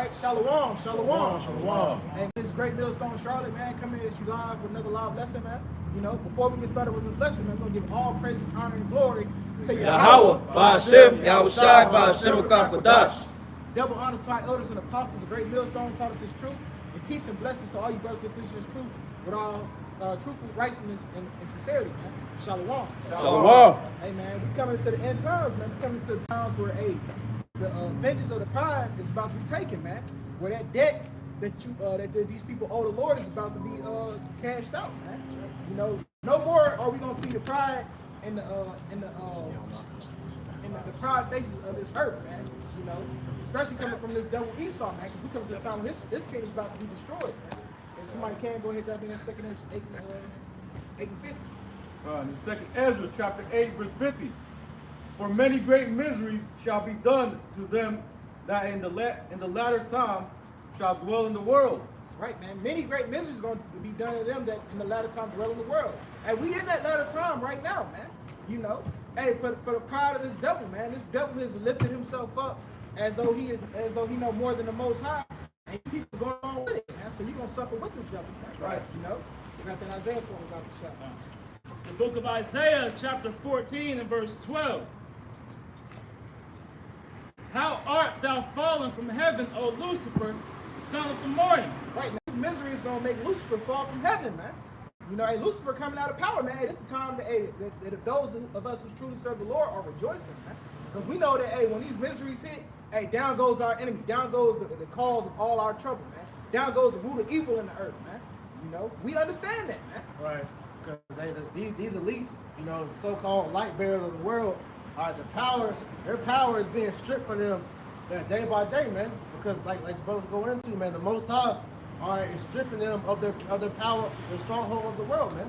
right, shalom, shalom. Shalom. And this is Great Millstone Charlotte, man, coming at you live with another live lesson, man. You know, before we get started with this lesson, man, we're going to give all praises, honor, and glory to Yahweh, Ba'ashem, Yahushai, Ba'ashem, Kafadash. Double honors to our elders and apostles of Great Millstone taught us this truth. And peace and blessings to all you brothers that preach this truth with all truthful righteousness and sincerity, man. Shalom. Shalom. Hey, man, we coming to the end times, man. We coming to the times where, the vengeance of the pride is about to be taken, man. Where that debt that these people owe the Lord is about to be cashed out, man. You know, no more are we gonna see the pride in the pride faces of this earth, man. You know, especially coming from this devil Esau, man, because we come to the time when this kingdom is about to be destroyed, man. If somebody can go ahead, that be in 2nd 8 and 50. In the 2nd Ezra, chapter 8, verse 50. For many great miseries shall be done to them that in the latter time shall dwell in the world. Right, man. Many great miseries are going to be done to them that in the latter time dwell in the world. And we in that latter time right now, man. You know, hey, for the pride of this devil, man. This devil has lifted himself up as though he know more than the Most High, and people going on with it, man. So you're gonna suffer with this devil, man. Right? You know, we got that Isaiah for about to shut down. It's the book of Isaiah, chapter 14 and verse 12. How art thou fallen from heaven, O Lucifer, son of the morning? Right, man. This misery is gonna make Lucifer fall from heaven, man. You know, hey, Lucifer coming out of power, man. Hey, this is the time that if those of us who truly serve the Lord are rejoicing, man. Because we know that, hey, when these miseries hit, hey, down goes our enemy. Down goes the cause of all our trouble, man. Down goes the root of evil in the earth, man. You know, we understand that, man. Right. Because these elites, you know, the so-called light bearers of the world, their power is being stripped from them day by day, man. Because like the brothers go into, man, the Most High is stripping them of their power, the stronghold of the world, man.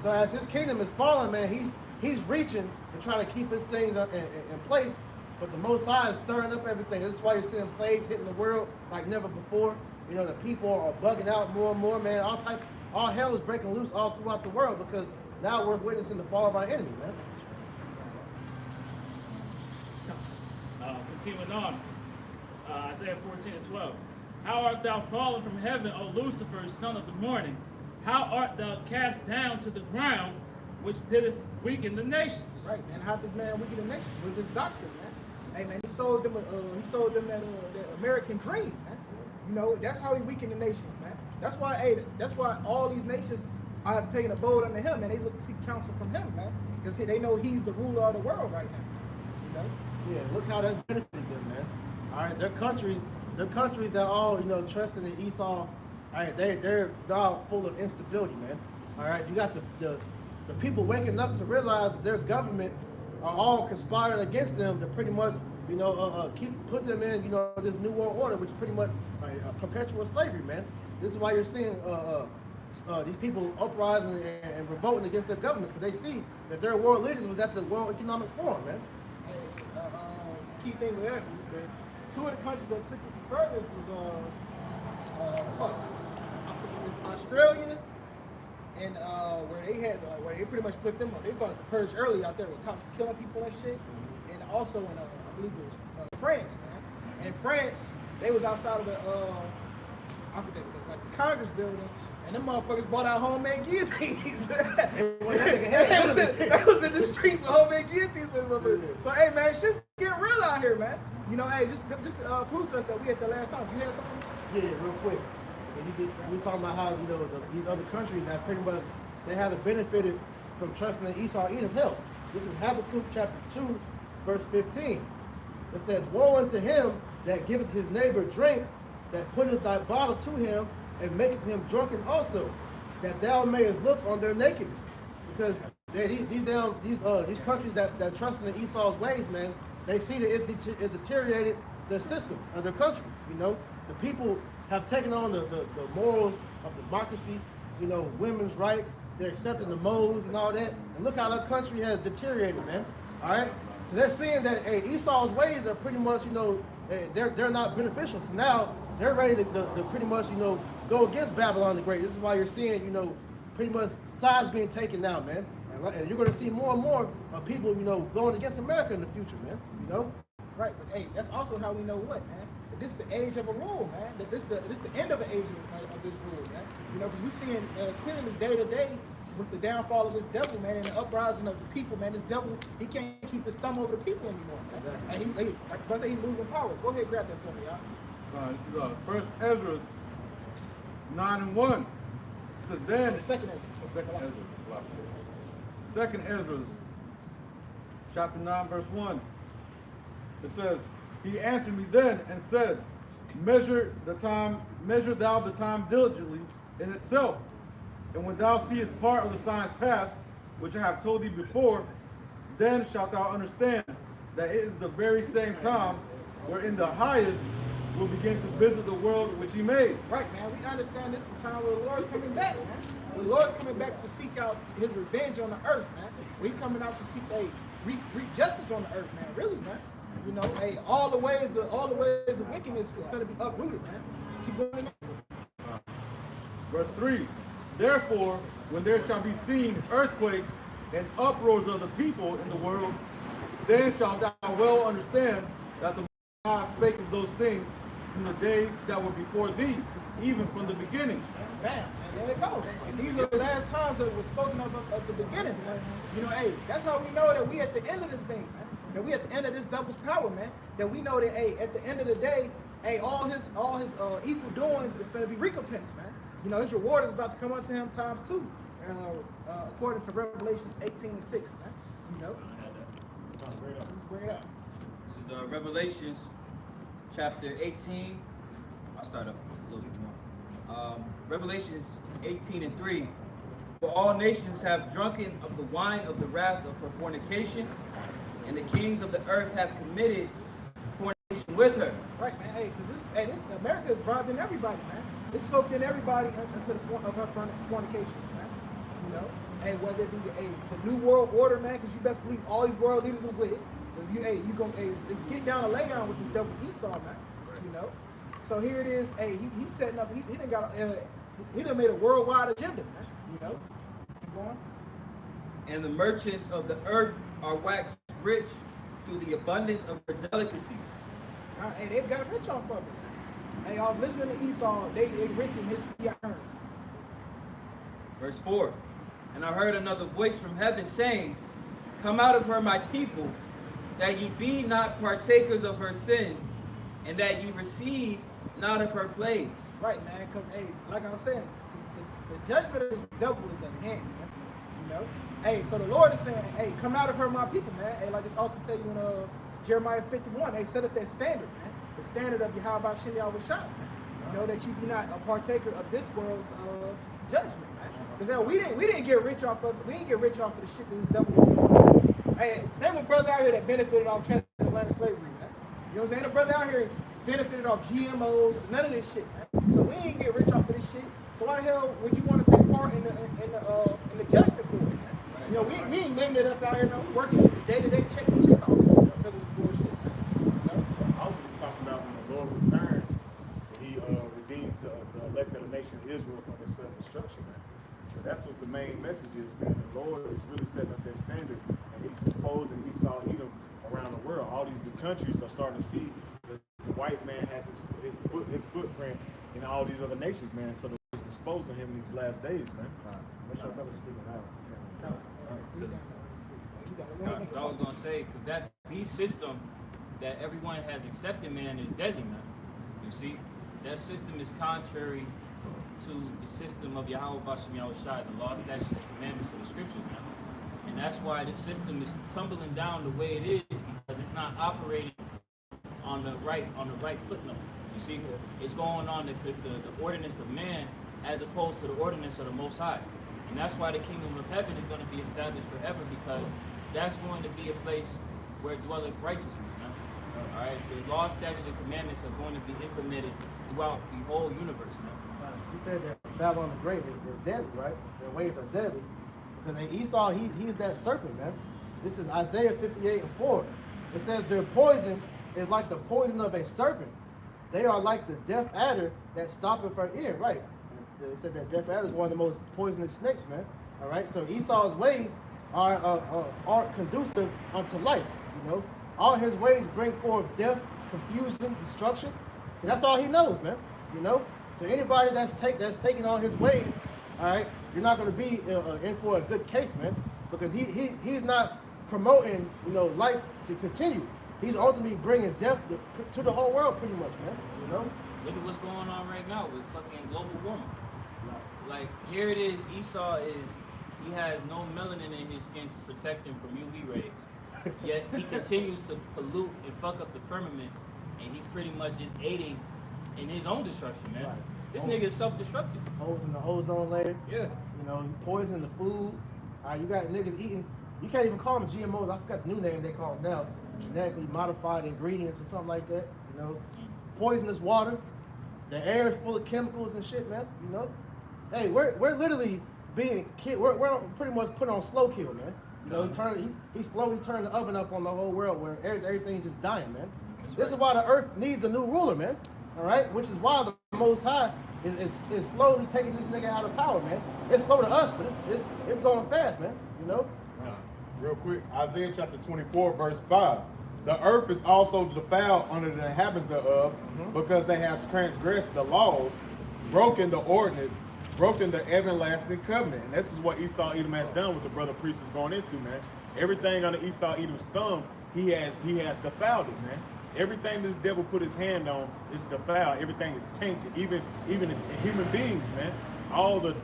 So as his kingdom is falling, man, he's reaching and trying to keep his things in place. But the Most High is stirring up everything. This is why you're seeing plagues hitting the world like never before. You know, the people are bugging out more and more, man. All hell is breaking loose all throughout the world because now we're witnessing the fall of our enemy, man. Continuing on, Isaiah 14 and 12. How art thou fallen from heaven, O Lucifer, son of the morning? How art thou cast down to the ground, which didst weaken the nations? Right, man. How does man weaken the nations with this doctrine, man? Hey, man, he sold them that American dream, man. You know, that's how he weakened the nations, man. That's why all these nations have taken a bold under him, man. They look to seek counsel from him, man, because they know he's the ruler of the world right now. You know. Yeah, look how that's benefited them, man. All right, their countries that all, you know, trusting in Esau. All right, they're all full of instability, man. All right, you got the people waking up to realize that their governments are all conspiring against them to pretty much, you know, put them in, you know, this new world order, which is pretty much perpetual slavery, man. This is why you're seeing these people uprising and revolting against their governments because they see that their world leaders was at the World Economic Forum, man. Key thing with that, two of the countries that took it the furthest was Australia and where they pretty much put them up. They started the purge early out there with cops killing people and shit, and also in I believe it was France, man. In France, they was outside of the like the Congress buildings, and them motherfuckers bought out homemade guillotines. They was in the streets with homemade guillotines with motherfuckers. So hey, man, shit's getting real out here, man. You know, hey, just to prove to us that we at the last time. You hear something? Yeah, real quick. We were talking about how, you know, these other countries have pretty much, they haven't benefited from trusting in Esau Edom's help. This is Habakkuk chapter 2, verse 15. It says, woe unto him that giveth his neighbor drink, that putteth thy bottle to him, and maketh him drunken also, that thou mayest look on their nakedness. Because these countries that trust in Esau's ways, man, they see that it deteriorated their system of their country. You know, the people have taken on the morals of democracy, you know, women's rights. They're accepting the modes and all that. And look how their country has deteriorated, man. All right. So they're seeing that Esau's ways are pretty much, you know, they're not beneficial. So now they're ready to pretty much, you know, go against Babylon the Great. This is why you're seeing, you know, pretty much sides being taken now, man. And you're going to see more and more of people, you know, going against America in the future, man. You know. Right, but hey, that's also how we know what, man. That this is the age of a rule, man. That this the end of an age of this rule, man. You know, because we're seeing clearly day to day with the downfall of this devil, man, and the uprising of the people, man. This devil, he can't keep his thumb over the people anymore, man. And he like I say, he's losing power. Go ahead, grab that for me, y'all. This is First Ezra 9:1. It says then. Second Ezra. Second Ezra, chapter 9, verse 1. It says, he answered me then and said, measure thou the time diligently in itself, and when thou seest part of the signs past, which I have told thee before, then shalt thou understand that it is the very same time wherein the highest will begin to visit the world which he made. Right, man. We understand this is the time where the Lord's coming back, man. The Lord's coming back to seek out his revenge on the earth, man. He's coming out to seek reap justice on the earth, man. Really, man. You know, hey, all the ways of wickedness is going to be uprooted, man. Keep going. Verse 3. Therefore, when there shall be seen earthquakes and uproars of the people in the world, then shalt thou well understand that the God spake of those things in the days that were before thee, even from the beginning. Bam, and there it goes. And these are the last times that was spoken of the beginning, man. You know, hey, that's how we know that we at the end of this thing, man. That we at the end of this devil's power, man. That we know that, hey, at the end of the day, hey, all his evil doings is going to be recompensed, man. You know, his reward is about to come unto him times 2, according to Revelations 18:6, man. You know. Bring it up. This is Revelations chapter 18. I'll start up a little bit more. Revelations 18:3. For all nations have drunken of the wine of the wrath of her fornication, and the kings of the earth have committed fornication with her. Right, man. Hey, because America is bribing everybody, man. It's soaked in everybody into the of her fornications, man. You know, hey, whether it be the new world order, man, because you best believe all these world leaders are with it. It's getting down to lay down with this devil Esau, man. You know, so here it is. Hey, he's setting up. He done made a worldwide agenda, man. You know, keep going. And the merchants of the earth are waxed rich through the abundance of her delicacies. Hey, they've got rich off of it. Hey, y'all listening to Esau, they rich in his fiat currency. Verse 4. And I heard another voice from heaven saying, come out of her, my people, that ye be not partakers of her sins, and that ye receive not of her plagues. Right, man, because, hey, like I was saying, the judgment of the devil is at hand, man. You know? Hey, so the Lord is saying, hey, come out of her, my people, man. Hey, like it also tell you in Jeremiah 51, they set up that standard, man. The standard of Yahweh Shem Yahweh Shah, man. You know, that you be not a partaker of this world's judgment, man. Because we didn't get rich off of it. We didn't get rich off of the shit that this devil was doing. Hey, name a brother out here that benefited off transatlantic slavery, man. You know what I'm saying? A brother out here benefited off GMOs, none of this shit, man. So we ain't get rich off of this shit. So why the hell would you want to take part in the judgment for it, man? You know, we ain't living it up out here, man. We working day to day, check the check off, because it's bullshit, man. You know? I was talking about when the Lord returns, when he redeems the elected nation of Israel from its destruction, man. So that's what the main message is, man. The Lord is really setting up that standard, and he's exposing Esau Edom around the world. All these countries are starting to see that the white man has his footprint in all these other nations, man. So he's exposing him in these last days, man. What's your brother speaking out? Because I was going to say, because that beast system that everyone has accepted, man, is deadly, man. You see, that system is contrary to the system of Yahweh Bashem Yahweh Shai, the law, statutes, and commandments of the scriptures, man. And that's why this system is tumbling down the way it is, because it's not operating on the right footnote. You see, it's going on the ordinance of man as opposed to the ordinance of the Most High. And that's why the kingdom of heaven is going to be established forever, because that's going to be a place where dwelleth righteousness, man. All right, the law, statutes, and commandments are going to be implemented throughout the whole universe, man. You said that Babylon the Great is deadly, right? Their ways are deadly. Because in Esau, he's that serpent, man. This is Isaiah 58:4. It says their poison is like the poison of a serpent. They are like the deaf adder that stoppeth her ear, right? They said that deaf adder is one of the most poisonous snakes, man. All right, so Esau's ways are conducive unto life, you know. all his ways bring forth death, confusion, destruction. And that's all he knows, man. You know? So anybody that's taking on his ways, all right, you're not going to be in for a good case, man, because he's not promoting, you know, life to continue. He's ultimately bringing death to the whole world, pretty much, man. You know? Look at what's going on right now with fucking global warming. Like, here it is, Esau he has no melanin in his skin to protect him from UV rays. Yet he continues to pollute and fuck up the firmament, and he's pretty much just aiding in his own destruction, man. Right. This nigga is self-destructive. Holes in the ozone layer. Yeah. You know, poison the food. You got niggas eating, you can't even call them GMOs. I forgot the new name they call them now. Genetically modified ingredients or something like that. You know, poisonous water. The air is full of chemicals and shit, man. You know, hey, we're literally being killed. We're pretty much put on slow kill, man. You know, he slowly turned the oven up on the whole world where everything's just dying, man. This is why the earth needs a new ruler, man. All right, which is why the Most High is slowly taking this nigga out of power, man. It's slow to us, but it's going fast, man. You know. Real quick, Isaiah chapter 24, verse 5. The earth is also defiled under the inhabitants thereof, because they have transgressed the laws, broken the ordinance, broken the everlasting covenant. And this is what Esau Edom has done with the brother priest is going into, man. Everything under Esau Edom's thumb, he has defiled it, man. Everything this devil put his hand on is defiled. Everything is tainted, even in human beings, man. All the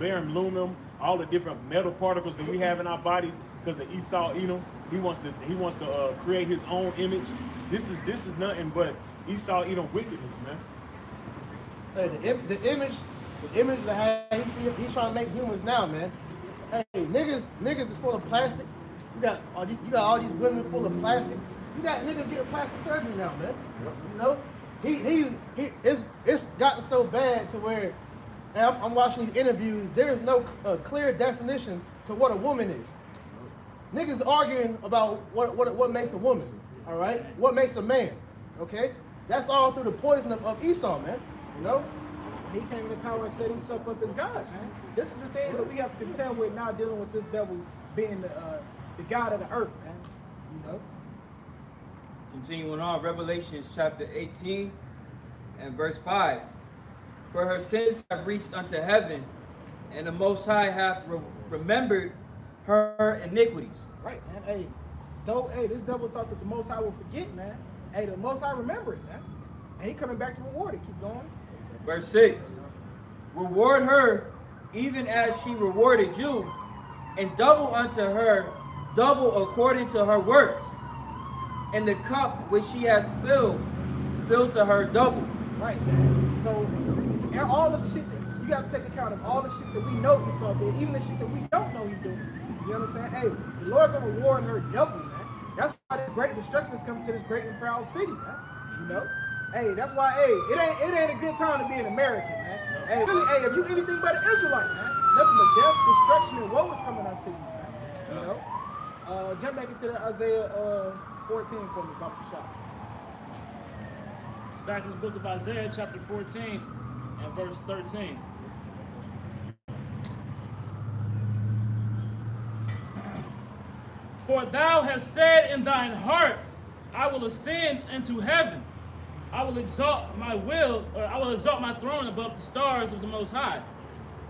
barium, aluminum, all the different metal particles that we have in our bodies, because of Esau Edom, he wants to create his own image. This is nothing but Esau Edom wickedness, man. Hey, the image that he's trying to make humans now, man. Hey, niggas is full of plastic. You got all these women full of plastic. You got niggas getting plastic surgery now, man. You know, it's gotten so bad to where, and I'm watching these interviews. There is no clear definition to what a woman is. Niggas arguing about what makes a woman. All right, what makes a man? Okay, that's all through the poison of Esau, man. You know. He came into power and set himself up as God, man. This is the things that we have to contend with now, dealing with this devil being the God of the earth, man. You know. Continuing on, Revelation chapter 18 and verse 5. For her sins have reached unto heaven, and the Most High hath remembered her iniquities. Right, man. Hey, this devil thought that the Most High will forget, man. Hey, the Most High remember it, man. And he coming back to reward it. Keep going. Verse 6. Reward her even as she rewarded you, and double unto her, double according to her works. And the cup which she hath filled to her double. Right, man. So, and all of the shit that you got to take account of, all the shit that we know Esau did, even the shit that we don't know he doing. You know what I'm saying? Hey, the Lord gonna reward her double, man. That's why the great destruction is coming to this great and proud city, man. You know? Hey, that's why, hey, it ain't a good time to be an American, man. Hey, really, hey, if you anything but an Israelite, man, nothing but death, destruction, and woe is coming unto you, man. You know? Jump back into the Isaiah 14 for me, about the shop. It's back in the book of Isaiah, chapter 14 and verse 13. For thou hast said in thine heart, I will ascend into heaven. I will exalt my throne above the stars of the Most High.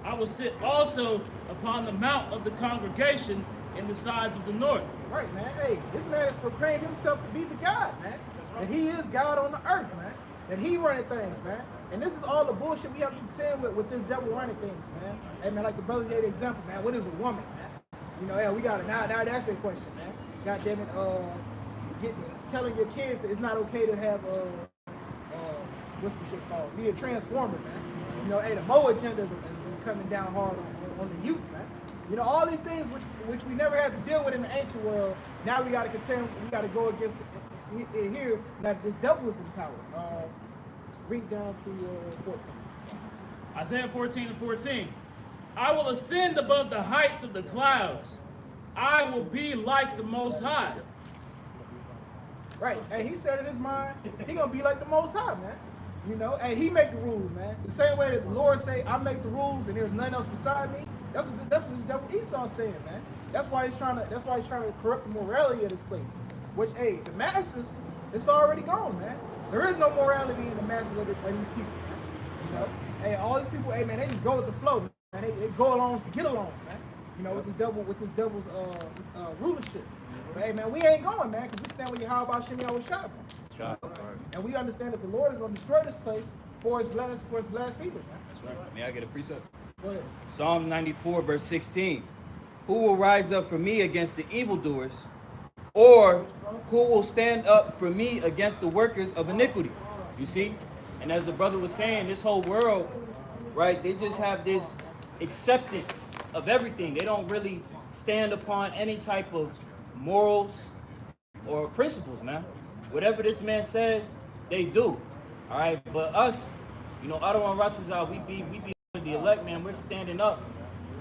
I will sit also upon the mount of the congregation in the sides of the north. Right, man. Hey, this man has proclaimed himself to be the God, man. That he is God on the earth, man. That he running things, man. And this is all the bullshit we have to contend with this devil running things, man. Hey, man, like the brother gave the example, man. What is a woman, man? You know, yeah, we got it. Now that's a question, man. God damn it, telling your kids that it's not okay to have what's the shit's called? Be a transformer, man. You know, hey, the Mo agenda is coming down hard on the youth, man. You know, all these things which we never had to deal with in the ancient world. Now we got to contend. We got to go against it here. Now this devil is in power. Read down to 14. Isaiah 14 and 14. I will ascend above the heights of the clouds. I will be like the Most High. Right, and he said in his mind, he gonna be like the Most High, man. You know, and he make the rules, man. The same way that the Lord say, I make the rules, and there's nothing else beside me. That's what this devil Esau saying, man. That's why he's trying to corrupt the morality of this place. Which, hey, the masses, it's already gone, man. There is no morality in the masses of these people, man. You know, hey, all these people, hey, man, they just go with the flow, man. They go along to get alongs, man. You know, with this devil's rulership. But hey, man, we ain't going, man, because we stand with Yahweh Shem Yahweh Shai, man. And we understand that the Lord is going to destroy this place for his blessed people, man. That's right. May I get a precept? Go ahead. Psalm 94, verse 16. Who will rise up for me against the evildoers? Or who will stand up for me against the workers of iniquity? You see? And as the brother was saying, this whole world, right, they just have this acceptance of everything. They don't really stand upon any type of morals or principles, man. Whatever this man says, they do. All right, but us, you know, Otto and Ratazal, we be the elect, man. We're standing up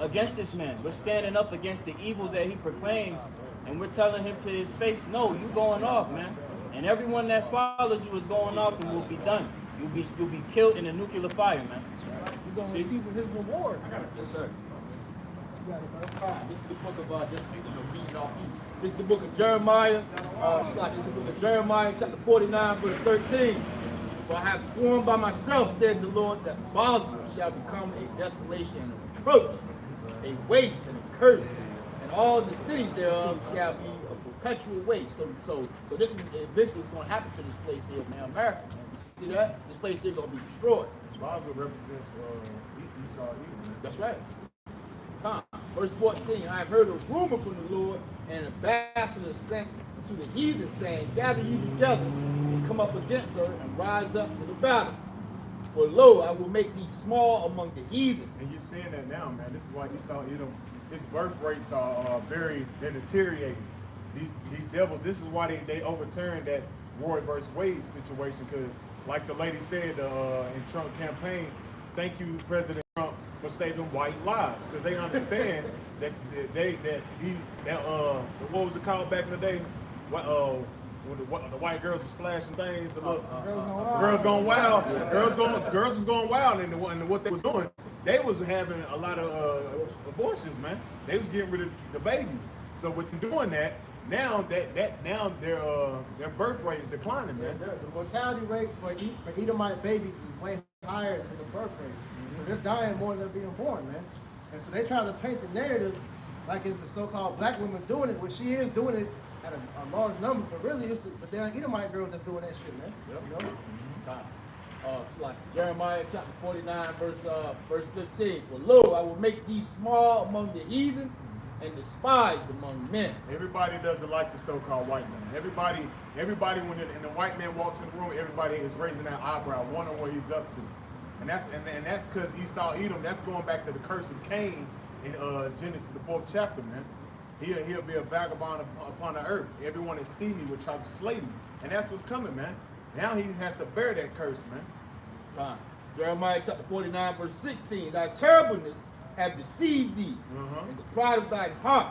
against this man. We're standing up against the evils that he proclaims, and we're telling him to his face, no, you going off, man. And everyone that follows you is going off and will be done. You'll be killed in a nuclear fire, man. You're going to receive his reward. Yes, sir. You got it, bro. This is the book of just reading off. This is the book of Jeremiah. This is the book of Jeremiah, chapter 49, verse 13. For I have sworn by myself, said the Lord, that Bosra shall become a desolation and a reproach, a waste and a curse, and all the cities thereof shall be a perpetual waste. So this is eventually what's going to happen to this place here, man, America. Man. You see that? This place here going to be destroyed. Basra represents Esau, Edom. That's right. Verse 14, I have heard a rumor from the Lord, and an ambassador sent to the heathen, saying, gather you together and come up against her and rise up to the battle. For lo, I will make thee small among the heathen. And you're seeing that now, man. This is why Esau, Edom, his birth rates are they're deteriorating. These devils, this is why they overturned that Roy versus Wade situation, because like the lady said in Trump campaign, thank you, President Trump, for saving white lives, because they understand that what was it called back in the day? When the white girls was flashing things, girls going wild, girls was going wild, and what they was doing, they was having a lot of abortions, man. They was getting rid of the babies. So with them doing that, now their birth rate is declining, man. The mortality rate for Edomite babies is way higher than the birth rate. So they're dying more than they're being born, man. And so they try to paint the narrative like it's the so-called black woman doing it, when she is doing it at a large number, but really it's the damn Edomite girls that's doing that shit, man. Yep. You know? It's like Jeremiah chapter 49, verse 15. For lo, I will make thee small among the heathen and despised among men. Everybody doesn't like the so-called white man. Everybody when the white man walks in the room, everybody is raising that eyebrow, wondering what he's up to. And that's because Esau, Edom, that's going back to the curse of Cain in Genesis, the 4th chapter, man. He'll be a vagabond upon the earth. Everyone that see me will try to slay me. And that's what's coming, man. Now he has to bear that curse, man. Jeremiah chapter 49, verse 16. Thy terribleness have deceived thee, and the pride of thine heart,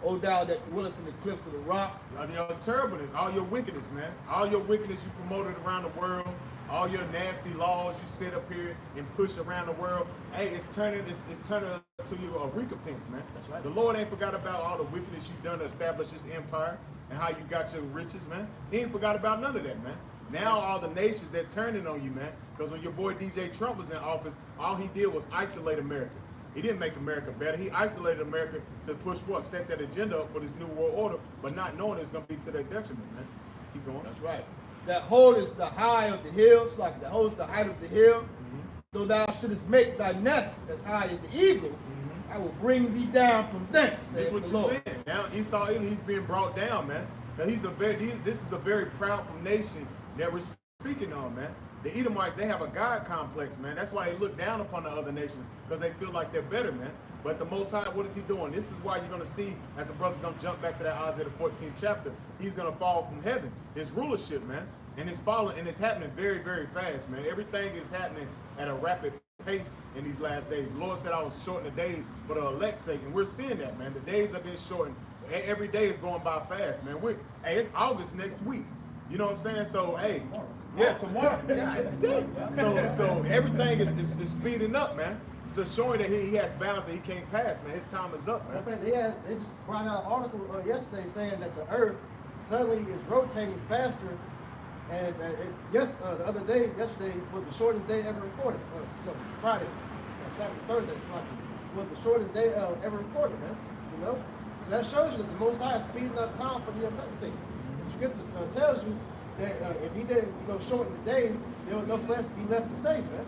O thou that dwellest in the cliffs of the rock. Your terribleness, all your wickedness, man. All your wickedness you promoted around the world. All your nasty laws you sit up here and push around the world. Hey, it's turning to you a recompense, man. That's right. The Lord ain't forgot about all the wickedness you've done to establish this empire and how you got your riches, man. He ain't forgot about none of that, man. Now all the nations, they're turning on you, man. Because when your boy DJ Trump was in office, all he did was isolate America. He didn't make America better. He isolated America to push what? Set that agenda up for this new world order, but not knowing it's going to be to their detriment, man. Keep going. That's right. That holdest the high of the hills, like that holds the height of the hill. Though thou shouldest make thy nest as high as the eagle, I will bring thee down from thence. That's what you're saying. Now Esau, he's being brought down, man. Now, this is a very proudful nation that we're speaking on, man. The Edomites, they have a God complex, man. That's why they look down upon the other nations, because they feel like they're better, man. But the Most High, what is he doing? This is why you're going to see, as the brother's going to jump back to that Isaiah 14th chapter, he's going to fall from heaven. His rulership, man. And it's following, and it's happening very, very fast, man. Everything is happening at a rapid pace in these last days. The Lord said I was shortening the days for the elect's sake, and we're seeing that, man. The days have been shortened. Every day is going by fast, man. Hey, it's August next week. You know what I'm saying? So, hey, yeah, tomorrow. So everything is speeding up, man. So showing that he has balance that he can't pass, man. His time is up, man. They just brought out an article yesterday saying that the earth suddenly it's rotating faster. And the other day, yesterday was the shortest day ever recorded. No, Friday, Saturday, Thursday, was the shortest day ever recorded, man. You know, so that shows you that the Most High is speeding up time for the elect sake. The Scripture tells you that if He didn't, shorten the days, there was no flesh to be left to save, man.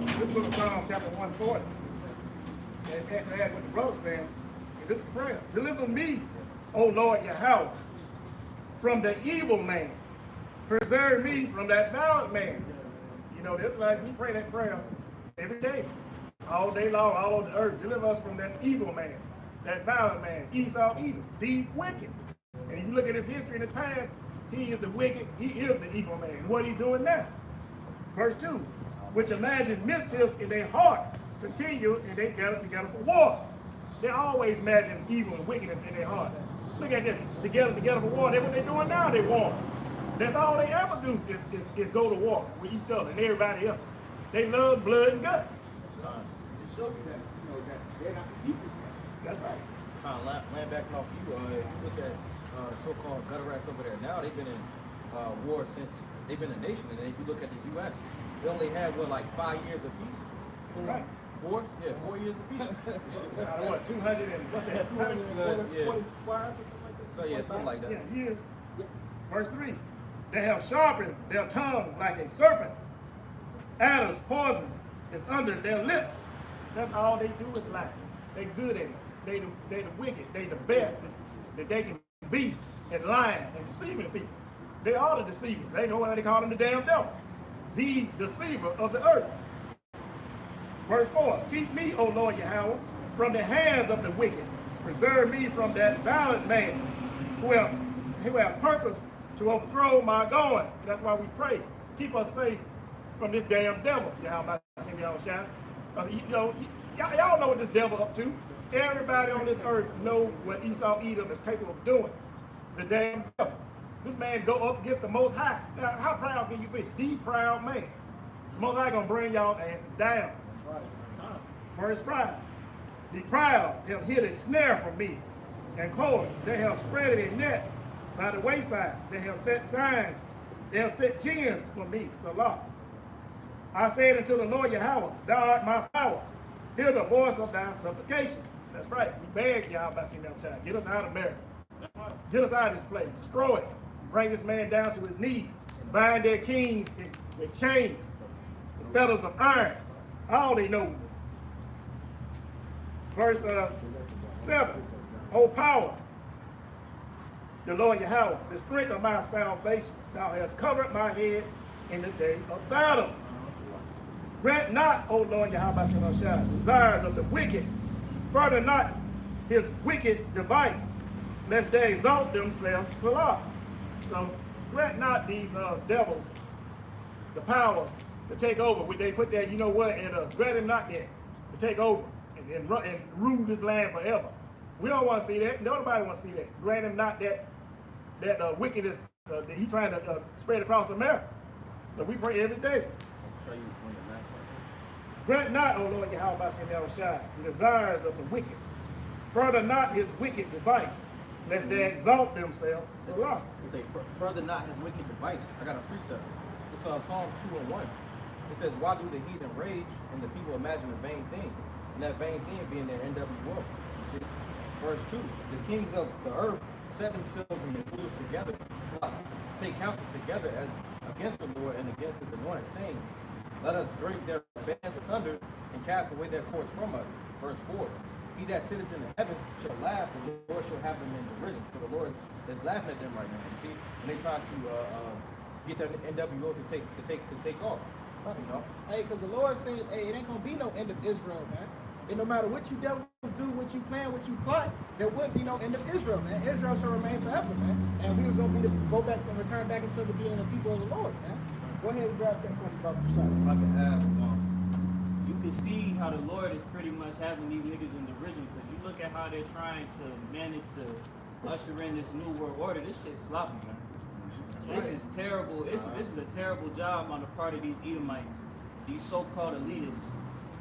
This book of Psalms, chapter 140. And add what the brother saying. This is prayer. Deliver me, O Lord Yahweh, from the evil man. Preserve me from that violent man. That's like we pray that prayer every day, all day long, all over the earth. Deliver us from that evil man, that violent man, Esau, Edom, the wicked. And if you look at his history and his past, he is the wicked, he is the evil man. And what he's doing now? Verse 2, which imagine mischief in their heart, continue, and they gather together for war. They always imagine evil and wickedness in their heart. Look at them, together for war. That's what they're doing now, they war. That's all they ever do is go to war with each other and everybody else. They love blood and guts. It shows you that, that they're not the people. That's right. Kind of land back off you. Look at so-called gutter rats over there. Now they've been in war since they've been a nation. And then if you look at the U.S., they only had, like 5 years of peace? Right. 4? Yeah, 4 years of peace. What, 200 and what's that? 245 Yeah. or something like that? So yeah, something like that. Yeah, years. Verse 3. They have sharpened their tongue like a serpent. Adder's poison is under their lips. That's all they do is lie. They good at it. They the wicked. They the best that they can be at lying and deceiving people. They are the deceivers. They know why they call them the damn devil. The deceiver of the earth. Verse 4. Keep me, O Lord Yahweh, from the hands of the wicked. Preserve me from that violent man who have purpose to overthrow my goings. That's why we pray. Keep us safe from this damn devil. Yahweh, y'all know what this devil up to. Everybody on this earth know what Esau Edom is capable of doing. The damn devil. This man go up against the Most High. Now, how proud can you be? The proud man. The Most High gonna bring y'all asses down. Verse 5. The proud have hid a snare for me, and cords they have spread a net by the wayside. They have set signs. They have set gins for me. Salah. I said unto the Lord Yahweh, thou art my power. Hear the voice of thy supplication. That's right. We beg Yahweh, child. Get us out of America. Get us out of this place. Destroy it. Bring this man down to his knees. Bind their kings with chains, with fetters of iron. All they know. Verse 7. O power, the Lord Yahweh, the strength of my salvation. Thou hast covered my head in the day of battle. Grant not, O Lord Yahweh, desires of the wicked. Further not his wicked device, lest they exalt themselves. Salah. So grant not these devils the power to take over. They put that, you know what, and grant him not that to take over and rule this land forever. We don't want to see that. Nobody wants to see that. Grant him not that wickedness that he's trying to spread across America. So we pray every day. I'll show you when the last part. Grant not, O Lord Yahweh, the desires of the wicked. Further not his wicked device, lest they exalt themselves. Salah. It say, further not his wicked device. I got a precept. It's Psalm 2 and 1. It says, why do the heathen rage and the people imagine a vain thing? And that vain thing being their NWO. You see? Verse 2. The kings of the earth set themselves and the rulers together to take counsel together as against the Lord and against his anointed, saying, let us break their bands asunder and cast away their cords from us. Verse 4. He that sitteth in the heavens shall laugh, the Lord shall have them in derision. So the Lord is laughing at them right now. You see? And they try to get their NWO to take off. You know? Hey, because the Lord said, hey, it ain't gonna be no end of Israel, man. And no matter what you devils do, what you plan, what you plot, there would be no end of Israel, man. Israel shall remain forever, man. And we was gonna be go back and return back into the being the people of the Lord, man. Go ahead and grab that from the brother shot. If I can add, you can see how the Lord is pretty much having these niggas in derision, because you look at how they're trying to manage to usher in this new world order. This shit's sloppy, man. This is terrible. This is a terrible job on the part of these Edomites, these so-called elitists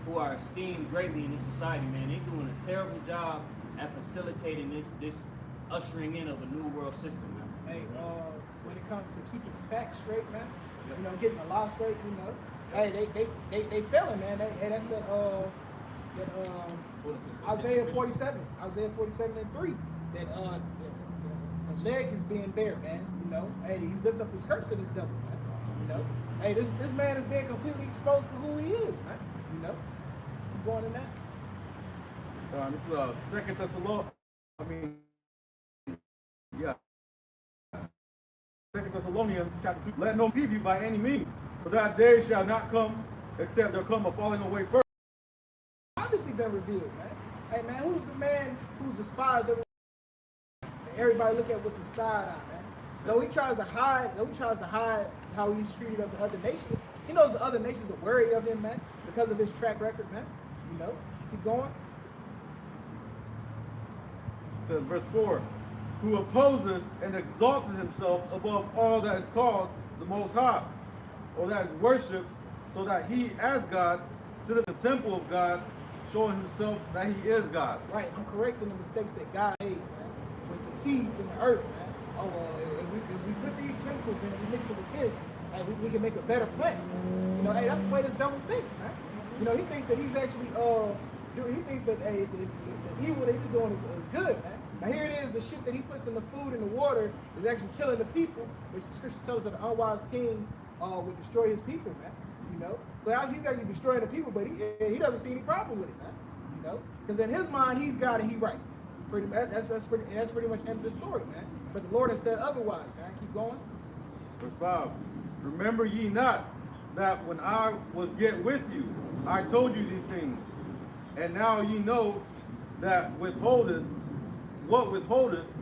who are esteemed greatly in this society, man. They're doing a terrible job at facilitating this ushering in of a new world system, man. Hey, when it comes to keeping the facts straight, man, you know, getting the law straight, you know, hey, they failing, man. Hey, that's that Isaiah 47 and 3. That the leg is being bare, man. You know, hey, he's lifted up the skirts of this devil, man. You know, hey, this man is being completely exposed for who he is, man. You know, keep going in that. This is Second Thessalonians. Second Thessalonians chapter 2. Let no deceive you by any means, for that day shall not come except there come a falling away first. Obviously been revealed, man. Hey, man, who's the man who's despised? Everybody look at with the side eye, man. Though he tries to hide how he's treated of the other nations, he knows the other nations are wary of him, man, because of his track record, man. You know, keep going. It says, verse 4, who opposes and exalts himself above all that is called the Most High, or that is worshipped, so that he, as God, sitteth in the temple of God, showing himself that he is God. Right, I'm correcting the mistakes that God made, man, was the seeds in the earth, man. Oh, if we put these chemicals in and we mix it with this, hey, we can make a better plant. You know, hey, that's the way this devil thinks, man. You know, he thinks that he's actually, he thinks that, hey, the evil that he's doing is good, man. Now here it is, the shit that he puts in the food and the water is actually killing the people, which the scripture tells us that an unwise king would destroy his people, man. You know, so he's actually destroying the people, but he doesn't see any problem with it, man. You know, because in his mind he's God and he's right. Pretty that's pretty much end of the story, man. But the Lord has said otherwise, man. Keep going. Verse 5, remember ye not that when I was yet with you, I told you these things, and now ye know that what withholdeth,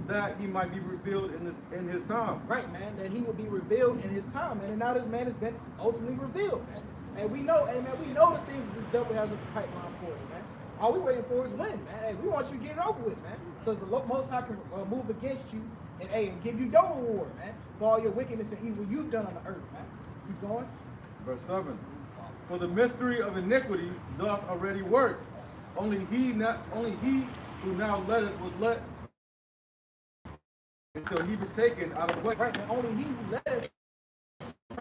that he might be revealed in his time. Right, man, that he will be revealed in his time, man. And now this man has been ultimately revealed, man. And we know, hey, man, we know the things that this devil has in the pipeline for us, man. All we waiting for is win, man. Hey, we want you to get it over with, man. So the Most High can move against you and give you your reward, man, for all your wickedness and evil you've done on the earth, man. Keep going. Verse 7, for the mystery of iniquity doth already work. Only he who now letteth was let until he be taken out of the way. Right, and only he who let us,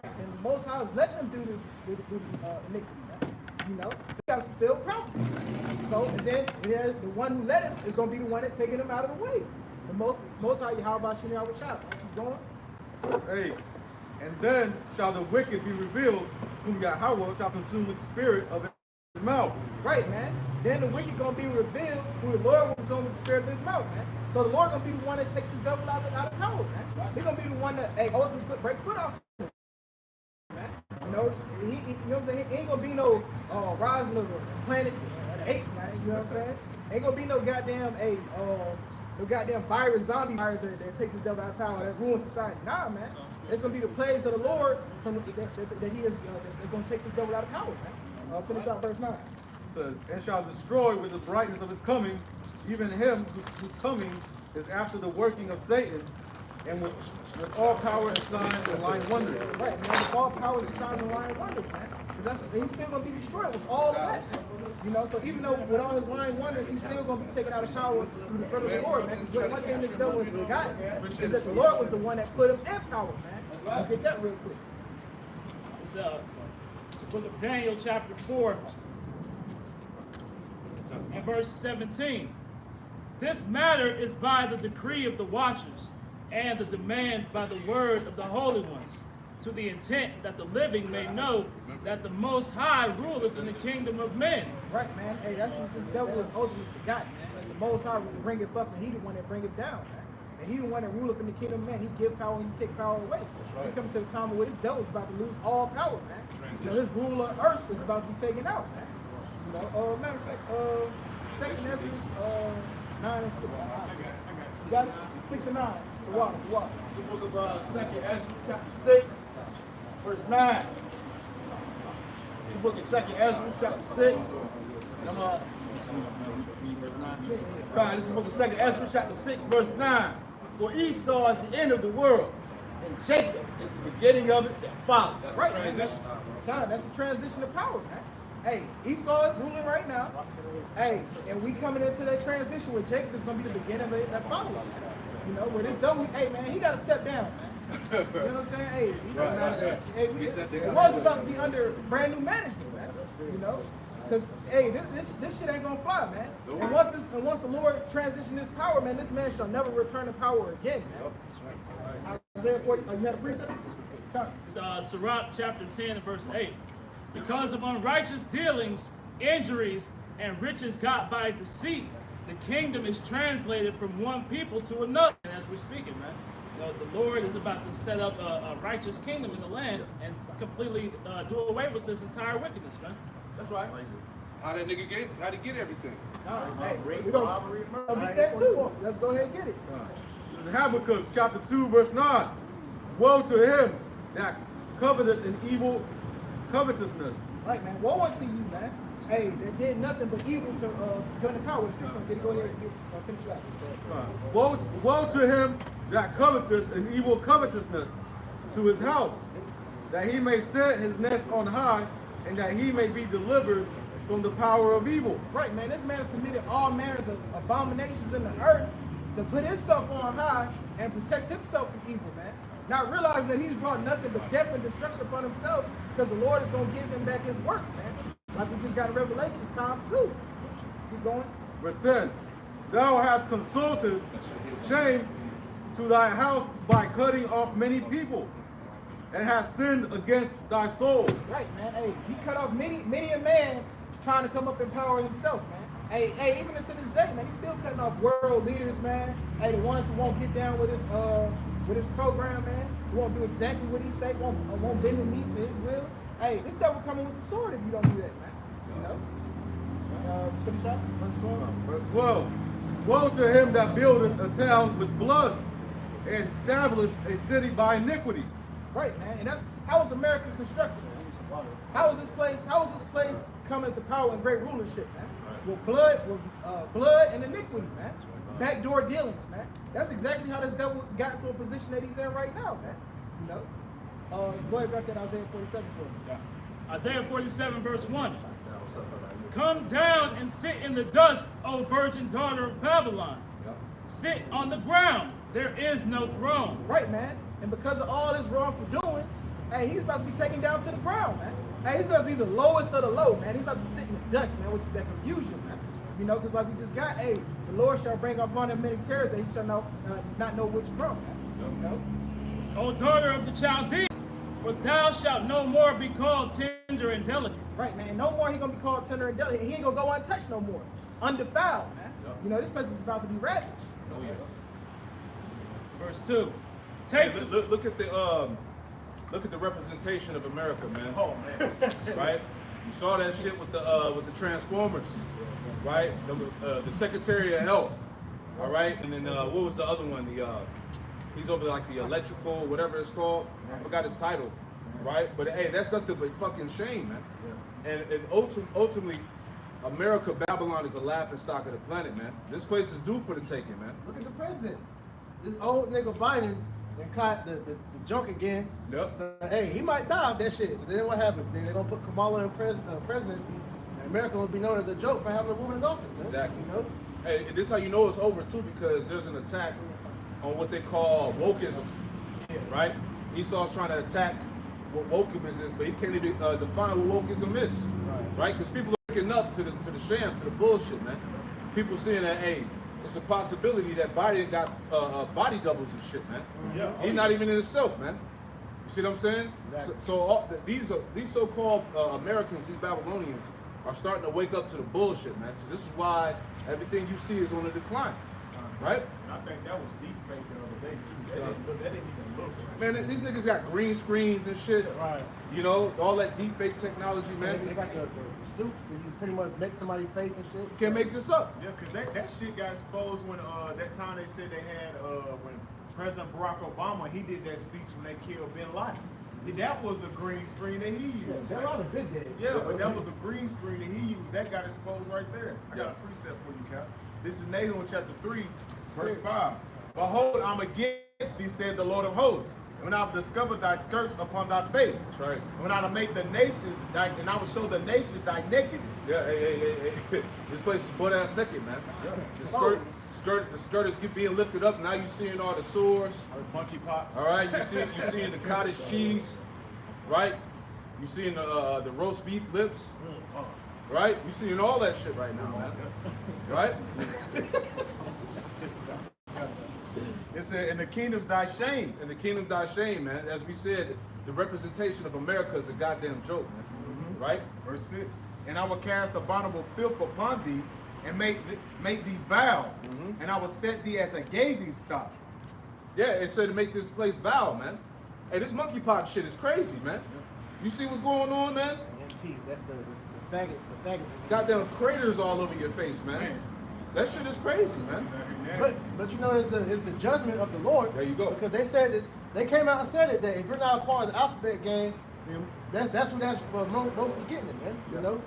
and the Most High is letting them do this iniquity, man. You know, they got to fulfill prophecy. So, and then the one who let him is going to be the one that's taking him out of the way. The Most High, how about you now with shot? Keep going. Verse 8, and then shall the wicked be revealed, whom Yahweh shall consume with the spirit of his mouth. Right, man. Then the wicked gonna be revealed, who the Lord will consume with the spirit of his mouth, man. So the Lord gonna be the one that takes this devil out of power, man. He's gonna be the one that ultimately break foot off, man. You know, you know what I'm saying? He ain't gonna be no rising of the planets and the apes, man. You know what I'm saying? Ain't gonna be no goddamn no goddamn zombie virus that takes this devil out of power, that ruins society. Nah, man. It's gonna be the plagues of the Lord that he is that's gonna take this devil out of power, man. Finish out verse 9. Says, and shall destroy with the brightness of his coming, even him whose coming is after the working of Satan, and with all power and signs and lying wonders. Right, man, with all power and signs and lying wonders, man. Because he's still going to be destroyed with all of that. You know, so even though with all his lying wonders, he's still going to be taken out of power through the presence of the Lord, man. Because one thing this devil has forgotten is that the Lord was the one that put him in power, man. You get that real quick. It's the book of Daniel, chapter 4. And verse 17. This matter is by the decree of the watchers, and the demand by the word of the holy ones, to the intent that the living may know that the Most High ruleth in the kingdom of men. Right, man. Hey, that's what this devil is ultimately forgotten, man. That the Most High will bring it up, and he the one that bring it down, man. And he the one that ruleth in the kingdom of men. He give power and he take power away. We come to the time where this devil's about to lose all power, man. You know, his rule of earth is about to be taken out, man. You know, matter of fact, 2nd Ezra 9 and 6. You got it? 6 and 9. The water. The book of 2nd Ezra, chapter 6, verse 9. The book of 2nd Ezra, chapter 6. Right, this is the book of 2nd Ezra, chapter 6, verse 9. For Esau is the end of the world, and Jacob is the beginning of it that follows. That's right, transition. That's the transition of power, man. Hey, Esau is ruling right now. Hey, and we coming into that transition where Jacob is going to be the beginning of it, that follow. You know, where this double, hey man, he got to step down, man. You know what I'm saying? Hey, it was about to be under brand new management, man. You know, because hey, this shit ain't gonna fly, man. And once the Lord transition this power, man, this man shall never return to power again, man. Isaiah 40. You had a precept? It's Sirach chapter 10 and verse 8. Because of unrighteous dealings, injuries, and riches got by deceit, the kingdom is translated from one people to another. And as we're speaking, man, the Lord is about to set up a righteous kingdom in the land and completely do away with this entire wickedness, man. That's right. How'd he get everything? Hey, we're gonna get that too. Let's go ahead and get it. This is Habakkuk chapter 2, verse 9. Woe to him that coveteth an evil covetousness. Right, man. Woe unto you, man. Hey, that did nothing but evil to gun the power. Go ahead and finish that. Woe to him that coveteth an evil covetousness to his house, that he may set his nest on high, and that he may be delivered from the power of evil. Right, man. This man has committed all manners of abominations in the earth to put himself on high and protect himself from evil, man. Not realizing that he's brought nothing but death and destruction upon himself, because the Lord is going to give him back his works, man. Like we just got in Revelations times 2. Keep going. Verse 10. Thou hast consulted shame to thy house by cutting off many people, and hast sinned against thy soul. Right, man. Hey, he cut off many a man trying to come up and power himself, man. Hey, even to this day, man, he's still cutting off world leaders, man. Hey, the ones who won't get down with his program, man, who won't do exactly what he say, won't bend the knee to his will. Hey, this devil coming with the sword if you don't do that, man. You know? Finish up, verse 12. Verse 12. Woe to him that buildeth a town with blood, and established a city by iniquity. Right, man. And that's how was America constructed? How was this place coming to power and great rulership, man? With blood and iniquity, man. Backdoor dealings, man. That's exactly how this devil got into a position that he's in right now, man. You know? Go ahead, grab that Isaiah 47 for me. Yeah. Isaiah 47 verse 1. Come down and sit in the dust, O virgin daughter of Babylon. Sit on the ground. There is no throne. Right, man. And because of all his wrongful doings, hey, he's about to be taken down to the ground, man. Hey, he's going to be the lowest of the low, man. He's about to sit in the dust, man, which is that confusion, man. You know, because like we just got, hey, the Lord shall bring upon him many terrors that he shall not know which from, man. You know? O daughter of the Chaldees, for thou shalt no more be called tender and delicate. Right, man. No more he going to be called tender and delicate. He ain't going to go untouched no more. Undefiled, man. You know, this place is about to be ravaged. Verse 2. Look at the representation of America, man. Oh man. Right? You saw that shit with the Transformers, right? The Secretary of Health, all right? And then what was the other one? He's over like the electrical, whatever it's called. I forgot his title, right? But hey, that's nothing but fucking shame, man. And ultimately, America, Babylon is a laughing stock of the planet, man. This place is due for the taking, man. Look at the president. This old nigga Biden and caught the junk again. Yep. Hey, he might die of that shit. So then what happens? Then they're gonna put Kamala in presidency, and America will be known as a joke for having a woman in office. Man. Exactly. You know? Hey, and this is how you know it's over too, because there's an attack on what they call wokeism, right? Esau's trying to attack what wokeism is, but he can't even define what wokeism is, right? Because people are waking up to the sham, to the bullshit, man. People saying that, hey, it's a possibility that Biden got body doubles and shit, man. Yeah. He's not even in himself, man. You see what I'm saying? Exactly. So these so-called Americans, these Babylonians, are starting to wake up to the bullshit, man. So this is why everything you see is on the decline, right? And I think that was deep fake the other day too. That didn't even look right. Man, these niggas got green screens and shit. Right. You know, all that deep fake technology, man. They got the suits where you pretty much make somebody's face and shit. You can't make this up. Yeah, because that shit got exposed when that time they said they had when President Barack Obama, he did that speech when they killed Bin Laden. That was a green screen that he used. Yeah, they're all the big days. Yeah, but that was a green screen that he used. That got exposed right there. I got a precept for you, Cap. This is Nahum chapter 3, verse 5. Behold, I'm against thee, said the Lord of hosts, when I will discover thy skirts upon thy face. That's right. When I will make the nations, and I will show the nations thy nakedness. Yeah, hey. This place is butt ass naked, man. Yeah. The skirt is being lifted up. Now you seeing all the sores. Monkey pox. All right, you seeing the cottage cheese, right? You seeing the roast beef lips, right? You seeing all that shit right now, man. Right? It said, "In the kingdom's thy shame." And the kingdom's thy shame, man. As we said, the representation of America is a goddamn joke, man. Right? Verse 6. "And I will cast abominable filth upon thee, and make thee vile, and I will set thee as a gazing stock." Yeah, it said to make this place vile, man. Hey, this monkeypox shit is crazy, man. You see what's going on, man? That's the faggot. The faggot. Goddamn craters all over your face, man. That shit is crazy, man. But you know, it's the judgment of the Lord. There you go. Because they said that they came out and said it that if you're not a part of the alphabet game, then that's what mostly getting it, man. You know,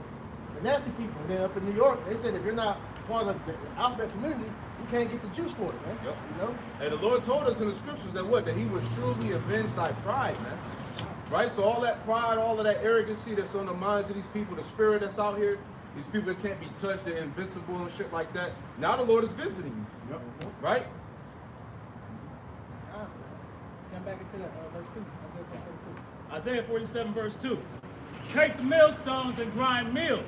the nasty people. And then up in New York, they said if you're not part of the alphabet community, you can't get the juice for it, man. Yep. You know. And the Lord told us in the scriptures that what? That He would surely avenge thy pride, man. Right? So all that pride, all of that arrogancy that's on the minds of these people, the spirit that's out here, these people that can't be touched, they're invincible and shit like that. Now the Lord is visiting you. Yep. Right? Jump back into that verse 2. Isaiah 47, verse 2. Take the millstones and grind meal.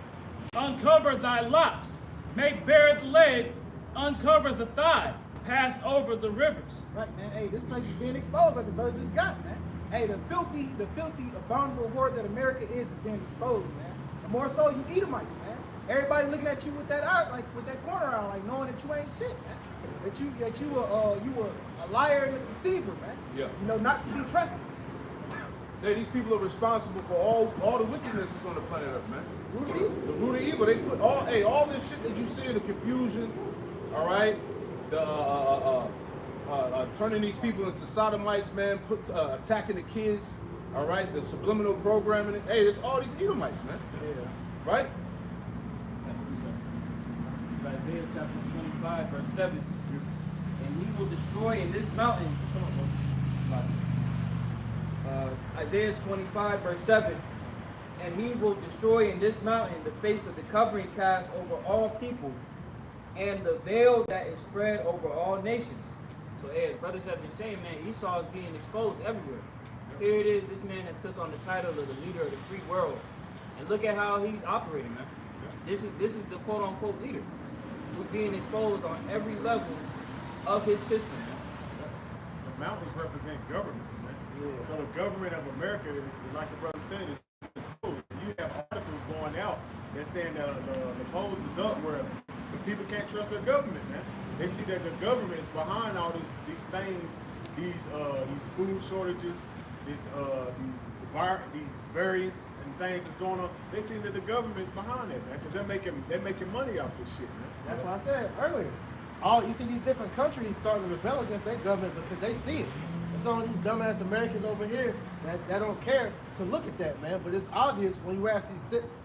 Uncover thy locks. Make bare the leg. Uncover the thigh. Pass over the rivers. Right, man. Hey, this place is being exposed like the brother just got, man. Hey, the filthy, abominable horde that America is being exposed, man. And more so, you Edomites, man. Everybody looking at you with that eye, like with that corner out, like knowing that you ain't shit, man. That you were a liar and a deceiver, man. Yeah. You know, not to be trusted. Hey, these people are responsible for all the wickedness that's on the planet Earth, man. Root of evil. The root of evil. They put all this shit that you see in the confusion, all right? The turning these people into sodomites, man. Attacking the kids, all right? The subliminal programming. Hey, it's all these Edomites, man. Yeah. Right? It's Isaiah chapter 25, verse 7. And he will destroy in this mountain. Isaiah 25, verse 7. And he will destroy in this mountain the face of the covering cast over all people, and the veil that is spread over all nations. So as brothers have been saying, man, Esau is being exposed everywhere. Here it is, this man has took on the title of the leader of the free world. And look at how he's operating, man. This is the quote unquote leader who's being exposed on every level of his system. The mountains represent governments, man. Yeah. So the government of America is like the brother said, is exposed. You have articles going out that saying that the polls is up where the people can't trust their government, man. They see that the government is behind all these things, these food shortages, these variants and things that's going on. They see that the government is behind it, man, because they're making money off this shit, man. That's what I said earlier. You see these different countries starting to rebel against their government because they see it. It's all these dumbass Americans over here that don't care to look at that, man. But it's obvious when you actually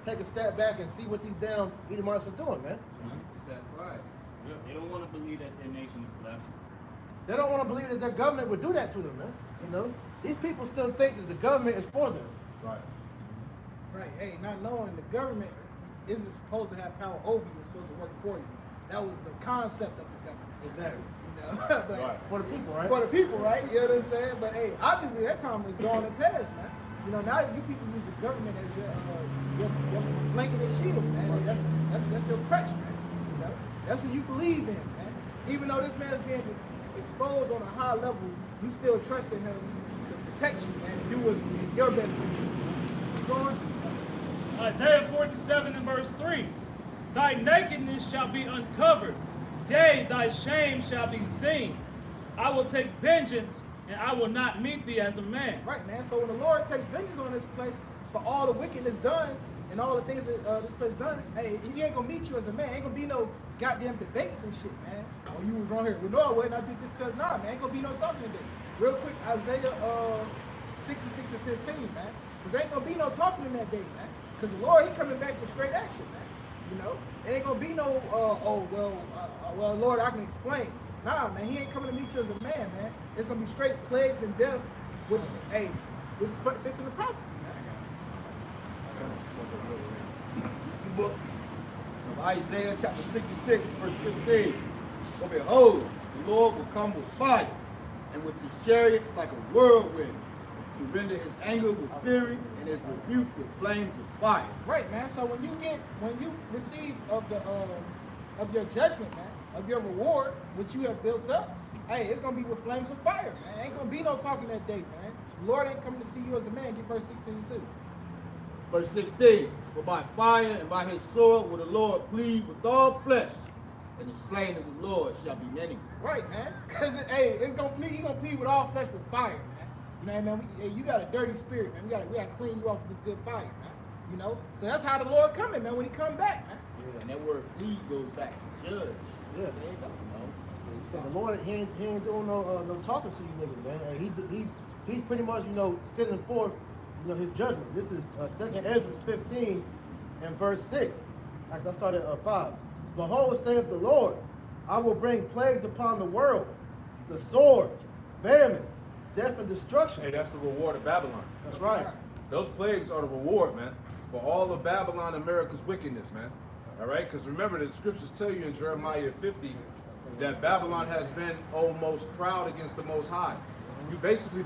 take a step back and see what these damn Edomites are doing, man. It's that pride. Yeah. They don't want to believe that their nation is collapsing. They don't want to believe that their government would do that to them, man. You know, these people still think that the government is for them. Right. Right. Hey, not knowing the government isn't supposed to have power over you, it's supposed to work for you. That was the concept of the government. Exactly. You know, but Right. For the people, right? for the people, right? You know what I'm saying? But hey, obviously that time is gone and past, man. You know, now you people use the government as your blanket and shield, man. That's your crutch, man. You know, that's what you believe in, man. Even though this man is being exposed on a high level, you still trust in him to protect you, man, and do what's your best for you. Keep going. Isaiah 47 and verse 3. Thy nakedness shall be uncovered, yea, thy shame shall be seen. I will take vengeance, and I will not meet thee as a man. Right, man. So when the Lord takes vengeance on this place for all the wickedness done and all the things that this place done, hey, he ain't gonna meet you as a man. Ain't gonna be no goddamn debates and shit, man. Oh, you was on here. Well, no, I wasn't. I did this because, nah, man. Ain't gonna be no talking today. Real quick, Isaiah 66 and 15, man. Because ain't gonna be no talking in that day, man. Because the Lord, he coming back with straight action, man. You know? It ain't gonna be no, well, Lord, I can explain. Nah, man, he ain't coming to meet you as a man, man. It's gonna be straight plagues and death which fits in the prophecy, man. This is the book of Isaiah chapter 66, verse 15. For behold, the Lord will come with fire, and with his chariots like a whirlwind, to render his anger with fury and his rebuke with flames of fire. Right, man. So when you receive of your judgment, man, of your reward, which you have built up, hey, it's gonna be with flames of fire, man. Ain't gonna be no talking that day, man. The Lord ain't coming to see you as a man. Get verse 16 too. Verse 16, for by fire and by his sword will the Lord plead with all flesh, and the slain of the Lord shall be many. Right, man. Cause it's gonna plead. He gonna plead with all flesh with fire, man. You know what I mean? You got a dirty spirit, man. We gotta clean you off with this good fire, man. You know. So that's how the Lord coming, man. When he come back, man. Yeah. And that word plead goes back to judge. Yeah. There you go. You know? So the Lord, he ain't doing no talking to you niggas, man. He's pretty much, sending forth, his judgment. This is 2 Ezra 15 and verse 6. Actually, I started at 5. Behold, saith the Lord, I will bring plagues upon the world, the sword, famine, death, and destruction. Hey, that's the reward of Babylon. That's right. Those plagues are the reward, man, for all of Babylon, America's wickedness, man. All right? Because remember, the scriptures tell you in Jeremiah 50 that Babylon has been almost proud against the Most High.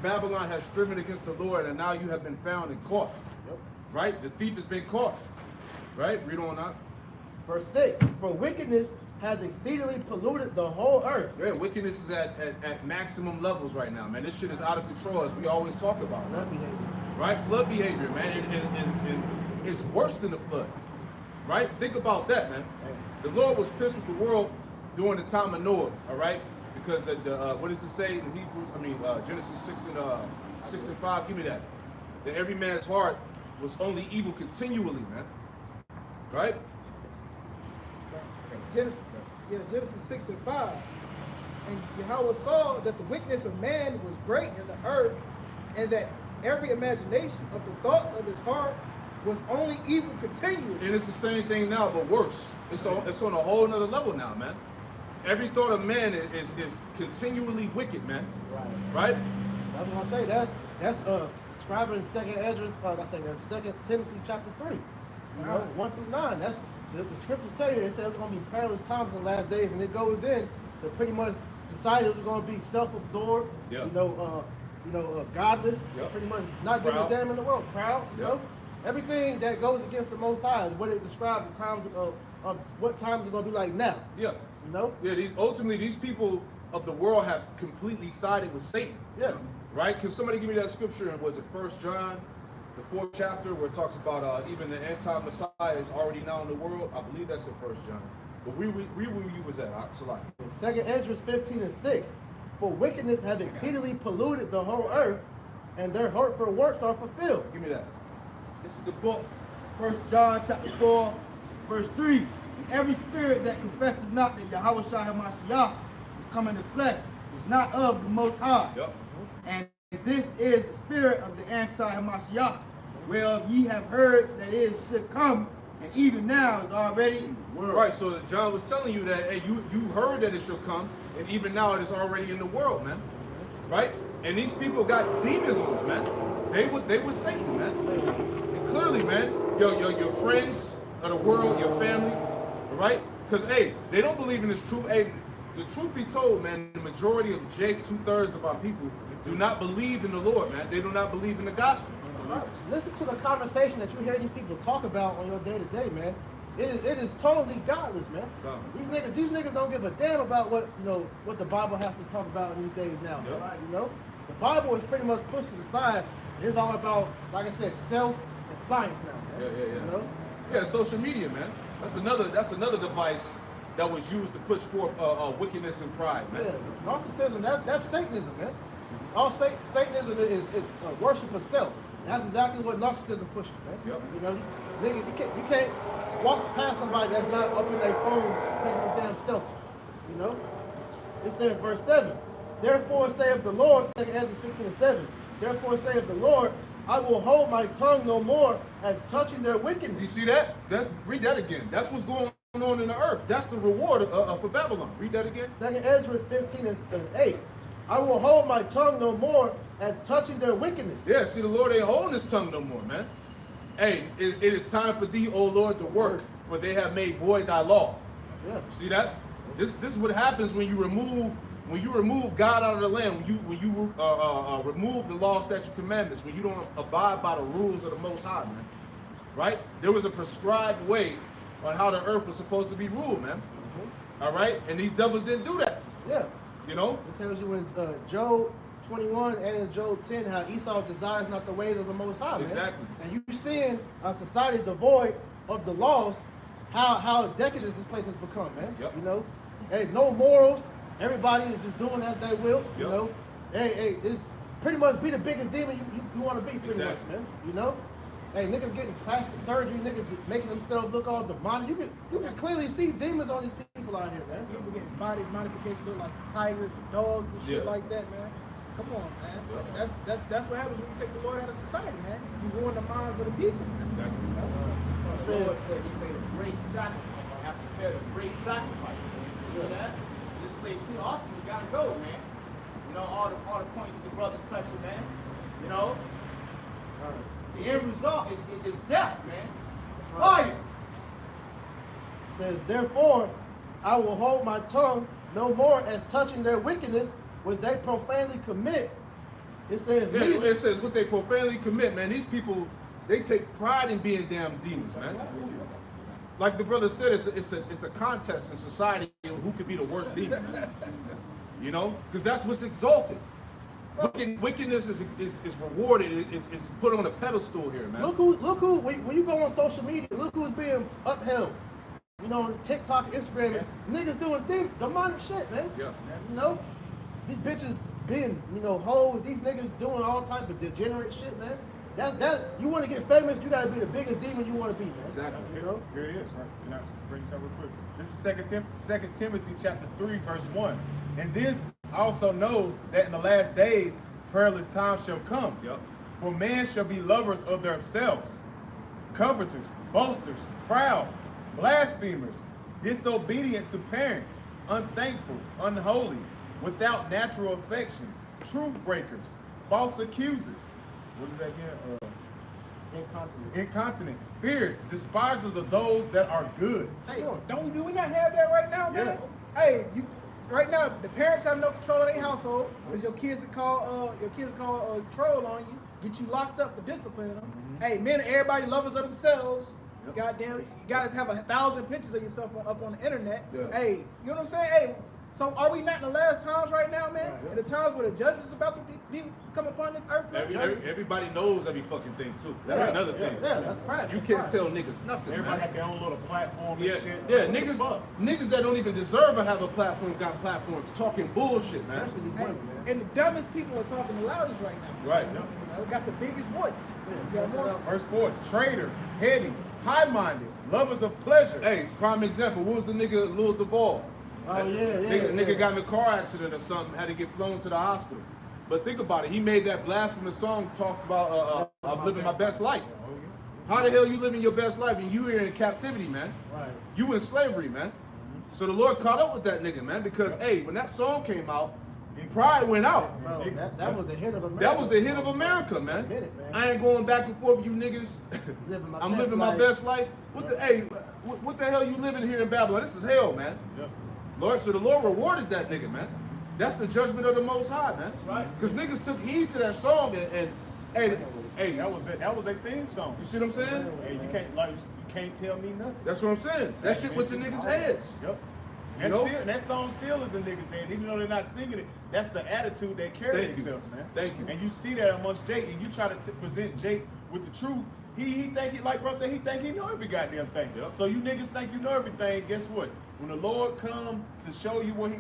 Babylon has striven against the Lord, and now you have been found and caught. Yep. Right? The thief has been caught. Right? Read on out. Verse 6. For wickedness has exceedingly polluted the whole earth. Yeah, wickedness is at maximum levels right now, man. This shit is out of control, as we always talk about, man. Right? Flood behavior, man. And it's worse than the flood. Right? Think about that, man. The Lord was pissed with the world during the time of Noah, all right? Because what does it say in Hebrews? Genesis 6 and 5. Give me that. That every man's heart was only evil continually, man. Right? Genesis 6 and 5. And Yahweh saw that the wickedness of man was great in the earth, and that every imagination of the thoughts of his heart was only evil continually. And it's the same thing now, but worse. It's on a whole nother level now, man. Every thought of man is continually wicked, man. Right? That's what I say. That's described in 2 Ezra, 2 Timothy chapter 3. 1 through 9. That's the scriptures tell you. It says there's going to be perilous times in the last days, and it goes in that pretty much society is going to be self-absorbed. Yep. Godless. Yep. Pretty much not giving a damn in the world. Proud. Yep. Everything that goes against the Most High is what it describes the times of what times are going to be like now. Yeah. Yeah, ultimately, these people of the world have completely sided with Satan. Yeah. Right? Can somebody give me that scripture? Was it 1 John, the 4th chapter, where it talks about even the anti-Messiah is already now in the world? I believe that's in 1 John. But where you was at, Salaki? 2 Ezra 15 and 6. For wickedness have exceedingly polluted the whole earth, and their hurtful works are fulfilled. Give me that. This is the book, 1 John chapter 4, verse 3. And every spirit that confesses not that Yahweh Shai HaMashiach is come in the flesh is not of the Most High. Yep. And this is the spirit of the anti-Hamashiach, whereof ye have heard that it should come, and even now is already in the world. Right, so John was telling you that, hey, you heard that it shall come, and even now it is already in the world, man. Right? And these people got demons on them, man. They were Satan, man. And clearly, man, your friends of the world, your family, right? Because, hey, they don't believe in this truth. Hey, the truth be told, man, the majority of 2/3 of our people do not believe in the Lord, man. They do not believe in the gospel. Listen to the conversation that you hear these people talk about on your day-to-day, man. It is totally godless, man. These niggas don't give a damn about what the Bible has to talk about in these days now. Yep. The Bible is pretty much pushed to the side. It's all about, like I said, self and science now, man. Yeah, social media, man. That's another device that was used to push forth wickedness and pride, man. Yeah, narcissism, that's Satanism, man. All Satanism is worship of self. That's exactly what narcissism pushes, man. Yep. Nigga, you can't walk past somebody that's not up in their phone taking a damn selfie. It says, verse 7. Therefore saith the Lord, 2 Ezra 15 and 7. Therefore saith the Lord, I will hold my tongue no more as touching their wickedness. You see that? Read that again. That's what's going on in the earth. That's the reward for Babylon. Read that again. 2 Ezra 15 and 8. I will hold my tongue no more as touching their wickedness. Yeah, see, the Lord ain't holding his tongue no more, man. Hey, it is time for thee, O Lord, to work, for they have made void thy law. Yeah. See that? This is what happens when you remove God out of the land, when you remove the law, statute, commandments, when you don't abide by the rules of the Most High, man. Right? There was a prescribed way on how the earth was supposed to be ruled, man. All right? And these devils didn't do that. Yeah. You know? It tells you in Job 21 and in Job 10 how Esau desires not the ways of the Most High, man. Exactly. And you seeing a society devoid of the laws, how decadent this place has become, man. Yep. You know? Hey, no morals. Everybody is just doing as they will, you Yep. know? Hey, it's pretty much be the biggest demon you want to be, pretty Exactly. much, man. You know? Hey, niggas getting plastic surgery, niggas making themselves look all demonic. You can clearly see demons on these people out here, man. People getting body modifications look like tigers and dogs and shit Yeah. like that, man. Come on, man. Yeah. That's what happens when you take the Lord out of society, man. You ruin the minds of the people. Exactly. The Lord said he made a great sacrifice. I have prepared a great sacrifice. You know that? This place here, awesome. We gotta go, man. You know, all the points that the brothers touching, man. You know? The end result is death, man. Fire! Says, therefore, I will hold my tongue no more as touching their wickedness, which they profanely commit. It says, Yeah, neither- it says what they profanely commit, man. These people, they take pride in being damn demons, man. Like the brother said, it's a contest in society of who could be the worst demon, man. You know, because that's what's exalted. Wickedness is rewarded, is put on a pedestal here, man. look who, when you go on social media, look who's being upheld. You know, on TikTok, Instagram, niggas doing things, demonic shit, man. Yeah. You know, these bitches being, you know, hoes, these niggas doing all type of degenerate shit, man. That you want to get famous, you gotta be the biggest demon you want to be, man. Exactly. You know? Here it is. Right? Can I bring this up real quick? This is 2 Timothy chapter 3, verse 1. And this also know that in the last days perilous times shall come. Yep. For men shall be lovers of themselves, covetous, boasters, proud, blasphemers, disobedient to parents, unthankful, unholy, without natural affection, truth breakers, false accusers. What is that again? Incontinent, fierce, despisers of those that are good. Hey, do we not have that right now, man? Yes. Hey, right now the parents have no control of their household because your kids call troll on you, get you locked up for disciplining them. Hey, men, everybody lovers of themselves. Goddamn, you gotta have 1,000 pictures of yourself up on the internet. Yeah. Hey, you know what I'm saying? Hey, so are we not in the last times right now, man? Right. In the times where the judgment is about to be come upon this earth, man? Everybody knows every fucking thing too. That's Yeah. another thing. Yeah, that's pride. You can't tell niggas nothing, Everybody man. got their own little platform and Yeah, shit. yeah, What the niggas fuck? that don't even deserve to have a platform got platforms talking bullshit, man. Especially these Hey, women, man. and the dumbest people are talking the loudest right now. Right. You know, got the biggest voice. You got more. Verse 4, traitors, heady, high-minded, lovers of pleasure. Hey, prime example, what was the nigga Lil Duval? Oh, yeah. Nigga got in a car accident or something, had to get flown to the hospital. But think about it, he made that blasphemous song talk about I'm living my best life. How the hell you living your best life and you here in captivity, man? Right. You in slavery, man. So the Lord caught up with that nigga, man, because hey, when that song came out, pride went out. Bro, that was the hit of America. That was the hit of America, man. Hit it, man. I ain't going back and forth with you niggas. Living my I'm best living my life. best life. What the hell you living here in Babylon? This is hell, man. Lord, so the Lord rewarded that nigga, man. That's the judgment of the Most High, man. right. Because niggas took heed to that song and hey, That was their theme song. you see what I'm saying? Hey, you can't tell me nothing. That's what I'm saying. That shit went to niggas' heads. Yep. You know? That song still is in niggas' head, even though they're not singing it. That's the attitude they carry Thank you. themselves, man. Thank you. And you see that amongst Jake, and you try to present Jake with the truth. He think he, like bro said, he think he know every goddamn thing. Yep. So you niggas think you know everything. Guess what? When the Lord come to show you what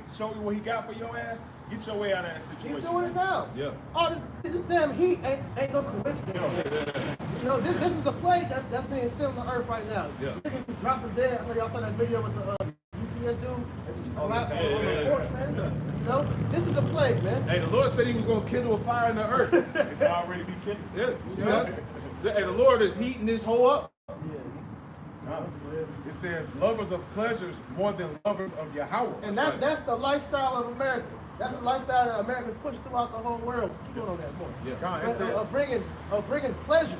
he got for your ass, get your way out of that situation. He's doing it now. Yeah. Oh, this damn heat ain't no coincidence. You know, this is a plague that's being sent on the earth right now. Yeah. Niggas is dropping dead. I know y'all saw that video with the UPS dude that just collapsed yeah, on the yeah, porch, man. You know, this is a plague, man. Hey, the Lord said he was gonna kindle a fire in the earth. It can already be kidding. Yeah, you see that? Hey, the Lord is heating this hole up. It says lovers of pleasures more than lovers of Yahweh. And that's the lifestyle of America. That's the lifestyle that America's pushing throughout the whole world. Keep going on that more. Yeah. God, that's it. Bringing pleasure.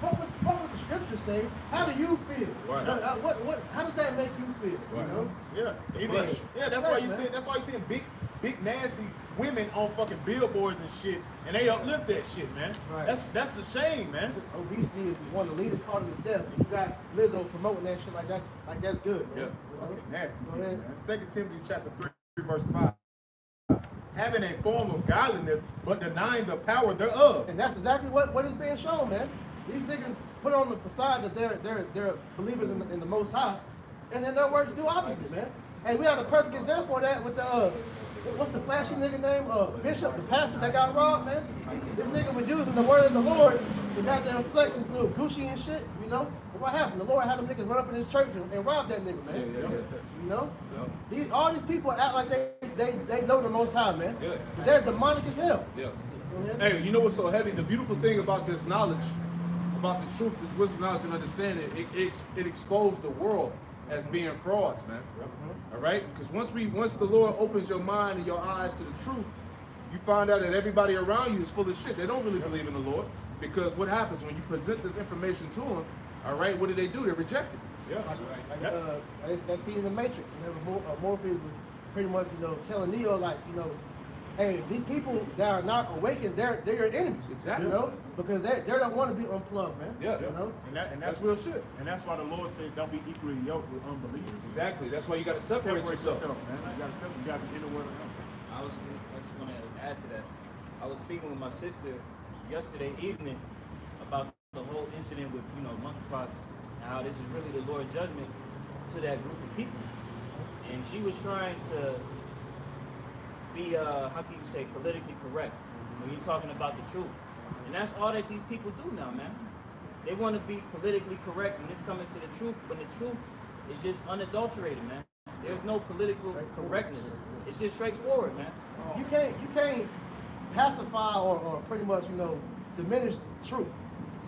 What would the scriptures say? How do you feel? Right. How does that make you feel? Right. You know? Yeah, The flesh. that's why you see. That's why you seeing big nasty women on fucking billboards and shit, and they uplift that shit, man. Right. That's a shame, man. Obesity is one of the leading part of the death. You got Lizzo promoting that shit like that's good. Man. Yeah. You know? Fucking nasty, Go man. ahead. 2 Timothy chapter 3, verse 5. Having a form of godliness, but denying the power thereof. And that's exactly what is being shown, man. These niggas put on the facade that they're believers in the Most High, and then their works do opposite, man. Hey, we have a perfect example of that with the what's the flashy nigga name? Bishop, the pastor that got robbed, man. This nigga was using the word of the Lord to goddamn flex his little Gucci and shit, you know. But what happened? The Lord had them niggas run up in his church and rob that nigga, man. Yeah. You know? Yeah. All these people act like they know the Most High, man. Yeah. They're demonic as hell. Yeah. Go ahead. Hey, you know what's so heavy? The beautiful thing about this knowledge, about the truth, this wisdom, knowledge, and understanding, it exposed the world as being frauds, man. All right? Because once the Lord opens your mind and your eyes to the truth, you find out that everybody around you is full of shit. They don't really believe in the Lord. Because what happens when you present this information to them, all right, what do? They reject it. Yeah. That scene in the Matrix. Remember, Morpheus was pretty much, telling Neo, like, hey, these people that are not awakened, they're your enemies. Exactly. You know, because they don't want to be unplugged, man. Yeah. You know. And That's real shit. And that's why the Lord said, don't be equally yoked with unbelievers. Exactly. That's why you got to separate yourself. man. You got to be in the word of God. I just want to add to that. I was speaking with my sister yesterday evening about the whole incident with monkeypox and how this is really the Lord's judgment to that group of people. And she was trying to be how can you say politically correct when you're talking about the truth. And that's all that these people do now, man. They want to be politically correct when it's coming to the truth, but the truth is just unadulterated, man. There's no political correctness. It's just straightforward, man. You can't pacify or pretty much diminish the truth.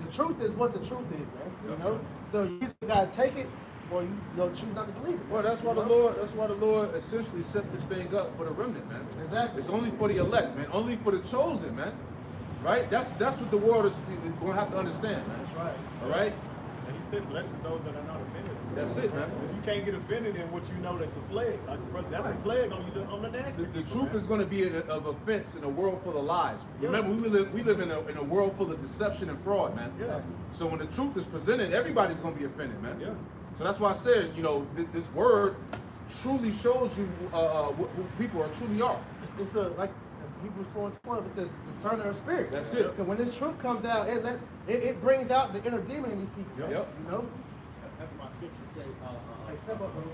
The truth is what the truth is, man. You know, so you either gotta take it or you choose not to believe it. Well, that's why the Lord essentially set this thing up for the remnant, man. Exactly. It's only for the elect, man. Only for the chosen, man. Right? That's what the world is going to have to understand, man. That's right. All right? And he said, blesses those that are not offended. That's it, man. Because you can't get offended in what you know that's a plague. Like the president, that's a plague on the national. The truth is going to be of offense in a world full of lies. Remember, we live in a world full of deception and fraud, man. Yeah. So when the truth is presented, everybody's going to be offended, man. Yeah. So that's why I said, this word truly shows you who people truly are. It's like Hebrews 4:12. It says discerner of spirit. That's it. Because when this truth comes out, it brings out the inner demon in these people. Yep. You know. That's why scriptures say. Hey, step up, bro.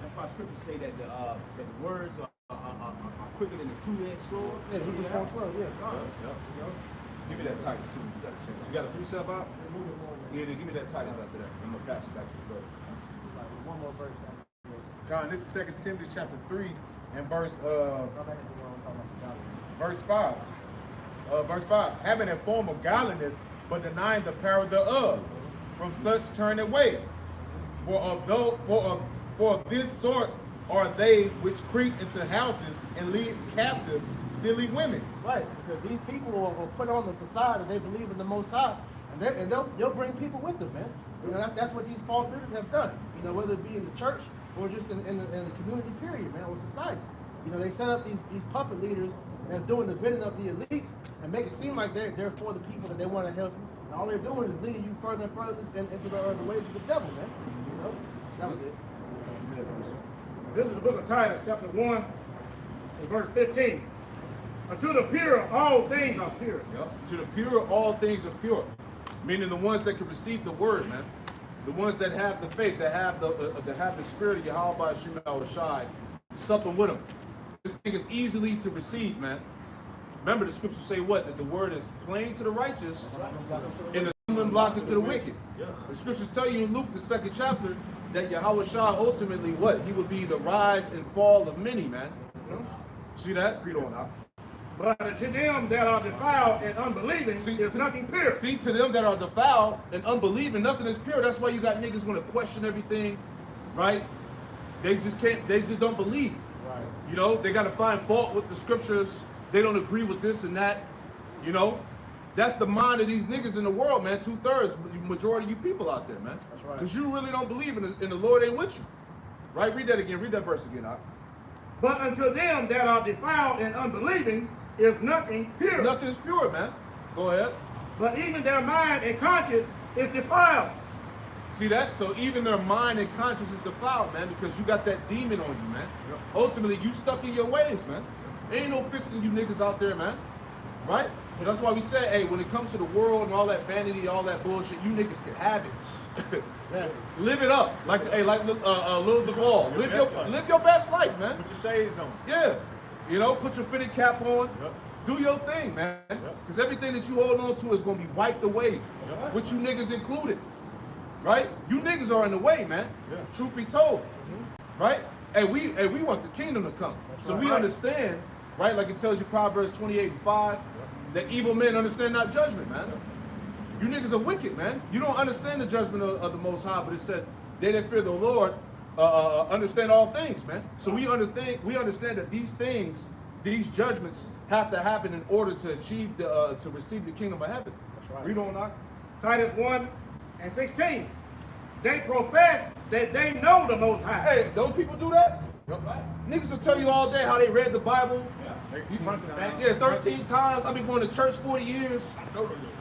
That's why scriptures say that the words are quicker than a two-edged sword. Yeah, Hebrews 4:12. Yeah. Give me that Titus too. You got a chance. You got a precept out? Yeah, then give me that Titus after that. I'm gonna pass it back to the brother. One more verse. God, this is 2 Timothy chapter 3 and verse Go back into what I'm talking about. verse 5. Verse 5. Having a form of godliness, but denying the power thereof. From such turn away. For of this sort are they which creep into houses and lead captive silly women. Right, because these people will put on the facade that they believe in the Most High, and they'll bring people with them, man. That's what these false leaders have done. Whether it be in the church or just in the community, period, man, or society. They set up these puppet leaders that's doing the bidding of the elites and make it seem like they're for the people that they want to help you. And all they're doing is leading you further and further into the ways of the devil, man. That was it. This is the book of Titus, chapter 1, and verse 15. Unto the pure, all things are pure. Yep. To the pure, all things are pure. Meaning the ones that can receive the word, man. The ones that have the faith, that have the spirit of Yahweh Shai supping with them. This thing is easily to receive, man. Remember, the scriptures say what? That the word is plain to the righteous and the stumbling block to the wicked. The scriptures tell you in Luke, the 2nd chapter, that Yahweh Shai ultimately what? He will be the rise and fall of many, man. See that? Read on out. But to them that are defiled and unbelieving, there's nothing pure. See, to them that are defiled and unbelieving, nothing is pure. That's why you got niggas want to question everything, right? They just don't believe. Right. You know, they got to find fault with the scriptures. They don't agree with this and that. You know, that's the mind of these niggas in the world, man. 2/3, majority of you people out there, man. That's right. Because you really don't believe in the Lord ain't with you. Right? Read that again. Read that verse again. But unto them that are defiled and unbelieving is nothing pure. Nothing is pure, man. Go ahead. But even their mind and conscience is defiled. See that? So even their mind and conscience is defiled, man, because you got that demon on you, man. Ultimately, you stuck in your ways, man. Ain't no fixing you niggas out there, man. Right? So that's why we say, hey, when it comes to the world and all that vanity, all that bullshit, you niggas can have it. Live it up, like Lil Duval. Live your best life, man. Put your shades on. Yeah, you know, put your fitted cap on. Yep. Do your thing, man. Because everything that you hold on to is gonna be wiped away, with you niggas included. Right? You niggas are in the way, man. Yeah. Truth be told, right? And we want the kingdom to come. So we understand, right? Like it tells you Proverbs 28:5, that evil men understand not judgment, man. You niggas are wicked, man. You don't understand the judgment of the Most High, but it said they that fear the Lord understand all things, man. So we understand that these things, these judgments, have to happen in order to achieve to receive the kingdom of heaven. That's right. Read on, Knock. Titus 1:16. They profess that they know the Most High. Hey, don't people do that? Niggas will tell you all day how they read the Bible. Yeah, 13 times. I've been going to church 40 years.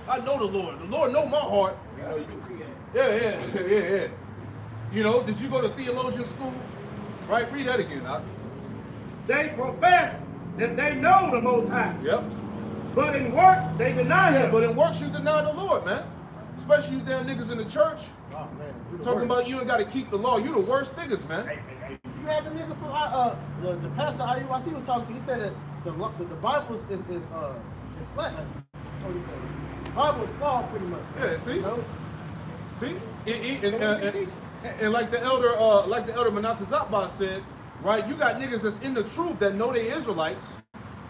I know the Lord. The Lord know my heart. Yeah. You know, did you go to theologian school? Right? Read that again, Knock. They profess that they know the Most High. Yep. But in works, they deny Yeah, him. but in works you deny the Lord, man. Especially you damn niggas in the church. Oh, man. You the Talking worst. about you ain't got to keep the law. You the worst niggas, man. You had the niggas from the pastor IUIC was talking to. He said that the Bible is flat. That's what he said. The Bible is flawed pretty much. Yeah, see? You know? See? And like the elder Manatazatba said, right, you got niggas that's in the truth that know they Israelites,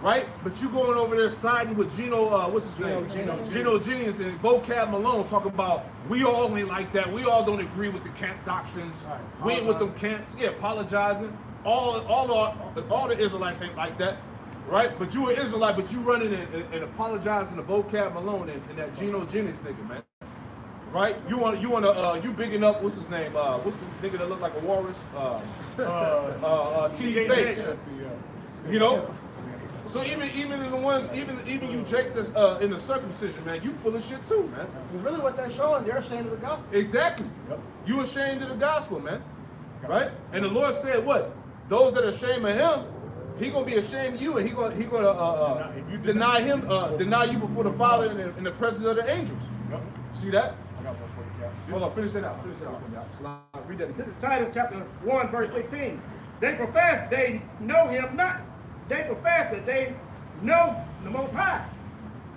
right? But you going over there siding with what's his name? Geno Jennings and Vocab Malone talking about we all ain't like that. We all don't agree with the camp doctrines. Right. We ain't with them camps. Yeah, apologizing. All the Israelites ain't like that. Right? But you an Israelite, but you running and apologizing to Vocab Malone and that Geno Jennings nigga, man. Right? You bigging up, what's his name? What's the nigga that look like a walrus? T.D. Bates. You know? So even the ones, even you Jakes that's in the circumcision, man, you full of shit too, man. It's really what they're showing. They're ashamed of the gospel. Exactly. You ashamed of the gospel, man. Right? And the Lord said what? Those that are ashamed of him, he gonna be ashamed of you, and he gonna deny you before the Father in the presence of the angels. See that? Hold on, finish that out. Read that again. This is Titus chapter 1:16. They profess they know him not. They profess that they know the Most High.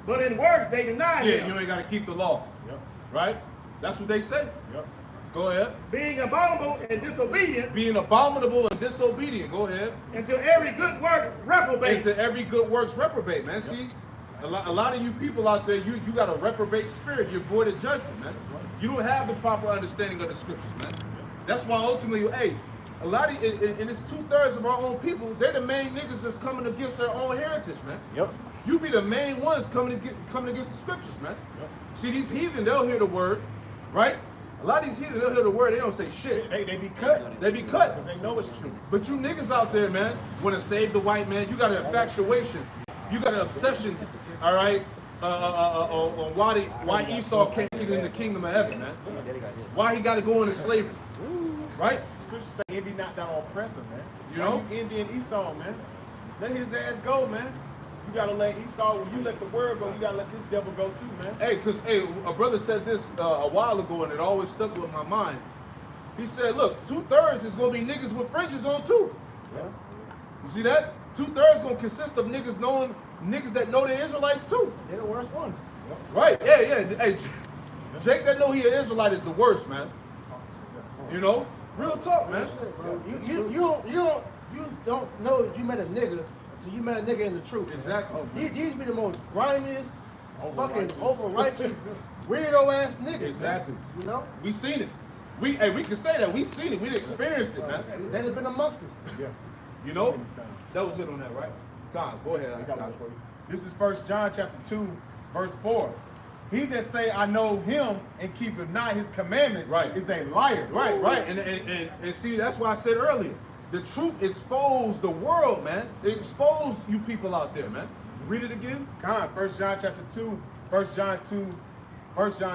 But in works they deny him. Yeah, you ain't gotta keep the law. Right? That's what they say. Go ahead. Being abominable and disobedient. Being abominable and disobedient. Go ahead. And to every good works reprobate. And to every good works reprobate, man. See, a lot of you people out there, you got a reprobate spirit. You avoided judgment, man. You don't have the proper understanding of the scriptures, man. That's why ultimately, hey, a lot of and it's 2/3 of our own people. They're the main niggas that's coming against their own heritage, man. You be the main ones coming against the scriptures, man. See, these heathen, they'll hear the word, right? A lot of these heathen, they'll hear the word, they don't say shit. They be cut. They be cut. Because they know it's true. But you niggas out there, man, want to save the white man. You got an infatuation. You got an obsession, all right, on why Esau can't get in the kingdom of heaven, man. Why he got to go into slavery, right? Scripture say envy not thou oppressor, man. You know? You envying Esau, man. Let his ass go, man. You gotta let Esau, when you let the word go, you gotta let this devil go too, man. Hey, a brother said this a while ago, and it always stuck with my mind. He said, look, 2/3 is gonna be niggas with fringes on too. You see that? 2/3 gonna consist of niggas that know the Israelites too. They're the worst ones. Right? Yeah. Hey, Jake that know he an Israelite is the worst, man. You know? Real talk, man. You don't know that you met a nigga until you met a nigga in the truth. Exactly. These be the most grimiest, fucking over-righteous, weirdo-ass niggas. Exactly. Man. You know? We seen it. We can say that. We seen it. We experienced it, man. They done been amongst us. You know? Too many times. That was it on that, right? God, go ahead. I got one for you. This is 1 John chapter 2, verse 4. He that say I know him and keepeth not his commandments Right. is a liar. Right, right. And see, that's why I said earlier, the truth exposed the world, man. It exposed you people out there, man. Read it again. God, 1 John chapter 2, 1 John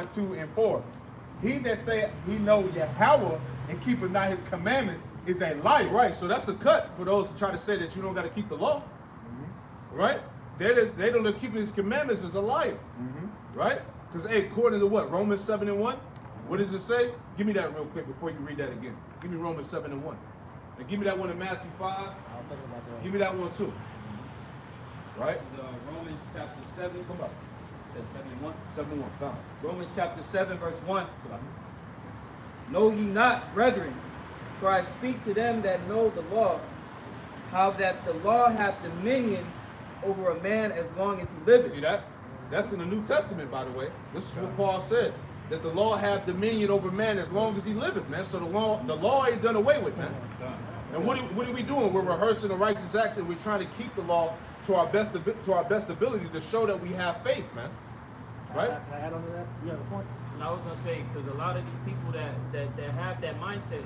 2 and 4. He that say he know Yahweh and keepeth not his commandments is a liar. Right, so that's a cut for those who try to say that you don't got to keep the law. Right? They don't keep his commandments is a liar. Right? Because, hey, according to what? Romans 7 and 1? What does it say? Give me that real quick before you read that again. Give me Romans 7 and 1. And give me that one in Matthew 5. I'll think about that. Give me that one too. Right? This is, Romans chapter 7. Come on. It says 7 and 1. 7 and 1. Come on. Romans chapter 7, verse 1. Know ye not, brethren, for I speak to them that know the law, how that the law hath dominion over a man as long as he liveth. See that? That's in the New Testament, by the way. This is what Paul said. That the law have dominion over man as long as he liveth, man. So the law ain't done away with, man. And what are we doing? We're rehearsing the righteous acts, and we're trying to keep the law to our best ability to show that we have faith, man. Right? Can I add on to that? You have a point? And I was gonna say, because a lot of these people that have that mindset,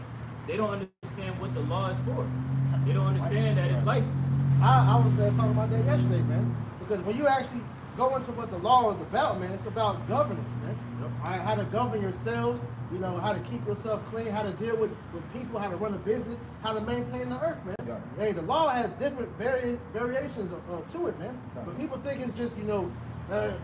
they don't understand what the law is for. They don't understand that it's life. I was talking about that yesterday, man. Because when you actually go into what the law is about, man, it's about governance, man. All right, how to govern yourselves, you know, how to keep yourself clean, how to deal with people, how to run a business, how to maintain the earth, man. Yeah. Hey, the law has different variations to it, man. But people think it's just, you know,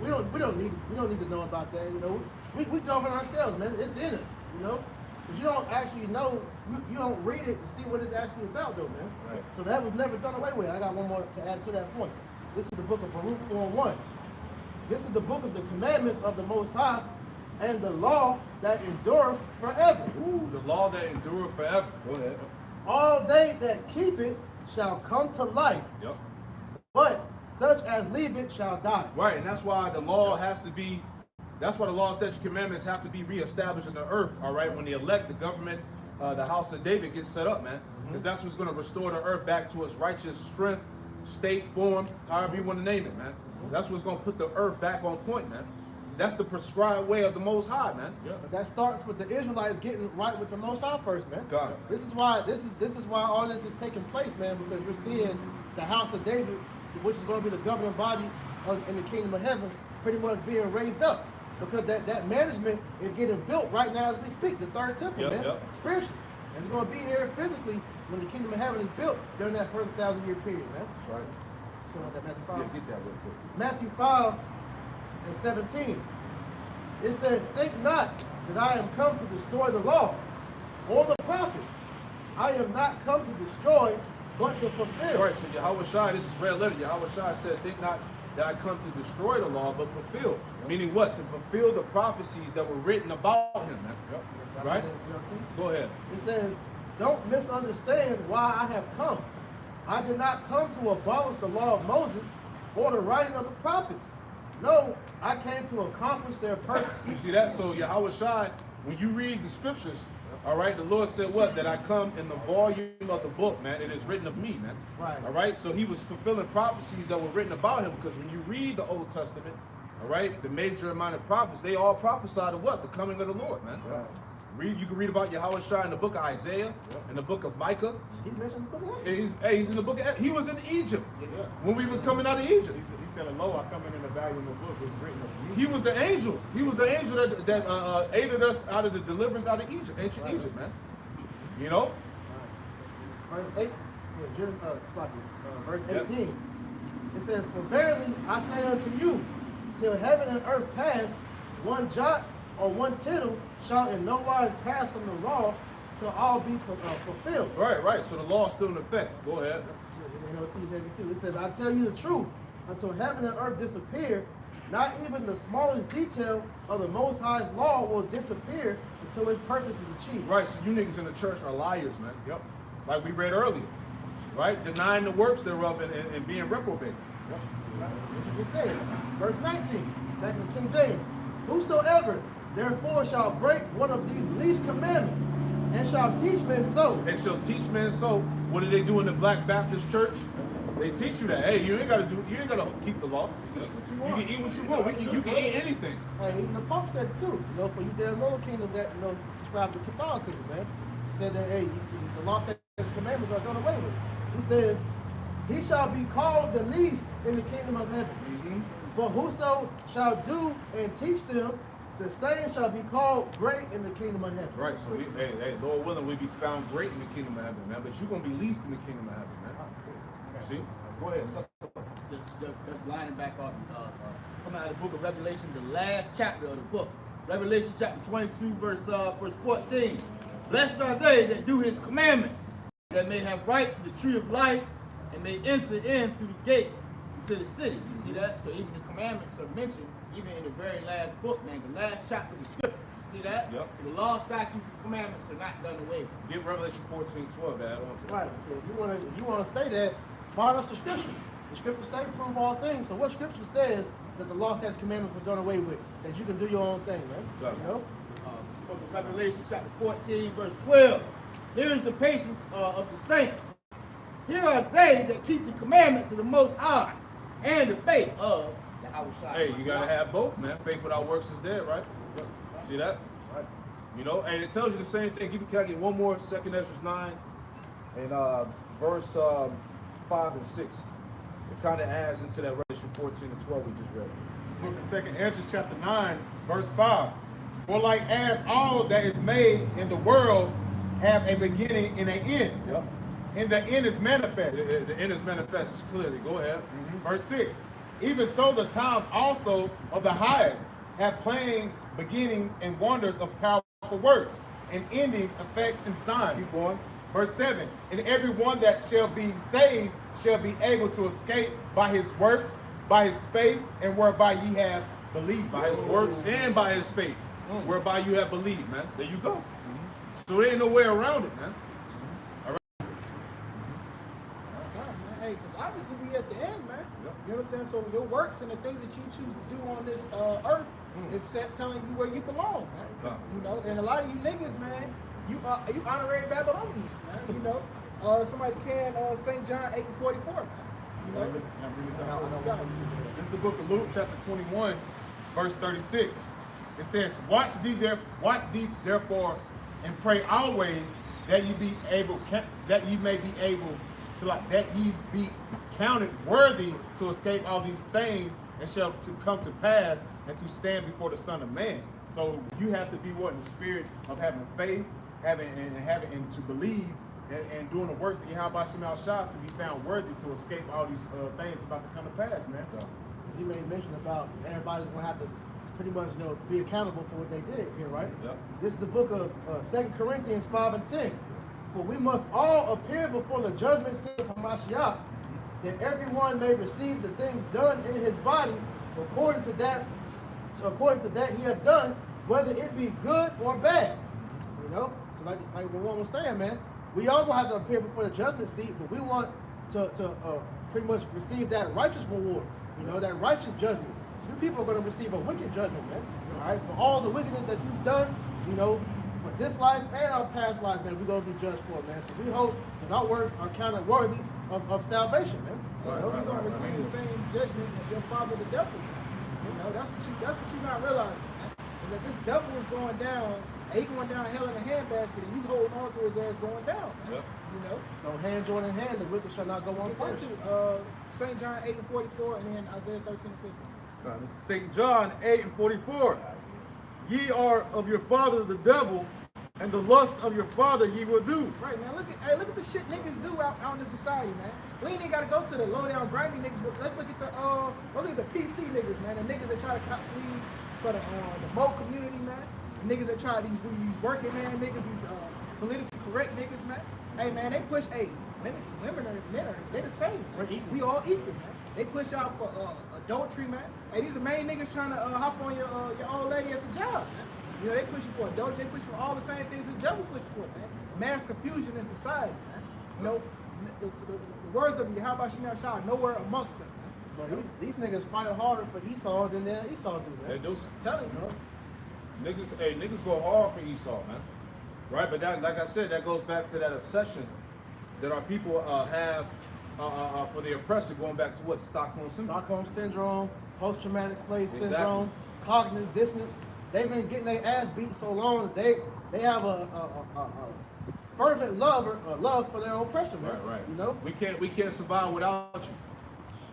we don't need to know about that, you know. We govern ourselves, man. It's in us, you know. But you don't actually know, you don't read it to see what it's actually about, though, man. Right. So that was never done away with. I got one more to add to that point. This is the book of Baruch 4:1. This is the book of the commandments of the Most High and the law that endureth forever. Ooh, the law that endureth forever. Go ahead. All they that keep it shall come to life, Yep. but such as leave it shall die. Right, and that's why the law has to be, that's why the law, statutes, commandments have to be reestablished in the earth, all right, when they elect the government, the house of David gets set up, man. Because that's what's going to restore the earth back to its righteous strength, state, form, however you want to name it, man. That's what's going to put the earth back on point, man. That's the prescribed way of the Most High, man. But that starts with the Israelites getting right with the Most High first, man. Got it. This is why all this is taking place, man, because we're seeing the house of David, which is going to be the governing body in the kingdom of heaven, pretty much being raised up. Because that management is getting built right now as we speak, the third temple, Yep, man, yep. spiritually. And it's going to be here physically when the kingdom of heaven is built during that first 1,000-year period, man. That's right. So like that Matthew 5. Yeah, get that real quick. Matthew 5 and 17. It says, think not that I am come to destroy the law or the prophets. I am not come to destroy, but to fulfill. All right, so Yahweh Shai, this is red letter. Yahweh Shai said, think not that I come to destroy the law, but fulfill. Meaning what? To fulfill the prophecies that were written about him, man. Right? You know what I'm saying? Go ahead. It says, don't misunderstand why I have come. I did not come to abolish the law of Moses or the writing of the prophets. No, I came to accomplish their purpose. You see that? So Yahweh Shai, when you read the scriptures, all right, the Lord said what? That I come in the volume of the book, man. It is written of me, man. Right. All right? So he was fulfilling prophecies that were written about him, because when you read the Old Testament, all right, the major amount of prophets, they all prophesied of what? The coming of the Lord, man. Right. You can read about Yahweh Shai in the book of Isaiah, in the book of Micah. He mentioned the book of Exodus. He's in the book of, he was in Egypt when we was coming out of Egypt. He said, "Lo, I come in the volume of the book is written of me." He was the angel. He was the angel that aided us out of the deliverance out of Egypt, ancient Egypt, man. You know? Verse 8, verse 18. It says, for verily I say unto you, till heaven and earth pass, one jot or one tittle shall in no wise pass from the law till all be fulfilled. Right. So the law is still in effect. Go ahead. You know, T72. It says, I tell you the truth, until heaven and earth disappear, not even the smallest detail of the Most High's law will disappear until its purpose is achieved. Right, so you niggas in the church are liars, man. Yep. Like we read earlier. Right? Denying the works thereof and being reprobate. Yep. This is what it says. Verse 19, back in King James. Whosoever therefore shall break one of these least commandments, and shall teach men so. And shall teach men so. What do they do in the Black Baptist Church? They teach you that. Hey, you ain't gotta keep the law. You can eat what you want. You can eat anything. Hey, even the Pope said it too. You know, for you there in Northern Kingdom that subscribe to Catholicism, man. He said that the law, statutes, and commandments are done away with. He says, "He shall be called the least in the kingdom of heaven. But whoso shall do and teach them, the same shall be called great in the kingdom of heaven." Right. So Lord willing, we be found great in the kingdom of heaven, man. But you're gonna be least in the kingdom of heaven, man. See? Go ahead. Just lining back off, coming out of the book of Revelation, the last chapter of the book. Revelation chapter 22, verse 14. Blessed are they that do his commandments, that may have right to the tree of life, and may enter in through the gates into the city. You see that? So even the commandments are mentioned, even in the very last book, man, the last chapter of the scripture. You see that? Yep. So the law, statutes, and commandments are not done away with. Get Revelation 14:12 to add on to that. Right. So if you want to say that, find us the scripture. The scripture say prove all things. So what scripture says that the law, statutes, commandments were done away with? That you can do your own thing, man. Got it. You know? Book of Revelation chapter 14, verse 12. Here is the patience of the saints. Here are they that keep the commandments of the Most High and the faith of the Yahushua. Hey, you gotta have both, man. Faith without works is dead, right? See that? Right. You know, and it tells you the same thing. Can I get one more? 2nd Ezra 9 and verse 5 and 6. It kind of adds into that Revelation 14 and 12 we just read. This book of 2nd Ezra chapter 9, verse 5. For like as all that is made in the world have a beginning and an end. Yep. And the end is manifest. The end is manifest. It's clearly. Go ahead. Verse 6. Even so the times also of the highest have plain beginnings and wonders of powerful works, and endings, effects, and signs. Keep going. Verse 7. And every one that shall be saved shall be able to escape by his works, by his faith, and whereby ye have believed. By his works and by his faith, whereby you have believed, man. There you go. So there ain't no way around it, man. Hey, because obviously we at the end, man. You know what I'm saying? So your works and the things that you choose to do on this earth is telling you where you belong, man. You know, and a lot of you niggas, man, you honorary Babylonians, man. You know, somebody can St. John 8:44, man. You know, This is the book of Luke, chapter 21, verse 36. It says, "Watch thee therefore, and pray always that ye be able, that ye may be able to that ye be counted worthy to escape all these things, and shall to come to pass, and to stand before the Son of Man." So you have to be what, in the spirit of having faith, having and to believe, and doing the works of Yahweh Shem Shah to be found worthy to escape all these things about to come to pass, man. You made mention about everybody's gonna have to pretty much, be accountable for what they did here, right? Yep. This is the book of 2 Corinthians 5 and 10. For we must all appear before the judgment seat of Hamashiach, that everyone may receive the things done in his body according to that he hath done, whether it be good or bad. You know? So like what one was saying, man, we all gonna have to appear before the judgment seat, but we want to pretty much receive that righteous reward, that righteous judgment. You people are gonna receive a wicked judgment, man. All right? For all the wickedness that you've done, for this life and our past life, man, we're gonna be judged for it, man. So we hope that our works are counted worthy of salvation, man. You're gonna receive the same judgment of your father, the devil. That's what you're not realizing, man. Is that this devil is going down, and he going down hell in a handbasket, and you holding on to his ass going down, man. Yep. No hand joined in hand, the wicked shall not go unpunished. St. John 8:44, and then Isaiah 13:15. This is St. John 8:44. Ye are of your father the devil, and the lust of your father ye will do. Right, man. Look at the shit niggas do out in the society, man. We ain't even gotta go to the low down grimy niggas, but let's look at the PC niggas, man. The niggas that try to cop these for the woke community, man. The niggas that try these working man niggas, these politically correct niggas, man. Hey, man, they push. Hey, women are men they the same. We all equal, man. They push out for adultery, man. Hey, these are main niggas trying to hop on your old lady at the job, man. They pushing for adultery. They pushing for all the same things the devil pushed for, man. Mass confusion in society, man. The words of Yahweh Shem Shah nowhere amongst them, man. But these niggas fight harder for Esau than Esau do, man. They do. I'm telling you, Niggas go hard for Esau, man. Right? But that, like I said, that goes back to that obsession that our people have for the oppressor, going back to what? Stockholm syndrome. Stockholm syndrome, post-traumatic slave Exactly. syndrome, cognitive dissonance. They've been getting their ass beat so long that they have a fervent love for their oppressor, man. Right. You know? We can't survive without you.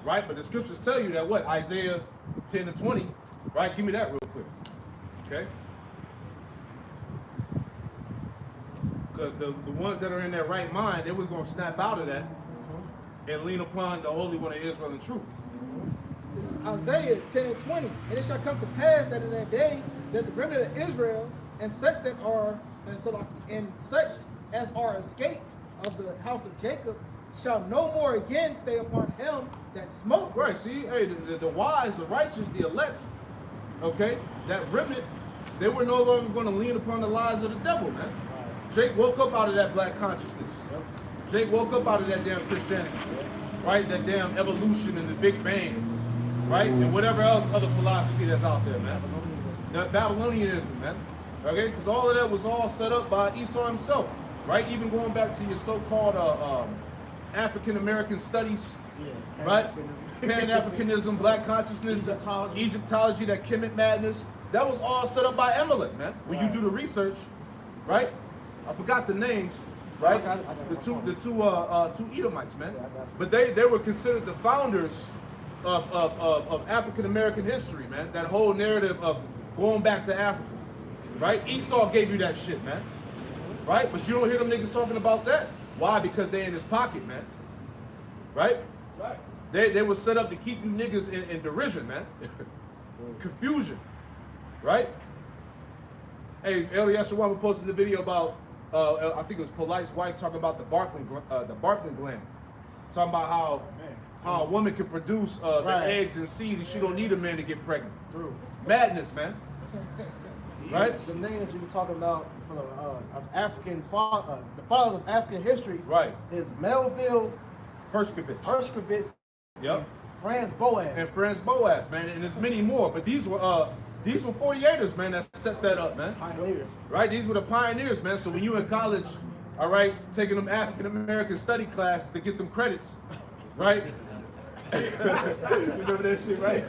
Right? But the scriptures tell you that what? Isaiah 10 and 20. Right? Give me that real quick. Okay? Because the ones that are in their right mind, they was going to snap out of that and lean upon the Holy One of Israel in truth. This is Isaiah 10 and 20. And it shall come to pass that in that day that the remnant of Israel and such as are escaped of the house of Jacob shall no more again stay upon him that smote. Right, see, hey, the wise, the righteous, the elect, okay, that remnant, they were no longer going to lean upon the lies of the devil, man. Jake woke up out of that black consciousness. Jake woke up out of that damn Christianity, right? That damn evolution and the Big Bang, right? And whatever else other philosophy that's out there, man. That Babylonianism, man. Okay, because all of that was all set up by Esau himself, right? Even going back to your so-called African American studies, right? Pan-Africanism, black consciousness, Egyptology, that Kemet madness, that was all set up by Amalek, man. When you do the research, right? I forgot the names, right? The two Edomites, man. But they were considered the founders of African American history, man. That whole narrative of going back to Africa, right? Esau gave you that shit, man. Right? But you don't hear them niggas talking about that. Why? Because they in his pocket, man. Right? Right. They were set up to keep you niggas in derision, man. Confusion. Right? Hey, Elias Shawama posted a video about, I think it was Polite's wife talking about the Bartholin gland. Talking about how a woman can produce the eggs and seed and she don't need a man to get pregnant. True. Madness, man. Right? The names you were talking about from African the fathers of African history, Right. is Melville Hershkovich. Yep. Franz Boas. And Franz Boas, man, and there's many more. But these were 48ers, man, that set that up, man. Pioneers. Right? These were the pioneers, man. So when you in college, all right, taking them African American study classes to get them credits, right? You remember that shit, right?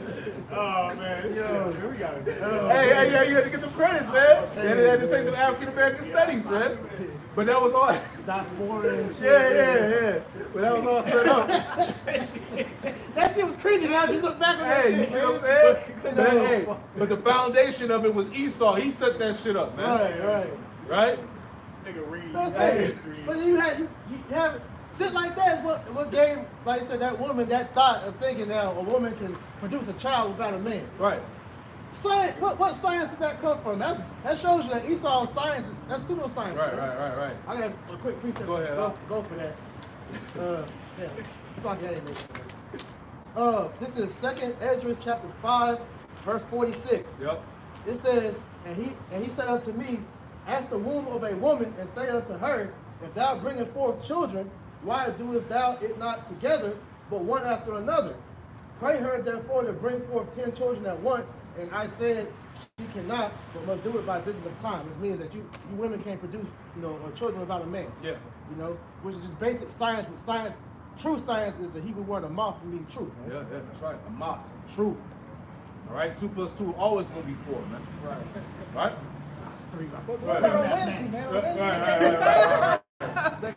Oh man, yo, we gotta do Hey, you had to get them credits, man. They had to take them African American studies, man. But that was all. That's boring. Yeah. But that was all set up. That shit was crazy. Now you look back on that. Hey, you see what I'm saying? But the foundation of it was Esau. He set that shit up, man. Right? Nigga read Hey, history. but you have shit like that is what gave, like I said, that woman that thought of thinking that a woman can produce a child without a man. Right. Science, what science did that come from? That shows you that Esau's science that's pseudoscience. Right. I got a quick precept. Go ahead. Go for that. Yeah. It's like that. This is 2nd Ezra chapter 5, verse 46. Yep. It says, and he said unto me, ask the womb of a woman, and say unto her, if thou bringest forth children, why doest thou it not together, but one after another? Pray her therefore to bring forth 10 children at once. And I said, she cannot, but must do it by visit of time. Which means that you women can't produce, children without a man. Yeah. Which is just basic science. But science, true science, is the Hebrew word amoth, meaning truth. Man. Yeah, that's right. A moth. Truth. All right. 2 + 2 always gonna be 4, man. Right. 3. But what about on Wednesday, man?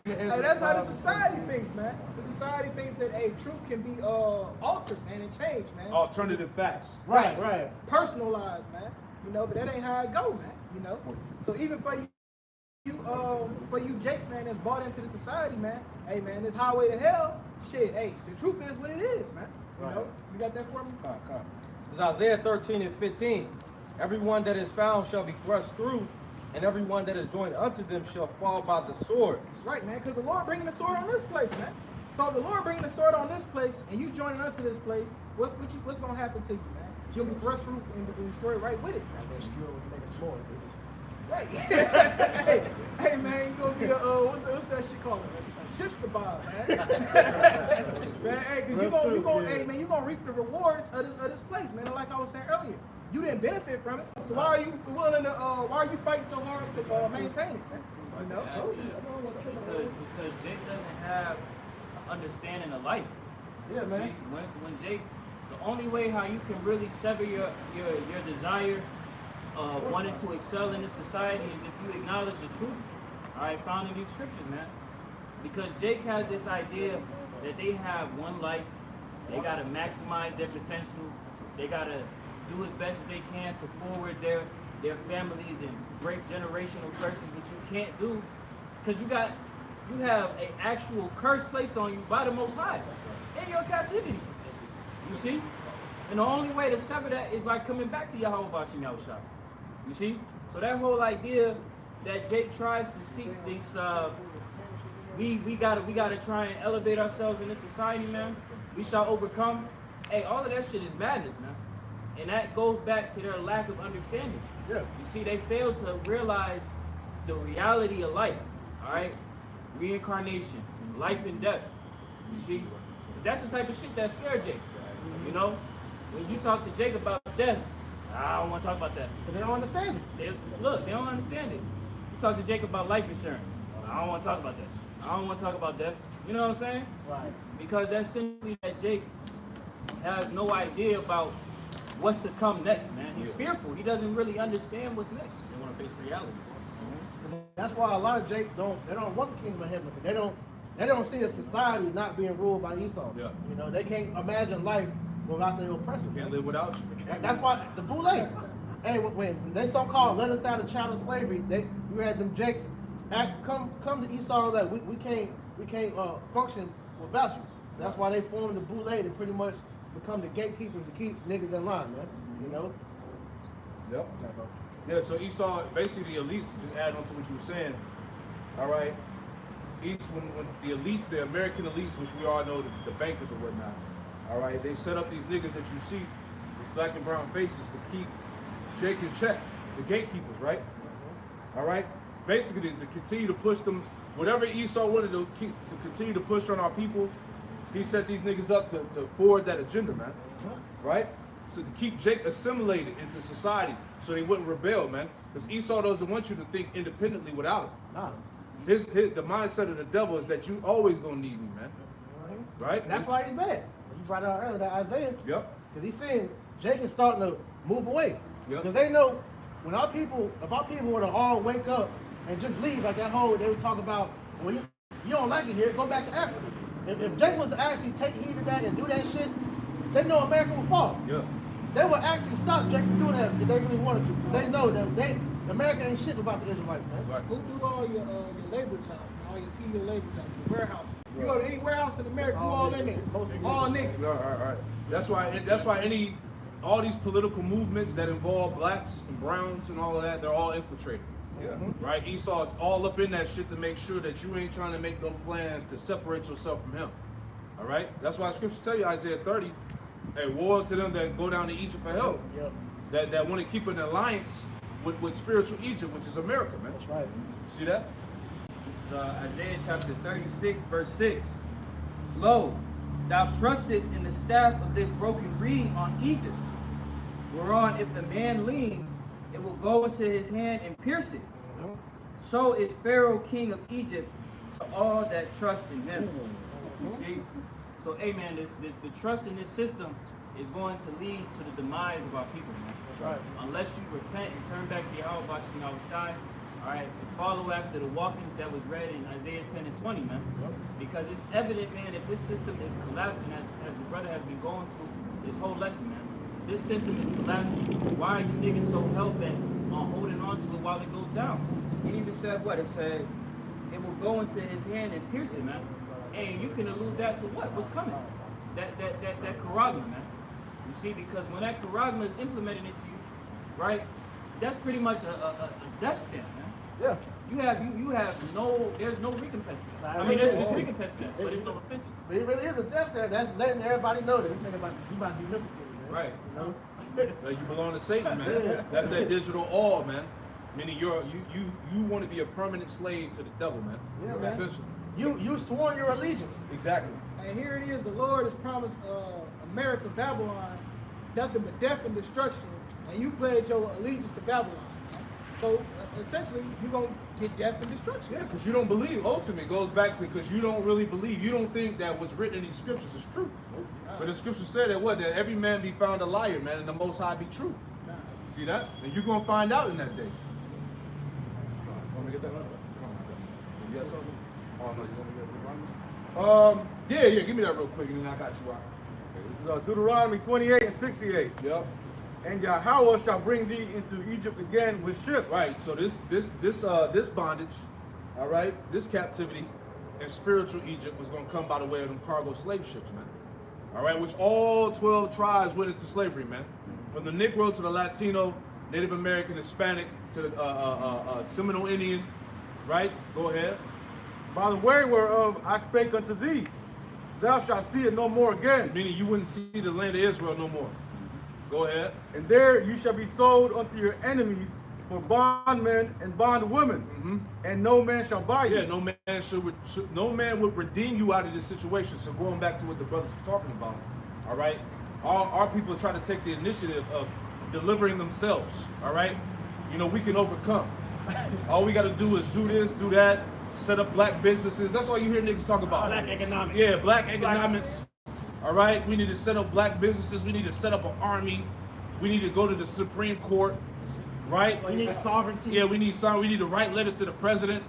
Hey, that's how the society thinks, man. The society thinks that truth can be altered, man, and changed, man. Alternative facts. Right. Personalized, man. But that ain't how it go, man. So even for you Jakes, man, that's bought into the society, man. Hey, man, this highway to hell, shit. Hey, the truth is what it is, man. You got that for me? It's Isaiah 13 and 15. Everyone that is found shall be thrust through, and everyone that is joined unto them shall fall by the sword. Right, man, because the Lord bringing the sword on this place, man. So the Lord bringing the sword on this place, and you joining unto this place, what's going to happen to you, man? You'll be thrust through and destroyed right with it. Right. hey, man, you going to be what's that shit called? A shish kebab, man. Man, hey, because you're going to reap the rewards of this place, man. And like I was saying earlier, you didn't benefit from it. So why are you fighting so hard to maintain it, man? You know? Add to that. It's because Jake doesn't have an understanding of life. Yeah, man. See, when Jake, the only way how you can really sever your desire of wanting to excel in this society is if you acknowledge the truth, all right, found in these scriptures, man. Because Jake has this idea that they have one life, they gotta maximize their potential, they gotta do as best as they can to forward their families and break generational curses, which you can't do, because you have an actual curse placed on you by the Most High in your captivity. You see? And the only way to sever that is by coming back to Yahweh Bashim Yahushua. You see? So that whole idea that Jake tries to seek this, we gotta try and elevate ourselves in this society, man. We shall overcome. Hey, all of that shit is madness, man. And that goes back to their lack of understanding. Yeah. You see, they fail to realize the reality of life. All right? Reincarnation, life and death. You see? That's the type of shit that scared Jake. You know? When you talk to Jake about death, I don't want to talk about that. But they don't understand it. They don't understand it. You talk to Jake about life insurance. I don't want to talk about that. I don't want to talk about death. You know what I'm saying? Right. Because that's simply that Jake has no idea about what's to come next, man. He's fearful. He doesn't really understand what's next. They want to face reality. And that's why a lot of Jake don't want the kingdom of heaven, because they don't see a society not being ruled by Esau. Yeah. You know, they can't imagine life without their oppressors. Can't live without you. That's why the Boule. Hey, when they so-called let us out of chattel slavery, you had them Jakes come to Esau and like we can't function without you. That's why they formed the Boule to pretty much become the gatekeepers to keep niggas in line, man. You know. Yep. Yeah, so Esau, basically the elites, just add on to what you were saying, all right, when the elites, the American elites, which we all know, the bankers or whatnot, all right, they set up these niggas that you see, these black and brown faces, to keep Jake in check, the gatekeepers, right? All right? Basically, to continue to push them, whatever Esau wanted to continue to push on our people, he set these niggas up to forward that agenda, man, right? So to keep Jake assimilated into society so they wouldn't rebel, man. Because Esau doesn't want you to think independently without him. Nah. The mindset of the devil is that you always gonna need me, man. Right? And that's why he's mad. You brought it out earlier, that Isaiah. Yep. Because he's saying Jake is starting to move away. Yep. Because they know when if our people were to all wake up and just leave like that whole, they would talk about, well, you don't like it here, go back to Africa. If Jake was to actually take heed of that and do that shit, they know America will fall. Yeah. They would actually stop Jake from doing that if they really wanted to. They know that America ain't shit without the Israelites, man. Right. Who do all your labor jobs, man? All your tedious labor jobs, your warehouse. You go to any warehouse in America, who all in there? All niggas. All right. That's why all these political movements that involve blacks and browns and all of that, they're all infiltrated. Yeah. Right? Esau's all up in that shit to make sure that you ain't trying to make no plans to separate yourself from him. All right? That's why scriptures tell you, Isaiah 30, hey, woe to them that go down to Egypt for help. Yep. That want to keep an alliance with spiritual Egypt, which is America, man. That's right. See that? This is Isaiah chapter 36, verse 6. Lo, thou trusted in the staff of this broken reed on Egypt, whereon if a man lean, it will go into his hand and pierce it. So is Pharaoh king of Egypt to all that trust in him. You see? So, hey, man, the trust in this system is going to lead to the demise of our people, man. That's right. Unless you repent and turn back to Yahweh Bashim Yahushai, all right, and follow after the walkings that was read in Isaiah 10 and 20, man. Because it's evident, man, that this system is collapsing as the brother has been going through this whole lesson, man. This system is collapsing. Why are you niggas so hell-bent on holding on to it while it goes down? It even said what? It said it will go into his hand and pierce it, man. And you can allude that to what? What's coming? That charagma, man. You see, because when that charagma is implemented into you, right, that's pretty much a death stamp, man. Yeah. There's no recompense for that. I mean, there's recompense for that, but there's no repentance. But it really is a death there. That's letting everybody know that this nigga about to be mystified, man. Right. You know? You belong to Satan, man. That's that digital all, man. Meaning you want to be a permanent slave to the devil, man. Yeah, man. Essentially. You sworn your allegiance. Exactly. And here it is, the Lord has promised America, Babylon, nothing but death and destruction, and you pledge your allegiance to Babylon. So essentially, you're gonna get death and destruction. Yeah, because you don't believe. Ultimately, it goes back to because you don't really believe. You don't think that what's written in these scriptures is true. But the scripture said that what? That every man be found a liar, man, and the Most High be true. See that? And you're gonna find out in that day. Want me to get that? Yes, sir. Oh no, you want me to get it? Yeah, give me that real quick, and then I got you out. This is Deuteronomy 28 and 68. Yep. And Yahweh shall bring thee into Egypt again with ships. Right. So this bondage, all right, this captivity in spiritual Egypt was going to come by the way of them cargo slave ships, man. All right, which all 12 tribes went into slavery, man. From the Negro to the Latino, Native American, Hispanic to the Seminole Indian, right? Go ahead. By the way whereof I spake unto thee, thou shalt see it no more again. Meaning you wouldn't see the land of Israel no more. Go ahead. And there you shall be sold unto your enemies for bondmen and bondwomen, and no man shall buy you. Yeah, no man would redeem you out of this situation. So going back to what the brothers were talking about, all right, our people try to take the initiative of delivering themselves. All right, you know we can overcome. All we got to do is do this, do that, set up black businesses. That's all you hear niggas talk about. Black economics. Yeah, black economics. All right, we need to set up black businesses. We need to set up an army. We need to go to the Supreme Court, right? We need sovereignty. Yeah, we need some. We need to write letters to the president.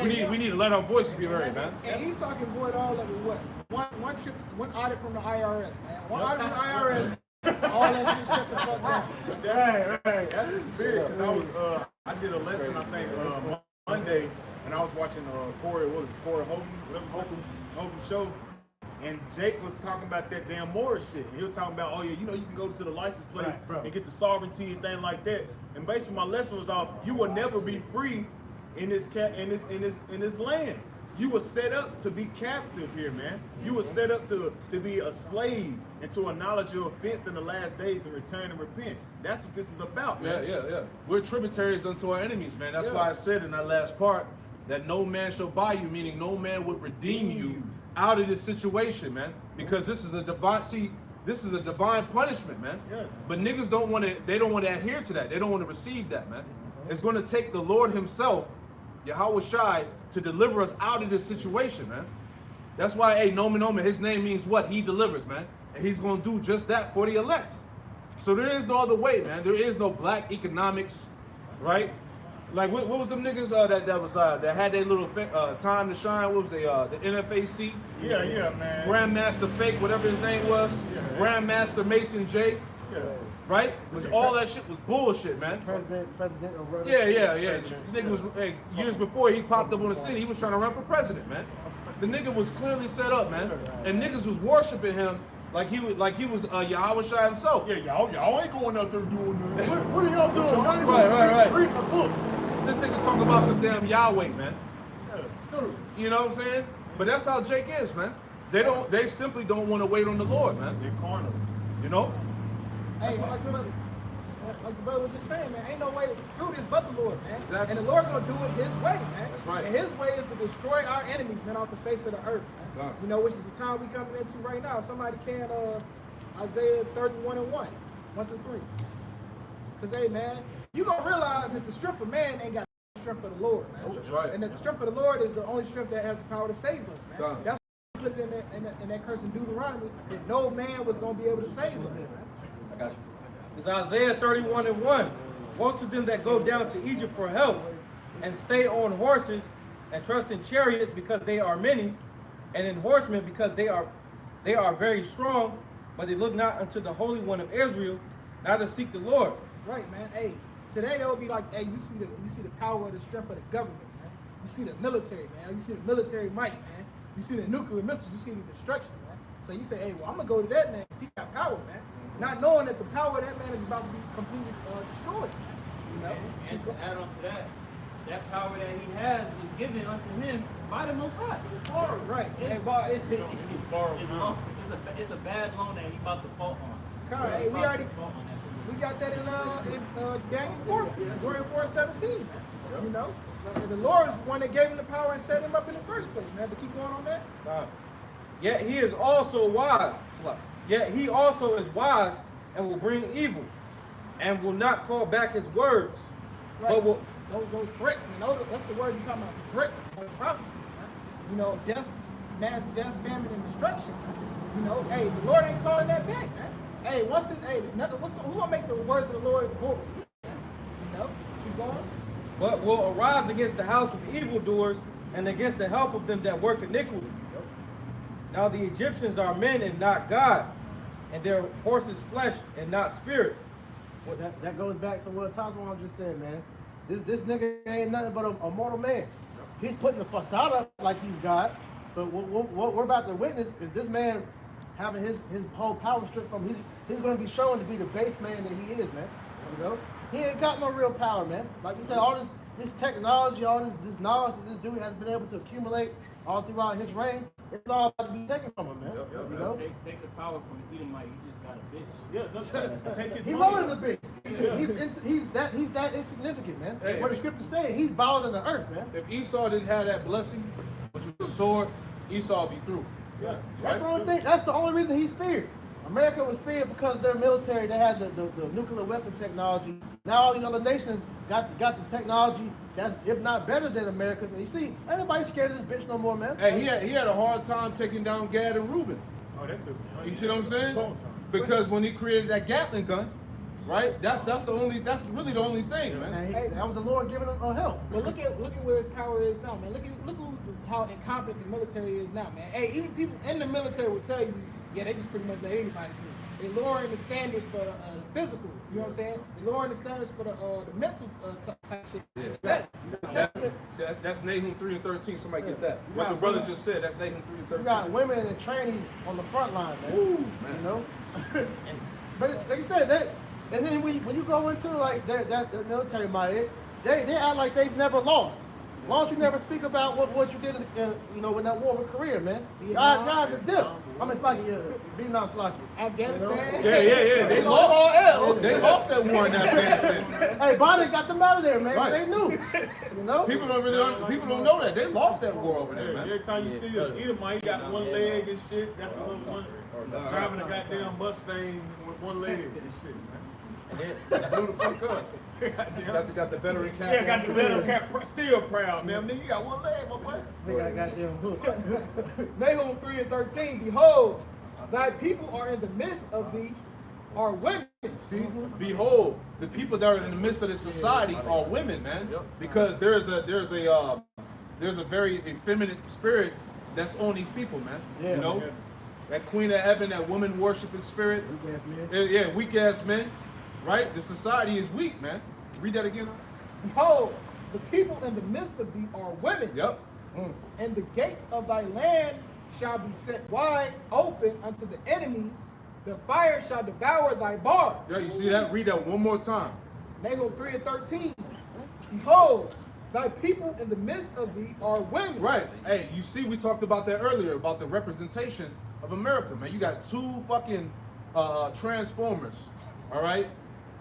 We need to let our voices be heard, man. And Esau can void all of it. What? One audit from the IRS, man. One audit from the IRS. All that shit shut the fuck down. That's his spirit. Because I did a lesson, I think, Monday, and I was watching Corey Holden, whatever Holden show. And Jake was talking about that damn Morris shit. And he was talking about, oh yeah, you know, you can go to the license plate and get the sovereignty and things like that. And basically, my lesson was off: you will never be free in this land. You were set up to be captive here, man. You were set up to be a slave and to acknowledge your offense in the last days and return and repent. That's what this is about, man. Yeah. We're tributaries unto our enemies, man. That's why I said in that last part that no man shall buy you, meaning no man would redeem you out of this situation, man. Because this is a divine punishment, man. Yes. But niggas don't want to adhere to that. They don't want to receive that, man. It's going to take the Lord himself, Yahweh Shai, to deliver us out of this situation, man. That's why, hey, Nomen, his name means what? He delivers, man. And he's going to do just that for the elect. So there is no other way, man. There is no black economics, right? Like, what was them niggas that had their little time to shine? What was they, the NFAC? Yeah, man. Grandmaster Fake, whatever his name was. Grandmaster Mason J. Yeah. Right? All that shit was bullshit, man. President or runner. Yeah. Nigga was years before he popped up on the scene, he was trying to run for president, man. The nigga was clearly set up, man. And niggas was worshiping him like he was Yahweh Shai himself. Yeah, y'all ain't going out there doing that. What are y'all doing? Right. Read a book. This nigga talking about some damn Yahweh, man. You know what I'm saying? But that's how Jake is, man. They simply don't want to wait on the Lord, man. They're carnal. You know? Hey, like the brother was just saying, man, ain't no way through this but the Lord, man. Exactly. And the Lord gonna do it his way, man. That's right. And his way is to destroy our enemies, man, off the face of the earth, man. Right. You know, which is the time we coming into right now. Somebody can Isaiah 31 and 1 through 3. Because, hey, man, you gonna realize that the strength of man ain't got the strength of the Lord, man. That's right. And the strength of the Lord is the only strength that has the power to save us, man. Right. That's why put it in that curse in Deuteronomy that no man was gonna be able to save us, man. I got you. It's Isaiah 31 and 1. Woe to them that go down to Egypt for help and stay on horses and trust in chariots because they are many, and in horsemen because they are very strong, but they look not unto the Holy One of Israel, neither seek the Lord. Right, man. Hey, today they'll be like, hey, you see the power of the strength of the government, man. You see the military, man. You see the military might, man. You see the nuclear missiles. You see the destruction, man. So you say, hey, well, I'm gonna go to that man and see that power, man. Not knowing that the power of that man is about to be completely destroyed, man. You know? And to add on to that power that he has was given unto him by the Most High. Right. It's a bad loan that he about to fall on. Hey, we got that in Daniel 4, Daniel 4:17, man. You know? And the Lord's the one that gave him the power and set him up in the first place, man. But keep going on that. Yet he is also wise. Yet he also is wise and will bring evil, and will not call back his words, Right. those threats, man. That's the words he's talking about. The threats of prophecies, man. You know, death, mass death, famine, and destruction. You know, hey, the Lord ain't calling that back, man. Hey, who gonna make the words of the Lord void? You know, keep going. But will arise against the house of evildoers and against the help of them that work iniquity. Now the Egyptians are men and not God, and their horses flesh and not spirit. Well, that goes back to what Tazwan just said, man. This nigga ain't nothing but a mortal man. He's putting the facade up like he's God, but what we're about to witness is this man having his whole power stripped from him. He's going to be shown to be the base man that he is, man. You know, he ain't got no real power, man. Like you said, all this technology, all this knowledge that this dude has been able to accumulate all throughout his reign, it's all about to be taken from him, man. You know? Take the power from the Edomite. You just got a bitch. Yeah, take his He's money. more than a bitch. He's that insignificant, man. Hey, what the scripture says, he's bowed in the earth, man. If Esau didn't have that blessing, which was a sword, Esau would be through. Yeah. That's the only thing. That's the only reason he's feared. America was feared because their military, they had the nuclear weapon technology. Now all these other nations got the technology that's, if not better than America's. And you see, ain't scared of this bitch no more, man. Hey, he had a hard time taking down Gad and Reuben. Oh, that took You see what I'm saying? Long time. Because when he created that Gatling gun, right? That's really the only thing, man. And that was the Lord giving him help. But look at where his power is now, man. Look how incompetent the military is now, man. Hey, even people in the military will tell you, yeah, they just pretty much let anybody through. They lowering the standards for the physical. You know what I'm saying? They lowering the standards for the mental type shit. Yeah. That's Nahum 3 and 13. Somebody get that. What the brother just said. That's Nahum 3 and 13. You got women and trainees on the front line, man. Ooh, man. You know? But like you said, and then when you go into like that military might, they act like they've never lost. As long as you never speak about what you did, in that war with Korea, man. God the dip. I mean, it's like be not slocky. Afghanistan. Yeah. They lost. They lost that war in Afghanistan. Hey, Biden got them out of there, man. Right. They knew. You know. People don't know that. They lost that war over there, man. Every time you see a Edomite, got one leg and shit, got the little one driving a goddamn Mustang with one leg and shit, man. Blew the fuck up. Got the veteran cap. Yeah, got the veteran cap. Still proud, man. Nigga, you got one leg, my boy. They got a goddamn hook. Nahum 3 and 13. Behold, thy people are in the midst of thee, are women. See, behold, the people that are in the midst of this society are women, man. Because there's a very effeminate spirit that's on these people, man. Yeah, you know, that queen of heaven, that woman worshiping spirit. Weak ass men. Yeah, weak ass men. Right? The society is weak, man. Read that again. Behold, the people in the midst of thee are women. Yep. And the gates of thy land shall be set wide open unto the enemies. The fire shall devour thy bars. Yeah, you see that? Read that one more time. Nahum 3 and 13. Behold, thy people in the midst of thee are women. Right. Hey, you see, we talked about that earlier, about the representation of America, man. You got two fucking transformers, all right?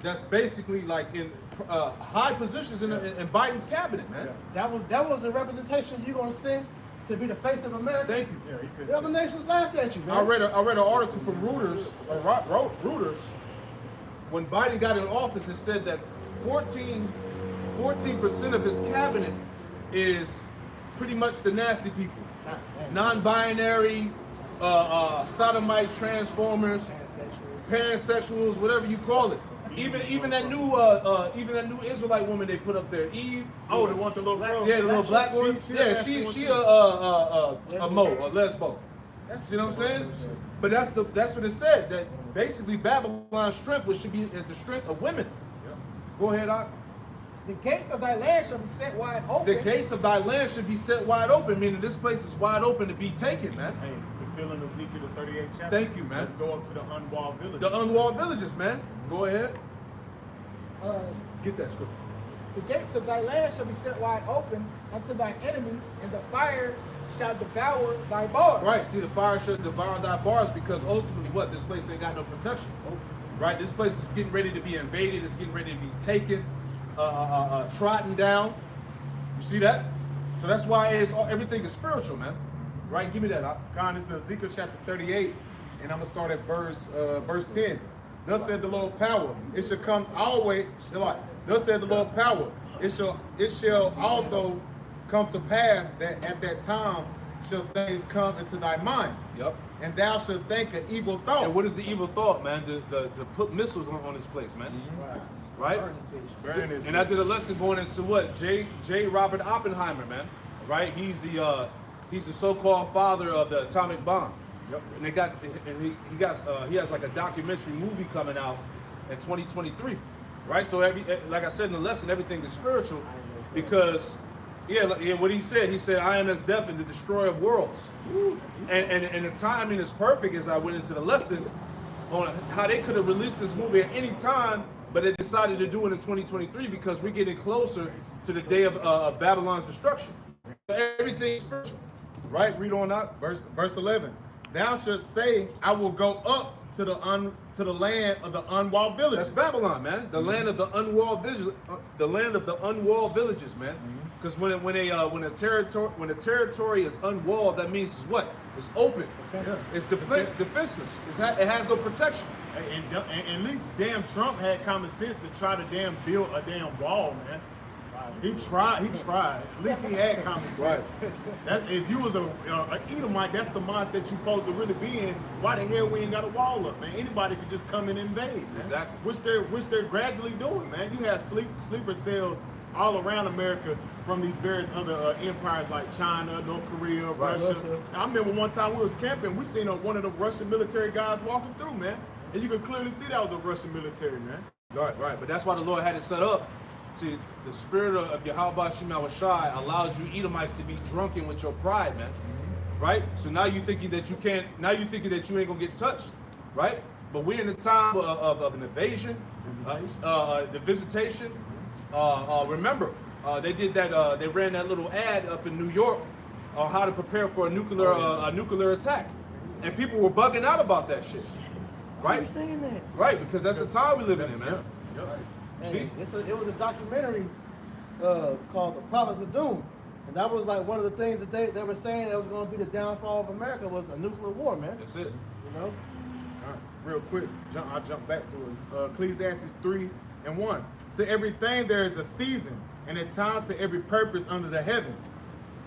That's basically like in high positions in Biden's cabinet, man. That was the representation you're gonna send to be the face of America. Thank you. Yeah, he couldn't The other nations laughed at you, man. I read an article from Reuters. When Biden got in office, it said that 14% of his cabinet is pretty much the nasty people, non-binary, sodomites, transformers, pansexuals, whatever you call it. Even that new Israelite woman they put up there, Eve. Oh, the one, the little girl. Yeah, the little black one. She a lesbo. See what I'm saying? But that's what it said. That basically Babylon's strength should be is the strength of women. Go ahead, Doc. The gates of thy land shall be set wide open. The gates of thy land should be set wide open, meaning this place is wide open to be taken, man. Hey, fulfilling Ezekiel the 38th chapter. Thank you, man. Let's go up to the unwalled village. The unwalled villages, man. Go ahead. Get that scripture. The gates of thy land shall be set wide open unto thine enemies, and the fire shall devour thy bars. Right. See, the fire should devour thy bars because ultimately, what? This place ain't got no protection. Right. This place is getting ready to be invaded. It's getting ready to be taken, trodden down. You see that? So that's why everything is spiritual, man. Right. Give me that. Con, this is Ezekiel chapter 38, and I'm gonna start at verse 10. Thus said the Lord of power, it shall come always. Thus said the Lord of power, it shall also come to pass that at that time shall things come into thy mind. Yep. And thou shalt think an evil thought. And what is the evil thought, man? To put missiles on this place, man. Right? And I did a lesson going into what? J. Robert Oppenheimer, man. Right? He's the so-called father of the atomic bomb. Yep. And he has like a documentary movie coming out in 2023. Right? So like I said in the lesson, everything is spiritual because what he said, I am as death and the destroyer of worlds. And the timing is perfect as I went into the lesson on how they could have released this movie at any time, but they decided to do it in 2023 because we're getting closer to the day of Babylon's destruction. Everything is spiritual. Right? Read on out. Verse 11. Thou shalt say, I will go up to the land of the unwalled villages. That's Babylon, man. The land of the unwalled villages. The land of the unwalled villages, man. Because when a territory is unwalled, that means it's what? It's open. It's defenseless. It has no protection. And at least damn Trump had common sense to try to damn build a damn wall, man. He tried. At least he had common sense. If you was an Edomite, that's the mindset you supposed to really be in. Why the hell we ain't got a wall up, man? Anybody could just come and invade, man. Exactly. Which they're gradually doing, man. You have sleeper cells all around America from these various other empires like China, North Korea, Russia. I remember one time we was camping, we seen one of the Russian military guys walking through, man. And you could clearly see that was a Russian military, man. Right. But that's why the Lord had it set up. To the spirit of Yahweh Shema Shai allowed you Edomites to be drunken with your pride, man. Right? So now you thinking that you can't, now you thinking that you ain't gonna get touched, right? But we're in the time of an invasion, the visitation. Remember, they did that, they ran that little ad up in New York on how to prepare for a nuclear attack. And people were bugging out about that shit. Right? Why are you saying that? Right, because that's the time we live in, man. Hey, it was a documentary called The Prophets of Doom. And that was like one of the things that they were saying that was going to be the downfall of America was a nuclear war, man. That's it. You know? All right, real quick, I'll jump back to us. Ecclesiastes 3:1. To everything there is a season and a time to every purpose under the heaven.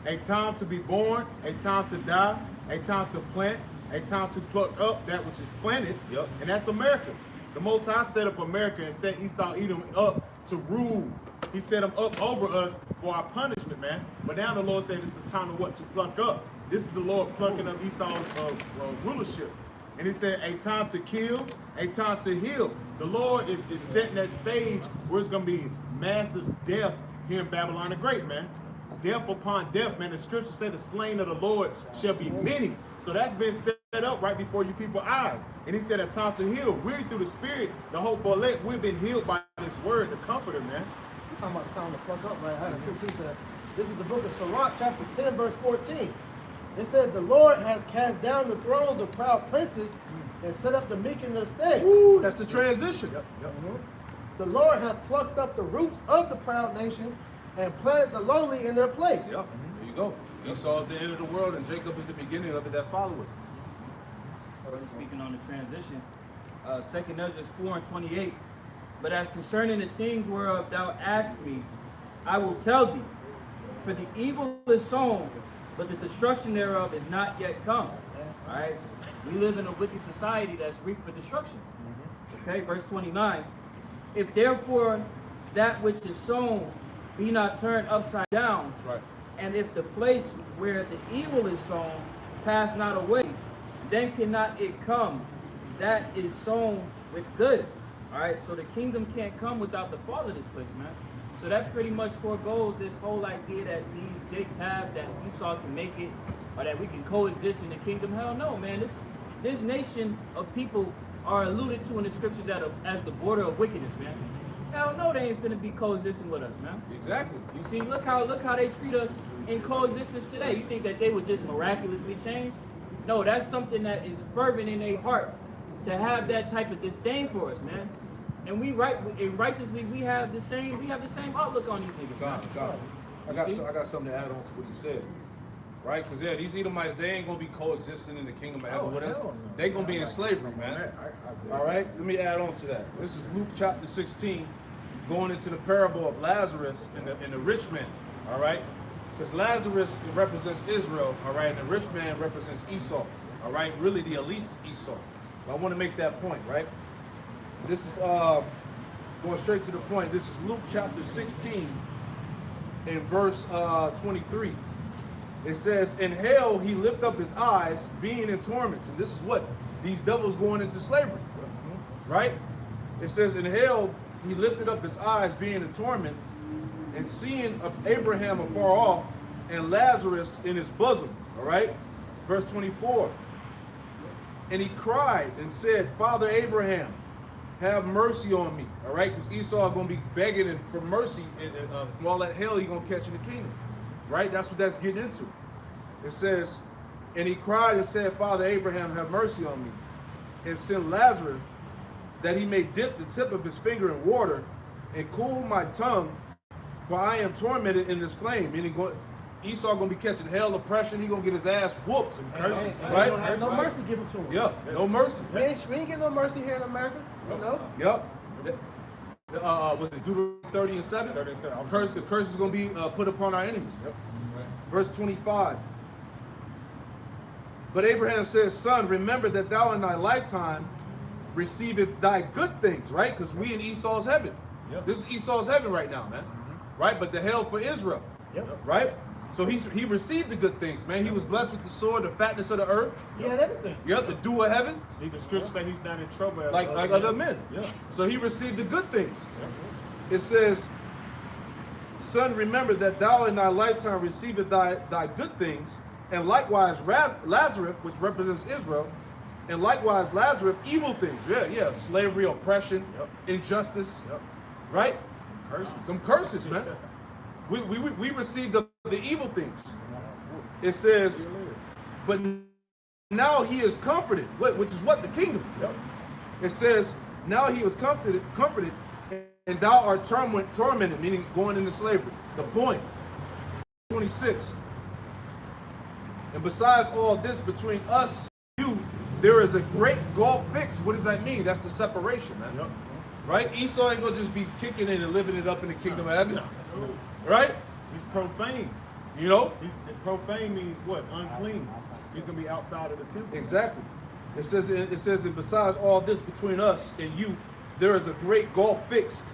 A time to be born, a time to die, a time to plant, a time to pluck up that which is planted. Yep. And that's America. The Most High set up America and set Esau, Edom up to rule. He set them up over us for our punishment, man. But now the Lord said it's the time to what? To pluck up. This is the Lord plucking up Esau's rulership. And he said a time to kill, a time to heal. The Lord is setting that stage where it's going to be massive death here in Babylon the Great, man. Death upon death, man. The scriptures say the slain of the Lord shall be many. So that's been set up right before you people's eyes. And he said a time to heal. We're through the spirit, the hopeful elect. We've been healed by this word, the comforter, man. You're talking about the time to pluck up, right? I had a quick piece of that. This is the book of Sirach, chapter 10, verse 14. It says, the Lord has cast down the thrones of proud princes and set up the meek in their stead. Ooh, that's the transition. The Lord hath plucked up the roots of the proud nations and planted the lowly in their place. Yep, there you go. Esau is the end of the world and Jacob is the beginning of it that follow it. Already speaking on the transition, 2 Ezra 4:28. But as concerning the things whereof thou asked me, I will tell thee. For the evil is sown, but the destruction thereof is not yet come. All right? We live in a wicked society that's reaped for destruction. Okay, verse 29. If therefore that which is sown be not turned upside down, That's right. and if the place where the evil is sown pass not away, then cannot it come that is sown with good. All right, so the kingdom can't come without the fall of this place, man. So that pretty much foregoes this whole idea that these Jakes have that Esau can make it, or that we can coexist in the kingdom. Hell no, man. This nation of people are alluded to in the scriptures as the border of wickedness, man. Hell no, they ain't finna be coexisting with us, man. Exactly. You see, look how they treat us in coexistence today. You think that they would just miraculously change? No, that's something that is fervent in their heart to have that type of disdain for us, man. And righteously we have the same outlook on these niggas. God. I got something to add on to what he said. Right? Because these Edomites, they ain't gonna be coexisting in the kingdom of heaven with us. They gonna be in slavery, man. All right, let me add on to that. This is Luke chapter 16, going into the parable of Lazarus and the rich man, all right? Because Lazarus represents Israel, all right, and the rich man represents Esau, all right? Really the elites of Esau. I want to make that point, right? This is going straight to the point. This is Luke chapter 16 in verse 23. It says, in hell he lift up his eyes, being in torments. And this is what? These devils going into slavery, right? It says, in hell he lifted up his eyes, being in torments, and seeing Abraham afar off, and Lazarus in his bosom, all right? Verse 24. And he cried and said, Father Abraham, have mercy on me, all right? Because Esau is going to be begging for mercy, and from all that hell he's going to catch in the kingdom, right? That's what that's getting into. It says, and he cried and said, Father Abraham, have mercy on me, and send Lazarus, that he may dip the tip of his finger in water and cool my tongue, for I am tormented in this flame. Meaning Esau going to be catching hell, oppression. He's going to get his ass whooped and curses, right? No mercy given to him. Yeah, no mercy. We ain't getting no mercy here in America. You know? Yep. Was it Deuteronomy 30 and 7? 30 and 7. The curse is going to be put upon our enemies. Yep. Verse 25. But Abraham says, Son, remember that thou in thy lifetime receiveth thy good things, right? Because we in Esau's heaven. Yep. This is Esau's heaven right now, man. Right? But the hell for Israel. Yep. Right? So he received the good things, man. He was blessed with the sword, the fatness of the earth. He had everything. Yep, the dew of heaven. The scripture say he's not in trouble like other men. Yeah. So he received the good things. Yeah. It says, Son, remember that thou in thy lifetime receiveth thy good things, and likewise Lazarus, which represents Israel, and likewise Lazarus, evil things. Yeah. Slavery, oppression, injustice, right? Curses. Some curses, man. We received the evil things. It says, but now he is comforted, which is what? The kingdom. It says, now he was comforted, and thou art tormented, meaning going into slavery. The point. 26. And besides all this, between us and you, there is a great gulf fixed. What does that mean? That's the separation, man. Yep. Right? Esau ain't gonna just be kicking it and living it up in the kingdom of heaven. No. Right? He's profane. You know? Profane means what? Unclean. He's gonna be outside of the temple. Exactly. It says, and besides all this, between us and you, there is a great gulf fixed,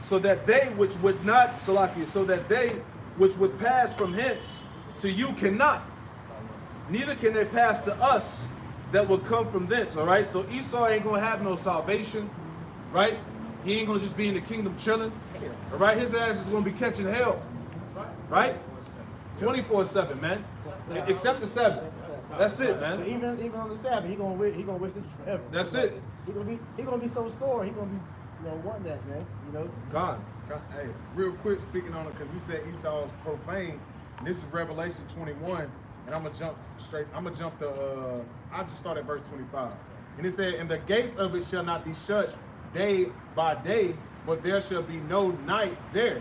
so that they which would not, Salakia, so that they which would pass from hence to you cannot. Neither can they pass to us that will come from thence. All right. So Esau ain't gonna have no salvation, right? He ain't gonna just be in the kingdom chilling. All right. His ass is gonna be catching hell, right? 24/7, man. Except the Sabbath. That's it, man. So even on the Sabbath, he gonna wish this forever. That's it. He gonna be so sore. He gonna be wanting that, man. You know. God. Hey, real quick, speaking on it, because we said Esau is profane. And this is Revelation 21. And I'm gonna jump straight. I just start at verse 25. And it said, and the gates of it shall not be shut day by day, but there shall be no night there.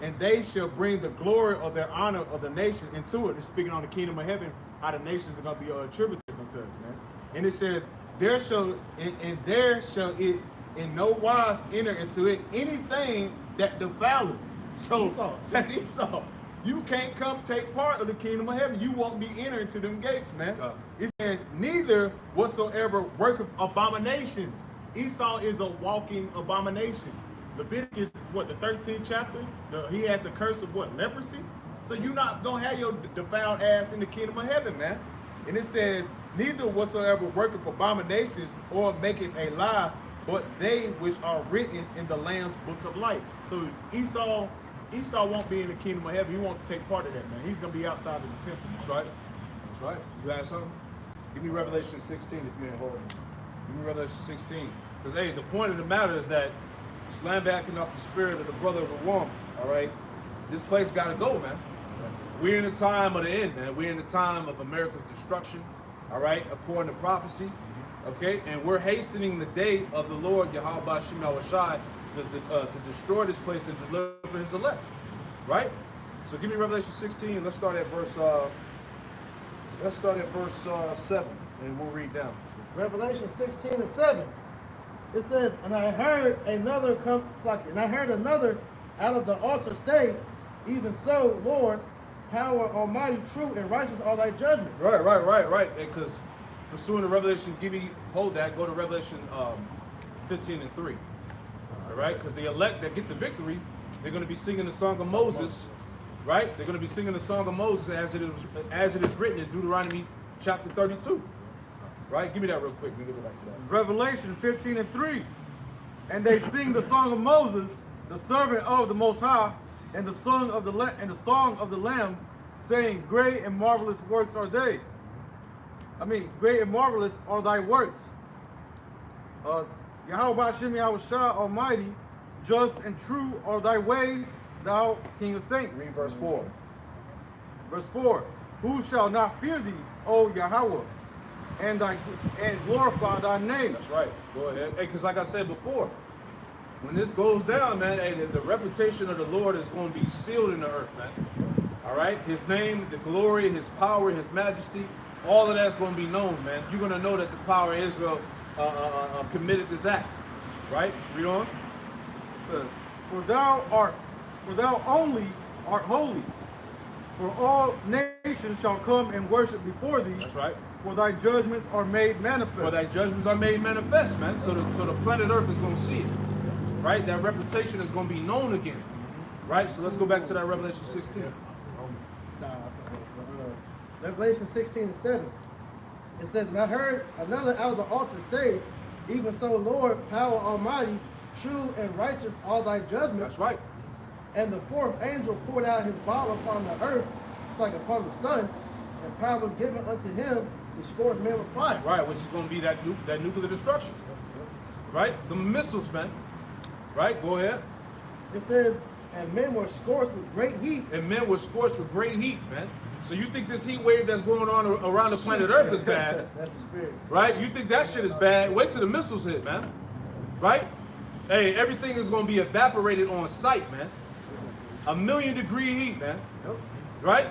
And they shall bring the glory of their honor of the nation into it. It's speaking on the kingdom of heaven, how the nations are gonna be tributaries unto us, man. And it says, there shall it in no wise enter into it anything that defileth. So that's Esau. You can't come take part of the kingdom of heaven. You won't be entering to them gates, man. It says, neither whatsoever worketh abominations. Esau is a walking abomination. Leviticus, the 13th chapter? He has the curse of what? Leprosy? So you're not going to have your defiled ass in the kingdom of heaven, man. And it says, neither whatsoever worketh abominations or maketh a lie, but they which are written in the Lamb's book of life. So Esau won't be in the kingdom of heaven. He won't take part of that, man. He's going to be outside of the temple. That's right. That's right. You got something? Give me Revelation 16 if you ain't holding. Give me Revelation 16. Because, hey, the point of the matter is that slam backing off the spirit of the brother of the woman, all right? This place got to go, man. We're in the time of the end, man. We're in the time of America's destruction, all right, according to prophecy, okay? And we're hastening the day of the Lord, Yahweh Shem Yahushai, to destroy this place and deliver his elect, right? So give me Revelation 16. Let's start at verse 7, and we'll read down. Revelation 16:7. It says, and I heard another out of the altar say, even so, Lord, power almighty, true and righteous are thy judgments. Right. Because pursuing the Revelation, hold that, go to Revelation 15 and 3. All right? Because the elect that get the victory, they're going to be singing the song of Moses, right? They're going to be singing the song of Moses as it is written in Deuteronomy chapter 32. Right? Give me that real quick. Let me get back to that. Revelation 15 and 3. And they sing the song of Moses, the servant of the Most High, and the song of the Lamb, saying, great and marvelous works are they. Great and marvelous are thy works. Yahweh Shem Yahushua Almighty, just and true are thy ways, thou King of Saints. Read verse 4. Verse 4. Who shall not fear thee, O Yahweh, and glorify thy name? That's right. Go ahead. Hey, because like I said before, when this goes down, man, hey, the reputation of the Lord is going to be sealed in the earth, man. All right? His name, the glory, his power, his majesty, all of that's going to be known, man. You're going to know that the power of Israel committed this act. Right? Read on. It says, For thou only art holy. For all nations shall come and worship before thee. That's right. For thy judgments are made manifest. For thy judgments are made manifest, man. So the planet Earth is going to see it. Right? That reputation is going to be known again. Right? So let's go back to that Revelation 16. Revelation 16 and 7. It says, and I heard another out of the altar say, even so, Lord, power almighty, true and righteous are thy judgments. That's right. And the fourth angel poured out his vial upon the earth, it's like upon the sun, and power was given unto him to scorch men with fire. Right, which is going to be that nuclear destruction. Right? The missiles, man. Right? Go ahead. It says, and men were scorched with great heat. And men were scorched with great heat, man. So you think this heat wave that's going on around the planet Earth is bad? That's the spirit. Right? You think that shit is bad? Wait till the missiles hit, man. Right? Hey, everything is going to be evaporated on sight, man. 1,000,000 degree heat, man. Right?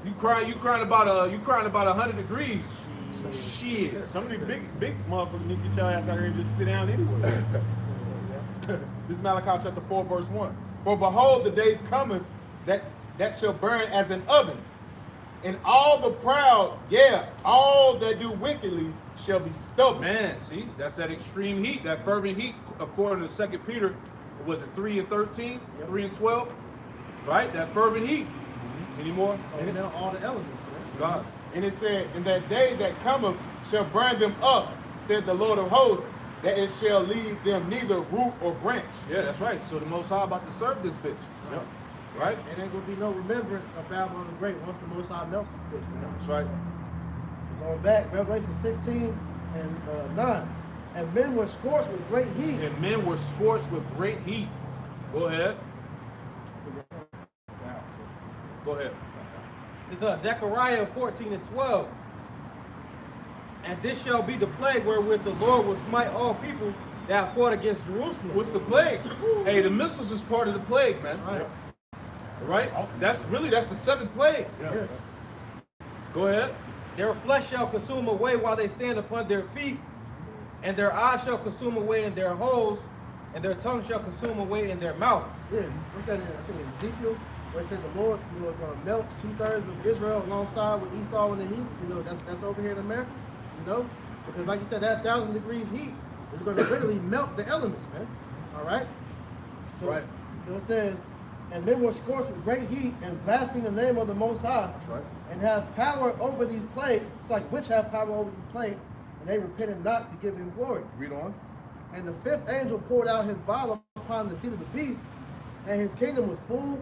You crying about 100 degrees. Shit. Some of these big motherfuckers need to get your ass out here and just sit down anyway. This is Malachi chapter 4, verse 1. For behold, the days cometh that shall burn as an oven, and all the proud, all that do wickedly shall be stubborn. Man, see, that's that extreme heat, that fervent heat, according to 2 Peter, was it 3 and 13, 3 and 12? Right? That fervent heat. Any more? And now all the elements, man. God. And it said, in that day that cometh shall burn them up, said the Lord of hosts, that it shall leave them neither root or branch. Yeah, that's right. So the Most High about to serve this bitch. Yep. Right? It ain't gonna be no remembrance of Babylon the Great once the Most High melts this bitch, man. That's right. Going back, Revelation 16 and 9. And men were scorched with great heat. And men were scorched with great heat. Go ahead. Go ahead. It's Zechariah 14 and 12. And this shall be the plague wherewith the Lord will smite all people that have fought against Jerusalem. What's the plague? Hey, the missiles is part of the plague, man. Right. Right? That's the seventh plague. Yeah. Go ahead. Their flesh shall consume away while they stand upon their feet, and their eyes shall consume away in their holes, and their tongue shall consume away in their mouth. Yeah. What's that in? I think in Ezekiel, where it said the Lord, is going to melt 2/3 of Israel alongside with Esau in the heat. That's over here in America. Because like you said, that 1,000 degrees heat is going to literally melt the elements, man. All right. So, Right. So it says, and men were scorched with great heat and blaspheme the name of the Most High. That's right. And have power over these plagues. It's like which have power over these plagues, and they repented not to give him glory. Read on. And the fifth angel poured out his vial upon the seat of the beast, and his kingdom was full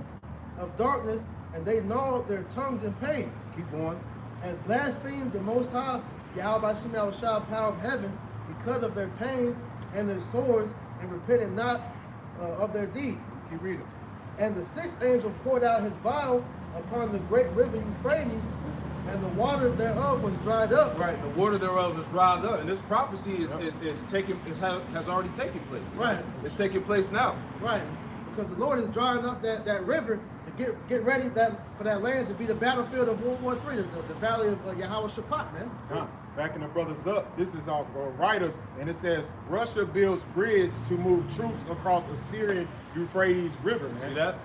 of darkness, and they gnawed their tongues in pain. Keep going. And blasphemed the Most High, Yahweh Shem Yahushua, power of heaven, because of their pains and their swords, and repented not of their deeds. Keep reading. And the sixth angel poured out his vial upon the great river Euphrates, and the water thereof was dried up. Right. The water thereof is dried up, and this prophecy has already taken place. It's taking place now. Right. Because the Lord is drying up that river to get ready for that land to be the battlefield of World War III, the valley of Yahweh Shaphat, man. backing the brothers up, this is our writers, and it says Russia builds bridge to move troops across Assyrian Euphrates River. Man. See that?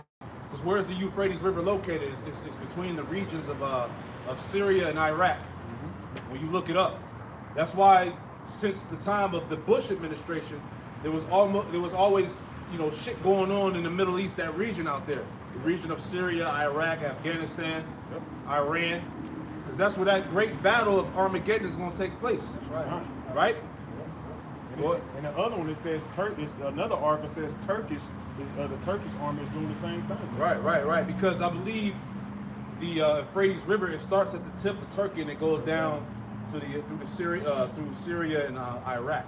Because where's the Euphrates River located? It's between the regions of Syria and Iraq. When you look it up, that's why since the time of the Bush administration, there was always shit going on in the Middle East, that region out there, the region of Syria, Iraq, Afghanistan, Iran, because that's where that great battle of Armageddon is going to take place. That's right. Right? And the other one, it says Turkish. Another article says Turkish is the Turkish army is doing the same thing. Right. Because I believe the Euphrates River, it starts at the tip of Turkey and it goes down to through Syria and Iraq.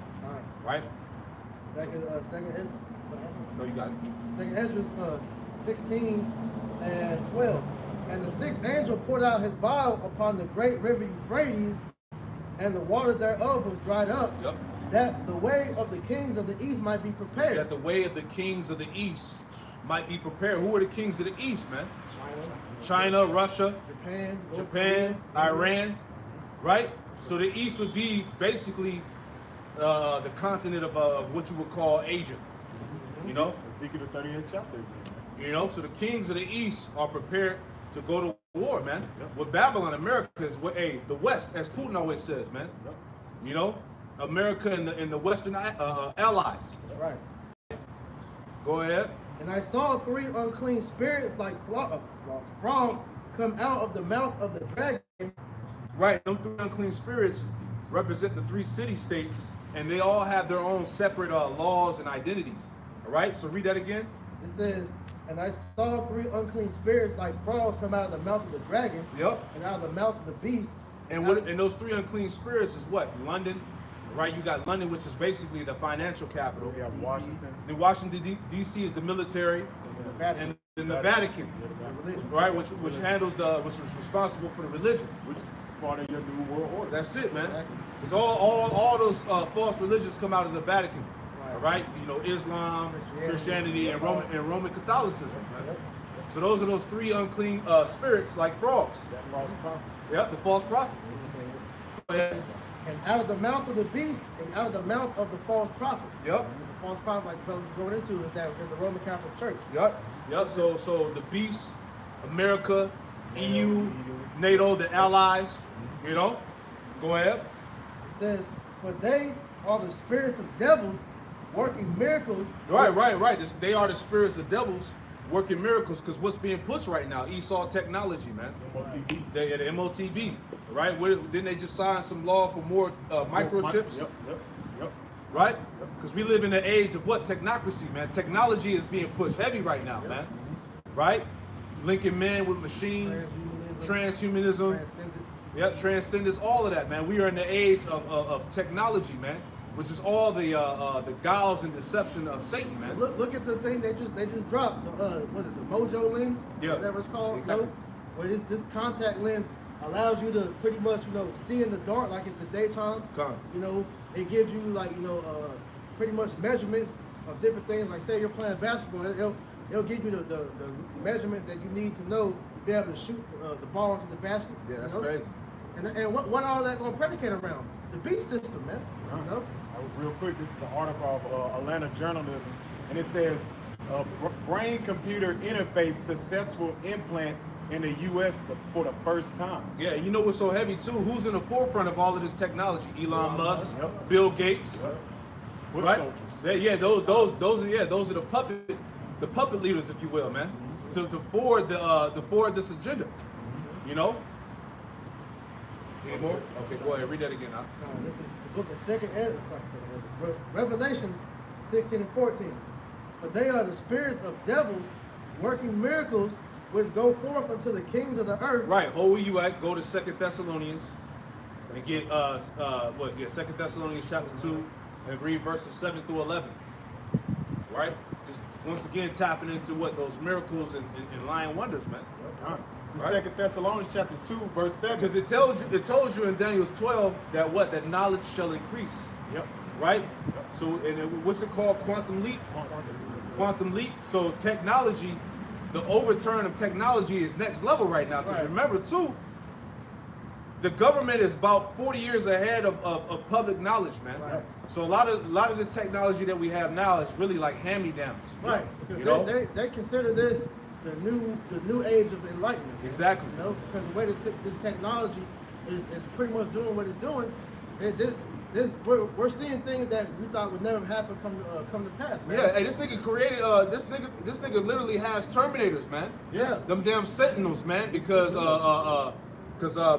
Right. Back in second Ezra. No, you got it. Second Ezra 16 and 12. And the sixth angel poured out his vial upon the great river Euphrates, and the water thereof was dried up. Yep. That the way of the kings of the east might be prepared. That the way of the kings of the east might be prepared. Who are the kings of the east, man? China, Russia, Japan, Iran, right? So the east would be basically the continent of what you would call Asia. You know? Ezekiel the 38th chapter. You know, so the kings of the east are prepared to go to war, man. With Babylon, America is the West, as Putin always says, man. You know, America and the Western allies. That's right. Go ahead. And I saw three unclean spirits like frogs come out of the mouth of the dragon. Right, those three unclean spirits represent the three city-states, and they all have their own separate laws and identities. All right, so read that again. It says, and I saw three unclean spirits like frogs come out of the mouth of the dragon. Yep. And out of the mouth of the beast. And those three unclean spirits is what? London, right? You got London, which is basically the financial capital. We have Washington. The Washington D.C. is the military, and then the Vatican, right? Which handles which is responsible for the religion. Which is part of your new world order. That's it, man. Because all those false religions come out of the Vatican. All right, you know, Islam, Christianity, and Roman Catholicism. Right? So those are those three unclean spirits, like frogs. That false prophet. Yep, the false prophet. And out of the mouth of the beast, and out of the mouth of the false prophet. Yep. The false prophet, like the fellas going into, is that in the Roman Catholic Church. Yep. So the beast, America, EU, NATO, the allies. You know, go ahead. It says, for they are the spirits of devils working miracles. Right. They are the spirits of devils working miracles, because what's being pushed right now? Esau technology, man. MOTB. The MOTB, right? Didn't they just sign some law for more microchips? Yep. Right? Because we live in the age of what? Technocracy, man. Technology is being pushed heavy right now, man. Right? Linking man with machine, transhumanism. Yep, transcendence, all of that, man. We are in the age of technology, man, which is all the guiles and deception of Satan, man. Look at the thing they just dropped. Was it the Mojo lens? Yeah. Whatever it's called. Exactly. No? Where this contact lens allows you to pretty much see in the dark like it's the daytime. It gives you like pretty much measurements of different things. Like say you're playing basketball, it'll give you the measurements that you need to know to be able to shoot the ball into the basket. Yeah, that's crazy. And what all that gonna predicate around? The beast system, man. Real quick, this is an article of Atlanta Journalism, and it says, brain-computer interface successful implant in the U.S. for the first time. Yeah, you know what's so heavy too? Who's in the forefront of all of this technology? Elon Musk, Bill Gates, right? Those are the puppet leaders, if you will, man, to forward this agenda. You know. Any more? Okay, go ahead. Read that again. This is the book of Revelation 16 and 14. But they are the spirits of devils working miracles which go forth unto the kings of the earth. Right. Where you at? Go to 2 Thessalonians and get 2 Thessalonians chapter 2 and read verses 7 through 11. Right? Just once again tapping into what those miracles and lying wonders, man. The 2 Thessalonians chapter 2, verse 7. Because it told you in Daniel 12 that knowledge shall increase. Yep. Right? So what's it called? Quantum leap. Quantum leap. So technology, the overturn of technology is next level right now. Because remember too, the government is about 40 years ahead of public knowledge, man. Right. So a lot of this technology that we have now is really like hand-me-downs. Right, because You know? they consider this the new age of enlightenment. Exactly. You know, because the way that this technology is pretty much doing what it's doing, we're seeing things that we thought would never happen come to pass, man. Yeah, hey, this nigga created this nigga literally has Terminators, man. Yeah. Them damn Sentinels, man, because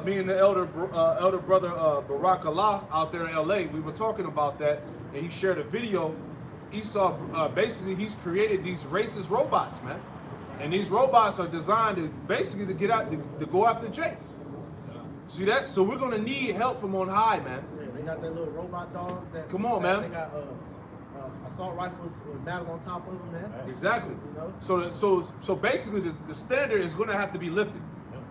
me and the elder brother Barack Allah out there in LA, we were talking about that, and he shared a video. He saw basically he's created these racist robots, man, and these robots are designed to basically to get out to go after Jake. See that? So we're gonna need help from on high, man. Yeah, they got their little robot dogs. Come on, man. They got assault rifles with battle on top of them, man. Exactly. You know? So basically the standard is gonna have to be lifted.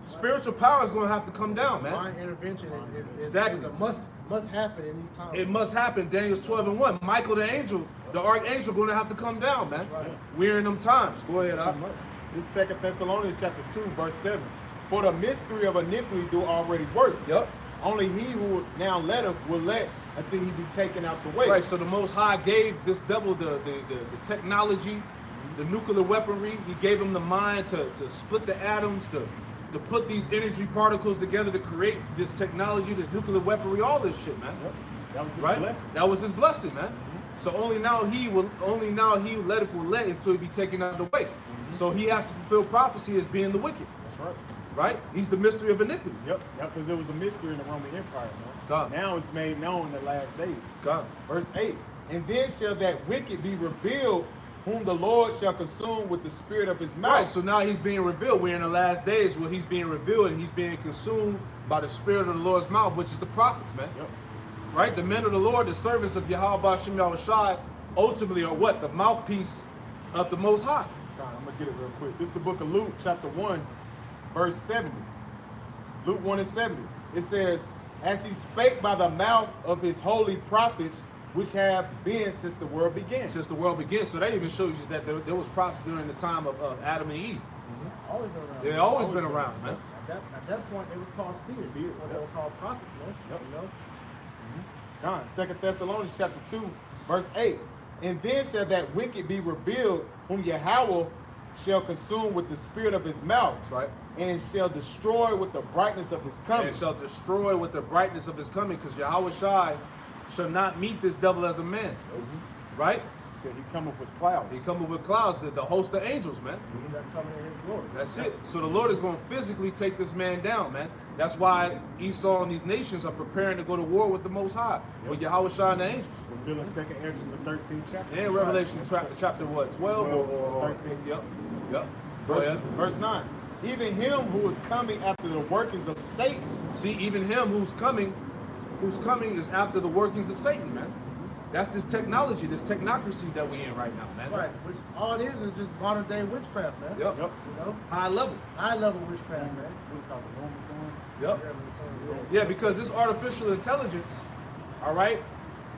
Spiritual power is gonna have to come down, man. Divine intervention is Exactly. a must happen in these times. It must happen. Daniel's 12:1. Michael the angel, the archangel, gonna have to come down, man. Right. We're in them times. Go ahead, Al. This is 2 Thessalonians chapter 2, verse 7. For the mystery of iniquity do already work. Yep. Only he who now letteth will let until he be taken out the way. Right. So the Most High gave this devil the technology, the nuclear weaponry. He gave him the mind to split the atoms, to put these energy particles together to create this technology, this nuclear weaponry, all this shit, man. Yep. That was his Right? blessing. That was his blessing, man. So only now he will let until he be taken out of the way. So he has to fulfill prophecy as being the wicked. That's right. Right? He's the mystery of iniquity. Yep, because there was a mystery in the Roman Empire, man. God. Now it's made known in the last days. God. Verse 8. And then shall that wicked be revealed, whom the Lord shall consume with the spirit of his mouth. Right, so now he's being revealed. We're in the last days where he's being revealed and he's being consumed by the spirit of the Lord's mouth, which is the prophets, man. Yep. Right? The men of the Lord, the servants of Yahweh Hashem Yahushai, ultimately are what? The mouthpiece of the Most High. God, I'm going to get it real quick. This is the book of Luke, chapter 1, verse 70. Luke 1 and 70. It says, as he spake by the mouth of his holy prophets, which have been since the world began. Since the world began. So that even shows you that there was prophets during the time of Adam and Eve. Always been around. They've always been around, man. At that point, they was called seers. Seers, Before they were called prophets, man. Yep. You know? God, 2 Thessalonians chapter 2, verse 8. And then shall that wicked be revealed, whom Yahweh shall consume with the spirit of his mouth. That's right. And shall destroy with the brightness of his coming. And shall destroy with the brightness of his coming, because Yahweh Shai shall not meet this devil as a man. Right? He said he cometh with clouds. He coming with clouds, the host of angels, man. He's not coming in his glory. That's it. So the Lord is going to physically take this man down, man. That's why Esau and these nations are preparing to go to war with the Most High, with Yahweh Shai and the angels. Revealing 2 Ezra, the 13th chapter. And Revelation chapter what, 12 or 13. Yep. Go ahead. Verse 9. Even him who is coming after the workings of Satan. See, even him who's coming is after the workings of Satan, man. That's this technology, this technocracy that we in right now, man. Right, which all it is just modern day witchcraft, man. Yep. You know? High level. High level witchcraft, man. What's called the Roman thorn? Yep. Yeah, because this artificial intelligence, all right,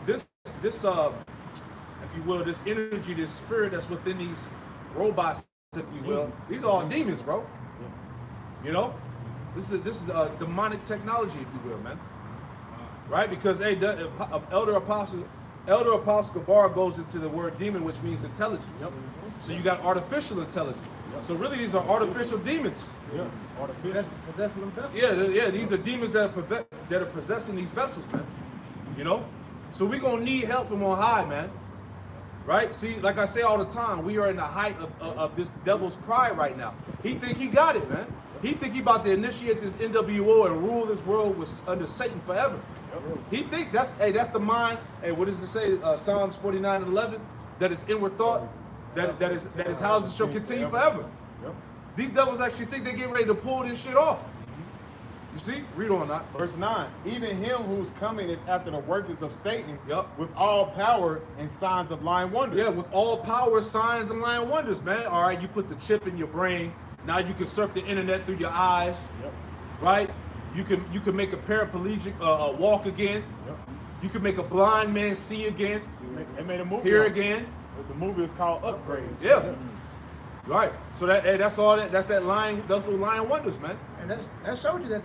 this if you will, this energy, this spirit that's within these robots, if you will, these are all demons, bro. You know, this is a demonic technology, if you will, man. Right? Because hey, Elder Apostle Gabar goes into the word demon, which means intelligence. Yep. So you got artificial intelligence. Yep. So really, these are artificial demons. Yeah. Artificial. Possessing them vessels. Yeah. These are demons that are possessing these vessels, man. You know. So we're gonna need help from on high, man. Right? See, like I say all the time, we are in the height of this devil's pride right now. He think he got it, man. He think he about to initiate this NWO and rule this world under Satan forever. He think that's the mind. Hey, what does it say? Psalms 49:11. That is inward thought. That his houses shall continue forever. Yep. These devils actually think they get ready to pull this shit off. You see? Read on that. Verse 9. Even him whose coming is after the workings of Satan. Yep. With all power and signs of lying wonders. Yeah, with all power, signs, and lying wonders, man. All right, you put the chip in your brain. Now you can surf the internet through your eyes. Yep. Right? You can make a paraplegic walk again. Yep. You can make a blind man see again, They made a movie. hear on it. again. The movie is called Upgrade. Yeah. Right. So that's all that. That's that lying. Those little lying wonders, man. And that showed you that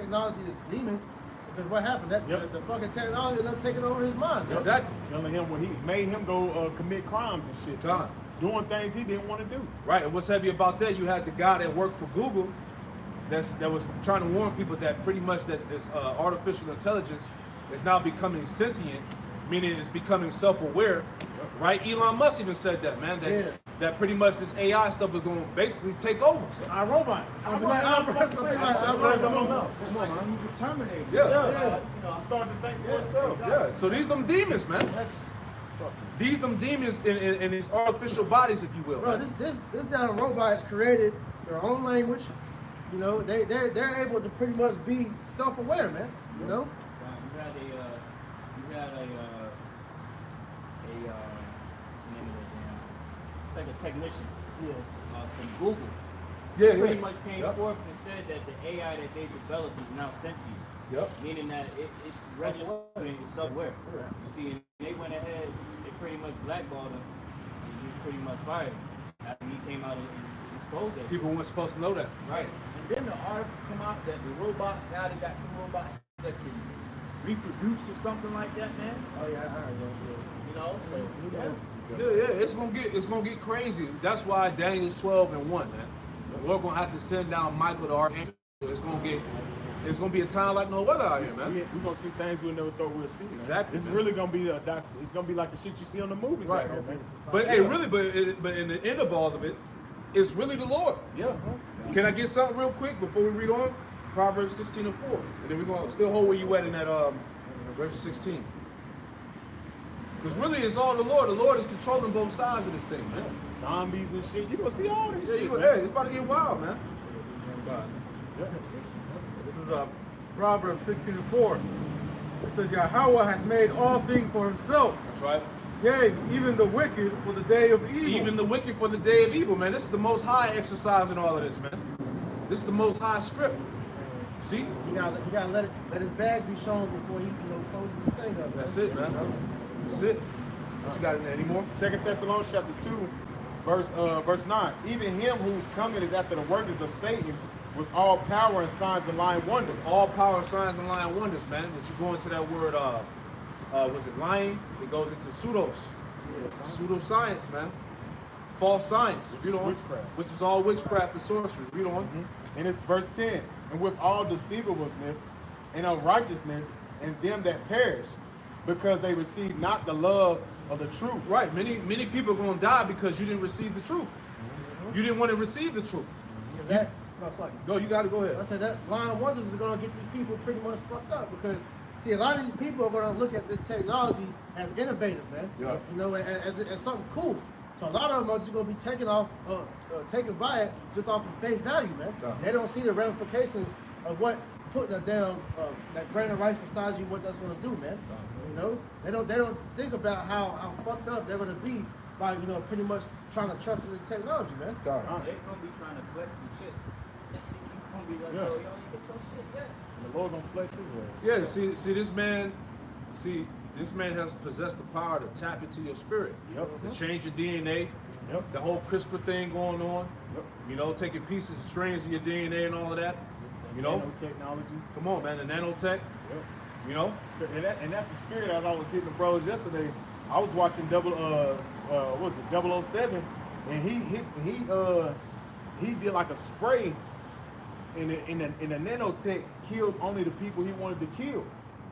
technology is demons. Because what happened? The fucking technology ended up taking over his mind. Bro. Exactly. Telling him when he made him go commit crimes and shit. God. Doing things he didn't want to do. Right, and what's heavy about that? You had the guy that worked for Google, that was trying to warn people that pretty much that this artificial intelligence is now becoming sentient, meaning it's becoming self-aware. Right, Elon Musk even said that, man. That pretty much this AI stuff is going to basically take over. Our robot. Come on, man. You can terminate. Yeah. It starts to think for itself. Yeah. So these them demons, man. These them demons in these artificial bodies, if you will. Bro, this damn robot has created their own language. You know, they're able to pretty much be self-aware, man. You know. You had a what's the name of that damn? It's like a technician. From Google. Yeah, Pretty much came forth and said that the AI that they developed is now sentient. Yep. Meaning that it's registering self-aware. You see, and they went ahead, they pretty much blackballed him, and he was pretty much fired after he came out and exposed that. People weren't supposed to know that. Right. And then the article come out that the robot, now they got some robots that can reproduce or something like that, man. Oh yeah, I heard that. You know, so It's gonna get crazy. That's why Daniel's 12:1, man. We're gonna have to send down Michael the Archangel. It's gonna be a time like no other out here, man. We're gonna see things we never thought we'd see. Man. Exactly. It's really gonna be it's gonna be like the shit you see on the movies. Right. Out there, man. But hey, really, but in the end of all of it, it's really the Lord. Yeah. Can I get something real quick before we read on? Proverbs 16:4, and then we're gonna still hold where you at in that verse 16. Because really, it's all the Lord. The Lord is controlling both sides of this thing, man. Zombies and shit. You gonna see all this Yeah, shit. hey, it's about to get wild, man. This is Proverbs 16:4. It says, Yahweh hath made all things for himself. That's right. Yea, even the wicked for the day of evil. Even the wicked for the day of evil, man. This is the Most High exercising all of this, man. This is the Most High script. See? He gotta let his bag be shown before he closes the thing up. That's it, man. That's it. What you got in there anymore? 2 Thessalonians chapter 2, verse 9. Even him whose coming is after the workings of Satan, with all power and signs and lying wonders. All power, signs, and lying wonders, man. But you go into that word, was it lying? It goes into pseudos. Pseudoscience, man. False science. Read on. Witchcraft. Which is all witchcraft and sorcery. Read on. And it's verse 10. And with all deceivableness and unrighteousness in them that perish, because they receive not the love of the truth. Right. Many people are going to die because you didn't receive the truth. You didn't want to receive the truth. No, you got to go ahead. I said that lying wonders is going to get these people pretty much fucked up because, see, a lot of these people are going to look at this technology as innovative, man. Yeah. You know, as something cool. So a lot of them are just going to be taken by it just off of face value, man. Yeah. They don't see the ramifications of what putting that grain of rice inside you, what that's going to do, man. You know, they don't think about how fucked up they're going to be by pretty much trying to trust in this technology, man. They're gonna be trying to flex the shit. Gonna be like, yo, you get your shit back. And the Lord gonna flex his ass. Yeah, see this man has possessed the power to tap into your spirit. Yep. To change your DNA. Yep. The whole CRISPR thing going on. Yep. You know, taking pieces and strands of your DNA and all of that. You know? Nanotechnology. Come on, man, the nanotech. Yep. You know? And that's the spirit as I was hitting the bros yesterday. I was watching 007, and he did like a spray, and the nanotech killed only the people he wanted to kill,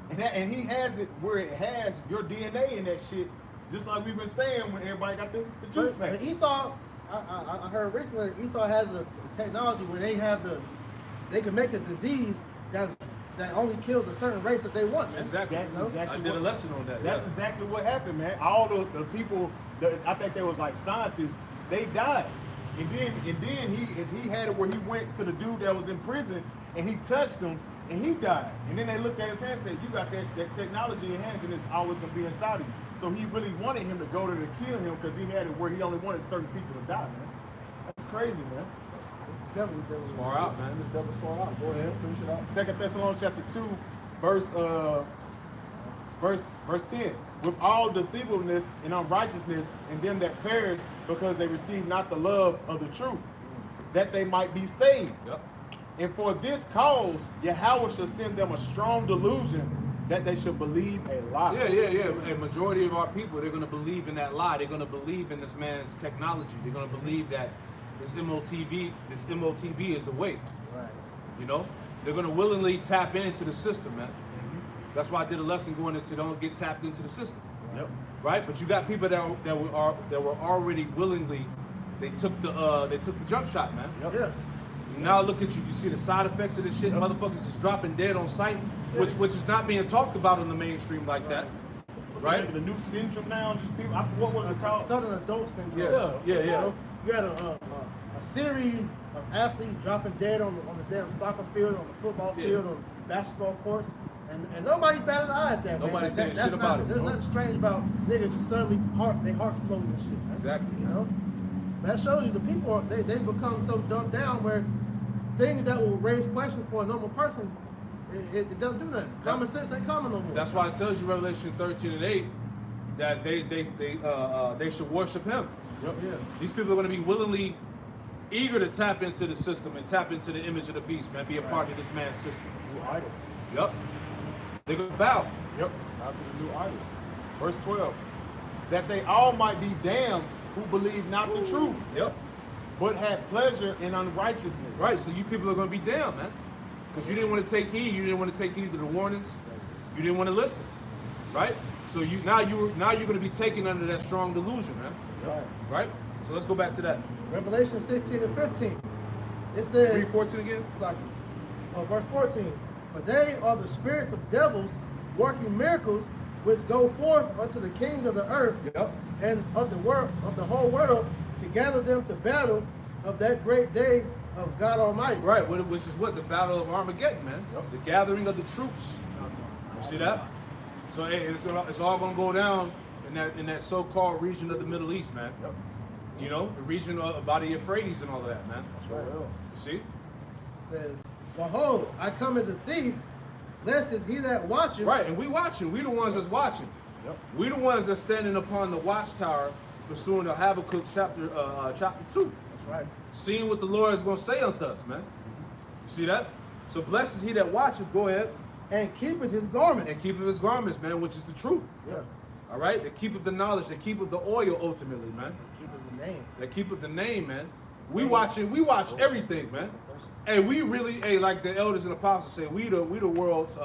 and he has it where it has your DNA in that shit, just like we've been saying when everybody got the juice back. But Esau, I heard recently Esau has the technology where they can make a disease that only kills a certain race that they want, man. Exactly. That's exactly I did a lesson on that. That's exactly what happened, man. All the people, I think there was like scientists, they died. And then he had it where he went to the dude that was in prison and he touched him and he died. And then they looked at his hand and said, you got that technology in your hands and it's always going to be inside of you. So he really wanted him to go there to kill him because he had it where he only wanted certain people to die, man. That's crazy, man. It's far out, man. This devil's far out. Go ahead, finish it out. 2 Thessalonians chapter 2, verse 10. With all deceivableness and unrighteousness in them that perish, because they receive not the love of the truth, that they might be saved. Yep. And for this cause, Yahweh shall send them a strong delusion that they should believe a lie. Yeah. A majority of our people, they're going to believe in that lie. They're going to believe in this man's technology. They're going to believe that this MOTV is the way. Right. You know, they're going to willingly tap into the system, man. That's why I did a lesson going into don't get tapped into the system. Yep. Right? But you got people that were already willingly, they took the jump shot, man. Yep. Yeah. Now look at you. You see the side effects of this shit. Yep. Motherfuckers is dropping dead on sight, which is not being talked about in the mainstream like that. Right? The new syndrome now, just people. What was it called? Southern adult syndrome. Yes. Yeah. You know, you had a series of athletes dropping dead on the damn soccer field, on the football field, on the basketball courts, and nobody batted an eye at that. Nobody man. saying That's shit about it. There's nothing strange about niggas just suddenly their hearts exploding and shit. Man. Exactly. You know, that shows you the people they become so dumbed down where things that will raise questions for a normal person, it doesn't do nothing. Common sense ain't common no more. That's why it tells you Revelation 13:8 that they should worship him. Yep. Yeah. These people are going to be willingly eager to tap into the system and tap into the image of the beast, man. Be a part of this man's system. New idol. Yep. They're going to bow. Yep. Out to the new idol. Verse 12. That they all might be damned who believe not the truth, Yep. but had pleasure in unrighteousness. Right. So you people are going to be damned, man, because you didn't want to take heed. You didn't want to take heed to the warnings. You didn't want to listen. Right. So now you're going to be taken under that strong delusion, man. Right. Right. So let's go back to that. Revelation 16 and 15. It says, Read 14 again. it's like, verse 14. For they are the spirits of devils working miracles which go forth unto the kings of the earth Yep. and of the whole world to gather them to battle of that great day of God Almighty. Right, which is what? The Battle of Armageddon, man. Yep. The gathering of the troops. You see that? So hey, it's all going to go down in that so-called region of the Middle East, man. Yep. You know, the region by the Euphrates and all of that, man. Sure will. You see? It says, behold, I come as a thief, lest is he that watcheth. Right, and we watching. We the ones that's watching. Yep. We the ones that's standing upon the watchtower pursuing the Habakkuk chapter 2. That's right. Seeing what the Lord is going to say unto us, man. You see that? So blessed is he that watcheth, go ahead, And keepeth his garments. and keepeth his garments, man, which is the truth. Yeah. All right? That keepeth the knowledge, that keepeth the oil ultimately, man. Keepeth the name. That keepeth the name, man. We watch everything, man. Hey, we really, like the elders and apostles say, we the world's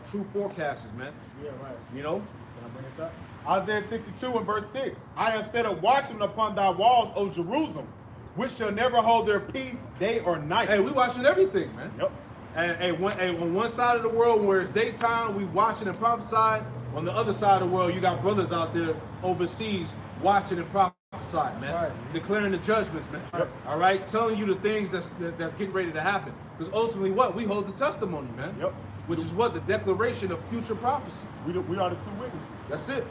true forecasters, man. Yeah, right. You know? Can I bring this up? Isaiah 62 and verse 6. I have set a watchman upon thy walls, O Jerusalem, which shall never hold their peace day or night. Hey, we watching everything, man. Yep. And on one side of the world where it's daytime, we watching and prophesying. On the other side of the world, you got brothers out there overseas watching and prophesying, man. Right. Declaring the judgments, man. Yep. All right? Telling you the things that's getting ready to happen. Because ultimately, what? We hold the testimony, man. Yep. Which is what? The declaration of future prophecy. We are the two witnesses. That's it.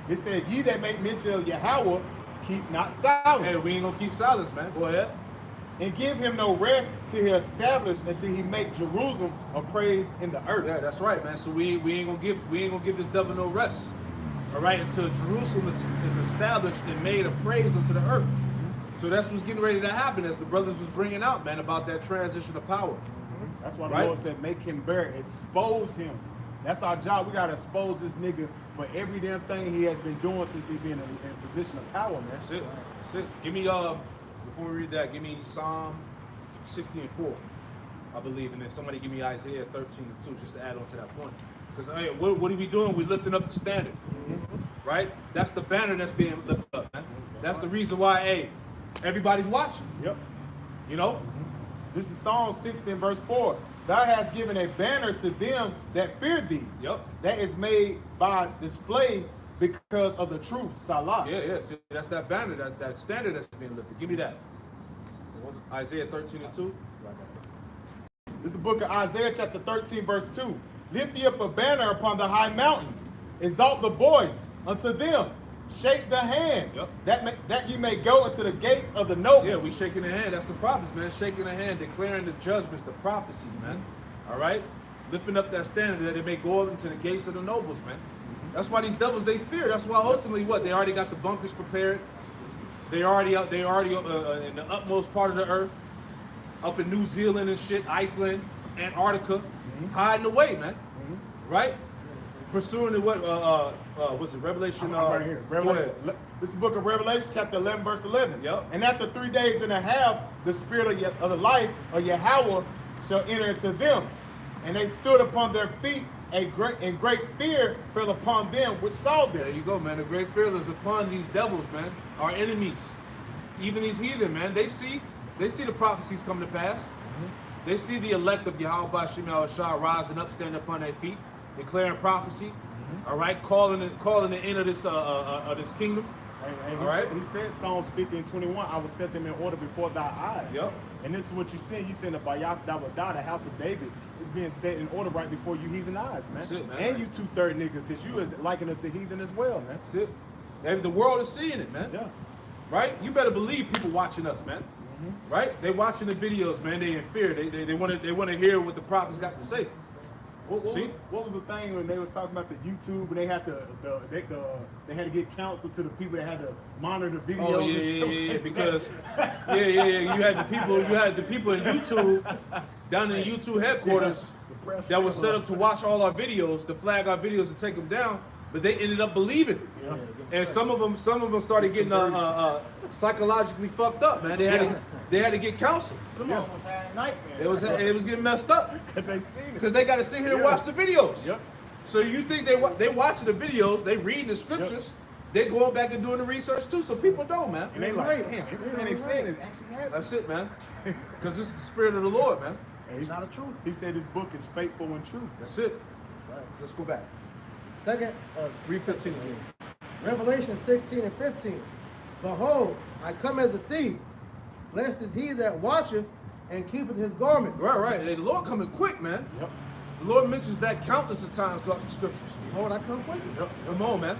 It said, ye that make mention of Yahweh, keep not silence. Hey, we ain't gonna keep silence, man. Go ahead. And give him no rest till he establish until he make Jerusalem a praise in the earth. Yeah, that's right, man. So we ain't gonna give this devil no rest. All right, until Jerusalem is established and made a praise unto the earth. So that's what's getting ready to happen, as the brothers was bringing out, man, about that transition of power. That's why the Right. Lord said, make him bear, expose him. That's our job. We gotta expose this nigga for every damn thing he has been doing since he been in position of power, man. That's it. That's it. Give me before we read that, give me Psalm 60 and 4, I believe, and then somebody give me Isaiah 13 and 2, just to add on to that point. Because hey, what are we doing? We're lifting up the standard, right? That's the banner that's being lifted up, man. That's the reason why, hey, everybody's watching. Yep. You know? This is Psalm 60 and verse 4. Thou hast given a banner to them that fear thee. Yep. That is made by display because of the truth. Salah. Yeah. See, that's that banner, that standard that's being lifted. Give me that. Isaiah 13 and 2. This is the book of Isaiah chapter 13 verse 2. Lift ye up a banner upon the high mountain. Exalt the voice unto them. Shake the hand. Yep. That you may go into the gates of the nobles. Yeah, we shaking the hand. That's the prophets, man. Shaking the hand, declaring the judgments, the prophecies, man. All right? Lifting up that standard that they may go up into the gates of the nobles, man. That's why these devils, they fear. That's why ultimately what? They already got the bunkers prepared. They already in the utmost part of the earth. up in New Zealand and shit, Iceland, Antarctica, hiding away, man. Right? Pursuing the what? What's it? Revelation. I'm right here. Go Revelation. ahead. This is the book of Revelation, chapter 11, verse 11. Yep. And after 3 days and a half, the spirit of the life of Yahweh shall enter into them. And they stood upon their feet, and great fear fell upon them which saw them. There you go, man. The great fear is upon these devils, man. Our enemies, even these heathen, man. They see the prophecies come to pass. They see the elect of Yahweh Bashim Yahushua rising up, standing upon their feet, declaring prophecy. All right, calling the end of this kingdom. And all right. He said, Psalms 50 and 21, I will set them in order before thy eyes. Yep. And this is what you're seeing. You're seeing the Bayath Dawadah, the house of David, is being set in order right before you heathen eyes, man. That's it, man. And you 2/3 niggas, because you is liking it to heathen as well, man. That's it. The world is seeing it, man. Yeah. Right? You better believe people watching us, man. Right? They watching the videos, man. They in fear. They want to hear what the prophets got to say. See? What was the thing when they was talking about the YouTube and they had they had to get counsel to the people that had to monitor the videos? Oh yeah. Because you had the people in YouTube down in the YouTube headquarters that was set up to watch all our videos, to flag our videos and take them down, but they ended up believing. And some of them started getting psychologically fucked up, man. They had to get counsel. Some of them was having nightmares. It was getting messed up Because they seen it. because they got to sit here and watch the videos. Yep. So you think they watching the videos, they reading the scriptures, they going back and doing the research too. So people don't, man. And they like, damn, everything they saying is actually happening. That's it, man. Because it's the spirit of the Lord, man. It's not the truth. He said his book is faithful and true. That's it. Let's go back. Second, Read 15 again. Revelation 16 and 15. Behold, I come as a thief. Blessed is he that watcheth and keepeth his garments. Right. Hey, the Lord coming quick, man. Yep. The Lord mentions that countless of times throughout the scriptures. Behold, I come quickly. Come on, man.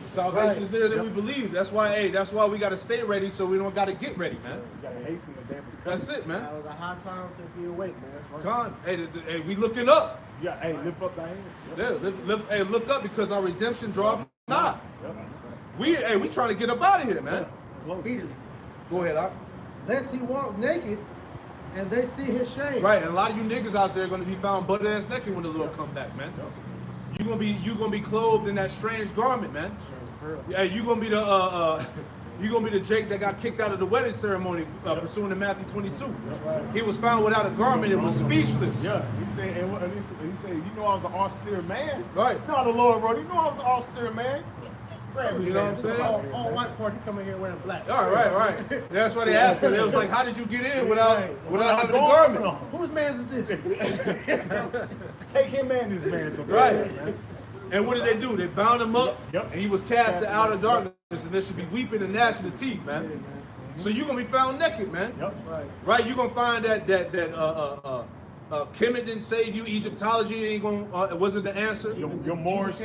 Salvation is nearer than we believe. That's why we got to stay ready so we don't got to get ready, man. You gotta hasten the day of his coming. That's it, man. That was a high time to be awake, man. That's right. Con, hey, we looking up. Yeah, hey, lift up thy hand. Yeah, look up because our redemption draweth nigh. We trying to get up out of here, man. Speedily. Go ahead, Doc. Lest he walk naked and they see his shame. Right, and a lot of you niggas out there are gonna be found butt ass naked when the Lord come back, man. You gonna be clothed in that strange garment, man. Yeah, you gonna be the Jake that got kicked out of the wedding ceremony pursuing to Matthew 22. He was found without a garment and was speechless. Yeah, he said, he said, you know I was an austere man. Right. No, the Lord wrote, you know I was an austere man. You know what I'm saying? All white party come in here wearing black. All right. That's why they asked him. It was like, how did you get in without having a garment? Whose man's is this? Take him and his man. So Right. And what did they do? They bound him up, Yep. and he was cast to outer darkness, and there should be weeping and gnashing of teeth, man. So you're gonna be found naked, man. Yep. Right? You're gonna find that Kemet didn't save you. Egyptology ain't gonna wasn't the answer. Your Moorish,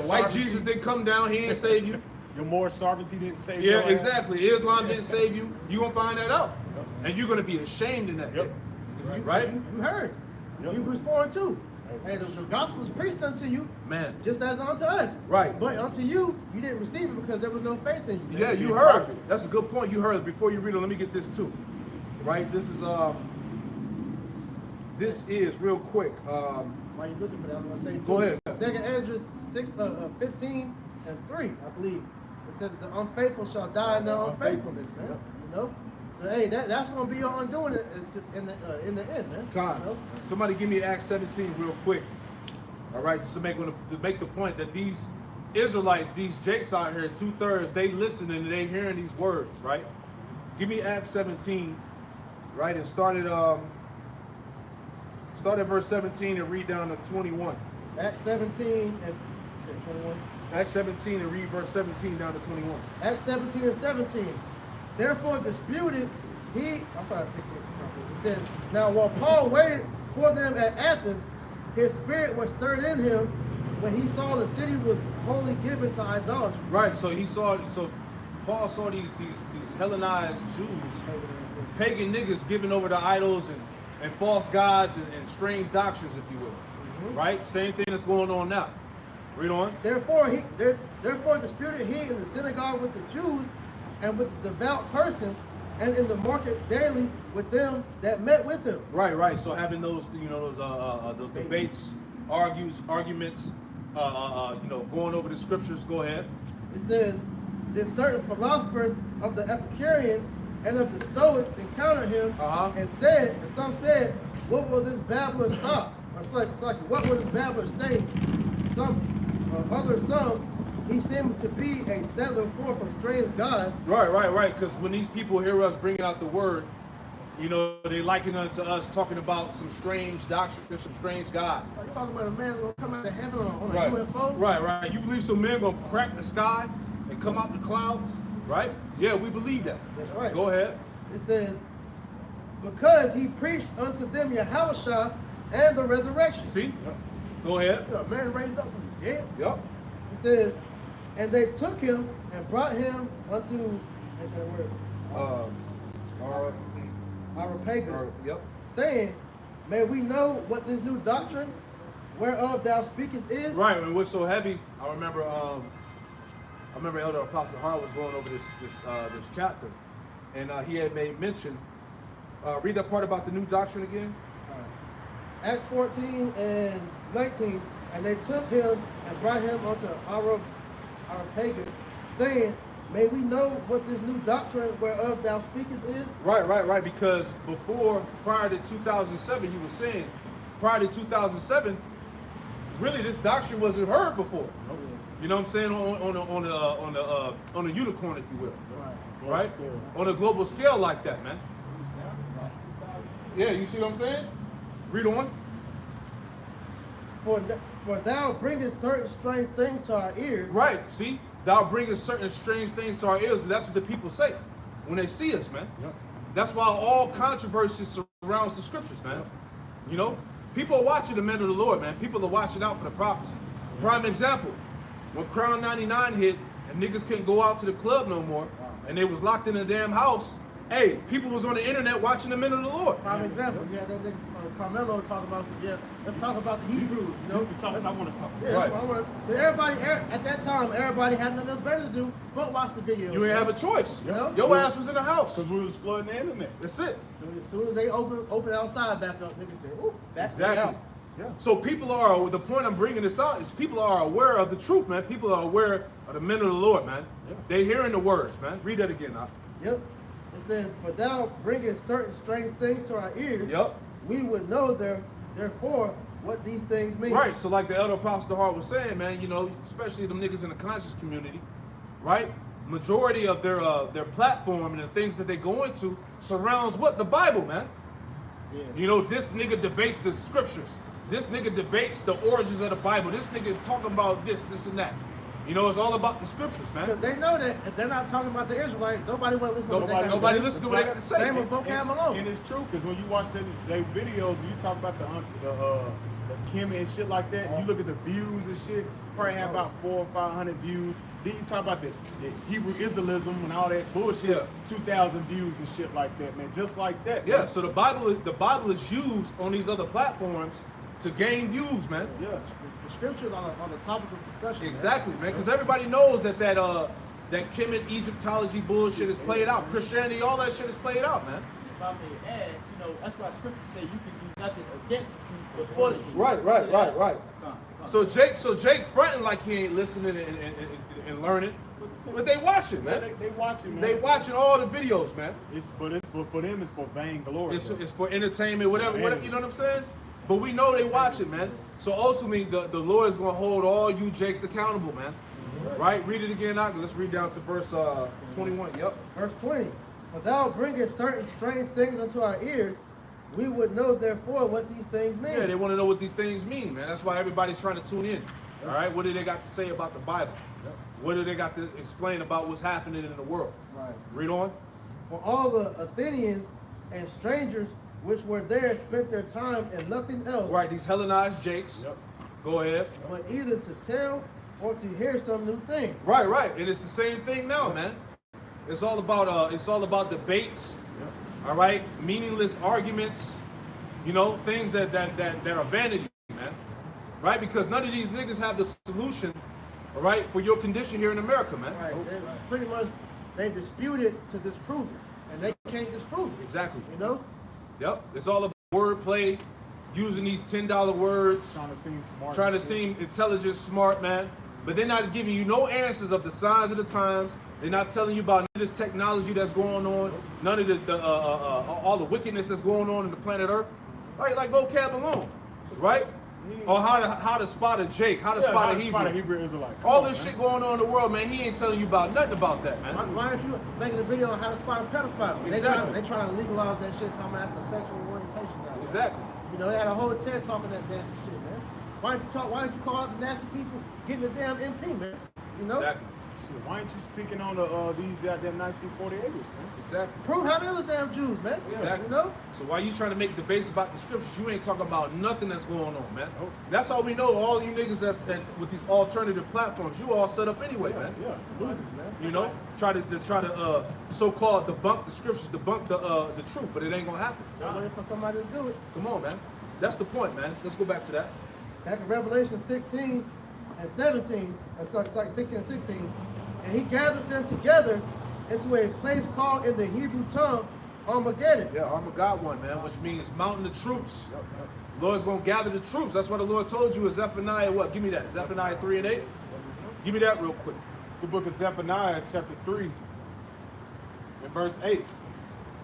White Jesus didn't come down. He ain't save you. Your Moorish sovereignty didn't save you. Yeah, exactly. Islam didn't save you. You're gonna find that out, and you're gonna be ashamed in that day. Right? You heard. Hebrews 4 and 2. Hey, the gospel is preached unto you, Man. just as unto us. Right. But unto you, you didn't receive it because there was no faith in you. Yeah, you heard. That's a good point. You heard. Before you read it, let me get this too. Right? This is real quick. While you're looking for that, I'm going to say too. Go ahead. Second Ezra 15 and 3, I believe. It said that the unfaithful shall die in their unfaithfulness, man. You know? So hey, that's going to be your undoing in the end, man. God, You know? somebody give me Acts 17 real quick. All right, just to make the point that these Israelites, these Jakes out here, 2/3, they listening and they hearing these words, right? Give me Acts 17, right, and start at verse 17 and read down to 21. Acts 17 and 21. Acts 17 and read verse 17 down to 21. Acts 17 and 17. Therefore disputed he, I'm sorry, 16. It says, now while Paul waited for them at Athens, his spirit was stirred in him when he saw the city was wholly given to idolatry. Right, so Paul saw these Hellenized Jews, pagan niggas giving over to idols and false gods and strange doctrines, if you will. Right? Same thing that's going on now. Read on. Therefore disputed he in the synagogue with the Jews and with the devout persons and in the market daily with them that met with him. Right, right. So having those, those debates, arguments, going over the scriptures. Go ahead. It says, then certain philosophers of the Epicureans and of the Stoics encountered him and some said, what will this babbler stop? It's like, what will this babbler say? Some, he seems to be a settler forth from strange gods. Right. Because when these people hear us bringing out the word, they liken unto us talking about some strange doctrine, some strange God. Are you talking about a man who will come out of heaven on a Right. UFO? Right. You believe some man gonna crack the sky and come out the clouds? Right? Yeah, we believe that. That's right. Go ahead. It says, because he preached unto them Yahushua and the resurrection. See? Go ahead. A man raised up from the dead. Yep. It says, and they took him and brought him unto Areopagus, Yep. saying, may we know what this new doctrine whereof thou speakest is? Right, and what's so heavy, I remember Elder Apostle Hart was going over this chapter, and he had made mention. Read that part about the new doctrine again. Acts 14 and 19, and they took him and brought him unto Areopagus, saying, may we know what this new doctrine whereof thou speakest is? Right, because prior to 2007, he was saying, prior to 2007, really this doctrine wasn't heard before. You know what I'm saying? On a unicorn, if you will. Right? On a global scale like that, man. Yeah, you see what I'm saying? Read on. For thou bringest certain strange things to our ears. Right, see? Thou bringest certain strange things to our ears, and that's what the people say when they see us, man. Yep. That's why all controversy surrounds the scriptures, man. People are watching the men of the Lord, man. People are watching out for the prophecy. Prime example, when Crown 99 hit and niggas couldn't go out to the club no more, and they was locked in a damn house, hey, people was on the internet watching the men of the Lord. Prime example, that nigga Carmelo talking about let's talk about the Hebrews. That's the topics I want to talk about. Yeah, that's what I want. Everybody at that time, everybody had nothing else better to do but watch the video. You ain't have a choice. Yep. Your ass was in the house. Because we was flooding the internet. That's it. As soon as they open outside back up, niggas say, ooh, that's Exactly. Yeah. So the point I'm bringing this out is people are aware of the truth, man. People are aware of the men of the Lord, man. Yeah. They hearing the words, man. Read that again, now. Yep. It says, for thou bringest certain strange things to our ears. Yep. We would know therefore what these things mean. Right. So like the Elder Apostle Hart was saying, man, especially them niggas in the conscious community, right? Majority of their platform and the things that they go into surrounds what? The Bible, man. Yeah. This nigga debates the scriptures. This nigga debates the origins of the Bible. This nigga is talking about this and that. It's all about the scriptures, man. Because they know that if they're not talking about the Israelites, nobody will listen to what they got to say. Nobody listen to what they got to say. Same with vocab alone. And it's true, because when you watch their videos and you talk about the Kim and shit like that, you look at the views and shit, probably have about 400 or 500 views. Then you talk about the Hebrew Israelism and all that bullshit, 2,000 views and shit like that, man. Just like that. Yeah, man. so the Bible is used on these other platforms to gain views, man. Yeah. The scriptures on the topic of discussion. Exactly, man. Because everybody knows that Kemet Egyptology bullshit is played out. Christianity, all that shit is played out, man. If I may add, that's why scripture say you can do nothing against the truth but for the truth. Right. So Jake fronting like he ain't listening and learning. But they watching, man. They watching, man. They watching all the videos, man. But for them, it's for vainglory. It's for entertainment, whatever, you know what I'm saying? But we know they watching, man. So ultimately, the Lord is going to hold all you Jakes accountable, man. Right? Read it again, now. Let's read down to verse 21. Yep. Verse 20. For thou bringest certain strange things unto our ears, we would know therefore what these things mean. Yeah, they want to know what these things mean, man. That's why everybody's trying to tune in. All right? What do they got to say about the Bible? What do they got to explain about what's happening in the world? Right. Read on. For all the Athenians and strangers which were there spent their time in nothing else. Right, these Hellenized Jakes. Yep. Go ahead. But either to tell or to hear some new thing. Right. And it's the same thing now, man. It's all about debates. Yep. All right, meaningless arguments. Things that are vanity, man. Right? Because none of these niggas have the solution, all right, for your condition here in America, man. Right. Pretty much they dispute it to disprove it. And they can't disprove it. Exactly. You know? Yep. It's all about wordplay, using these $10 words, Trying to seem smart. trying to and shit. seem intelligent, smart, man. But they're not giving you no answers of the signs of the times. They're not telling you about none of this technology that's going on, none of all the wickedness that's going on in the planet Earth. Like vocab alone, right? Or how to spot a Jake, how to spot a Hebrew. Hebrew Israelite. Come All on, this man. shit going on in the world, man. He ain't telling you about nothing about that, man. Why aren't you making a video on how to spot a pedophile? Exactly. They trying to legalize that shit, talking about that's a sexual orientation now. Exactly. You know, they had a whole TED talking that nasty shit, man. Why don't you call out the nasty people getting the damn MP, man? You know? Exactly. Shit, why ain't you speaking on these goddamn 1948ers, man? Exactly. Prove how the other damn Jews, man. Exactly. You know? So why you trying to make debates about the scriptures? You ain't talking about nothing that's going on, man. That's all we know. All you niggas that's with these alternative platforms, you all set up anyway, man. Yeah, losers, man. You know, try to so-called debunk the scriptures, debunk the truth, but it ain't gonna happen. I'm waiting for somebody to do it. Come on, man. That's the point, man. Let's go back to that. Back in Revelation 16 and 17, sorry, 16 and 16, and he gathered them together into a place called in the Hebrew tongue Armageddon. Yeah, Armageddon one, man, which means mountain of troops. Lord's gonna gather the troops. That's what the Lord told you in Zephaniah. What? Give me that. Zephaniah 3 and 8. Give me that real quick. It's the book of Zephaniah, chapter 3, and verse 8.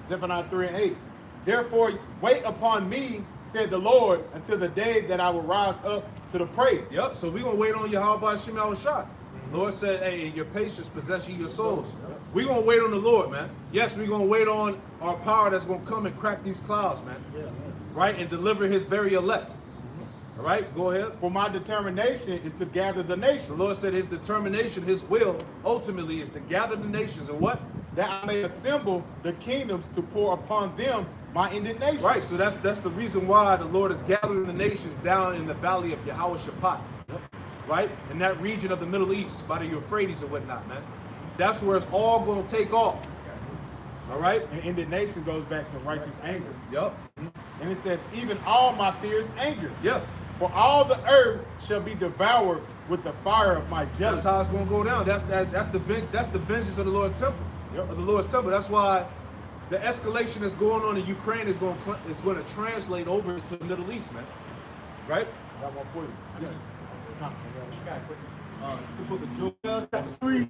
Zephaniah 3 and 8. Therefore, wait upon me, said the Lord, until the day that I will rise up to the prey. Yep. So we're gonna wait on Yahweh Shem Shah. Lord said, "Hey, in your patience possess ye your souls." We're gonna wait on the Lord, man. Yes, we're gonna wait on our power that's gonna come and crack these clouds, man. Right, and deliver His very elect. All right, go ahead. For my determination is to gather the The nations, Lord said His determination, His will, ultimately is to gather the nations and what? that I may assemble the kingdoms to pour upon them my indignation. Right. So that's the reason why the Lord is gathering the nations down in the valley of Yehoshaphat. Right, in that region of the Middle East, by the Euphrates and whatnot, man. That's where it's all gonna take off. All right. And indignation goes back to righteous anger. Yep. And it says, even all my fierce anger. Yep. For all the earth shall be devoured with the fire of my That's jealousy. how it's gonna go down. That's the vengeance of the Lord's temple. Yep. Of the Lord's temple. That's why the escalation that's going on in Ukraine is going to translate over to the Middle East, man. Right? Got one for you. This- It's the book of Joel, chapter 3,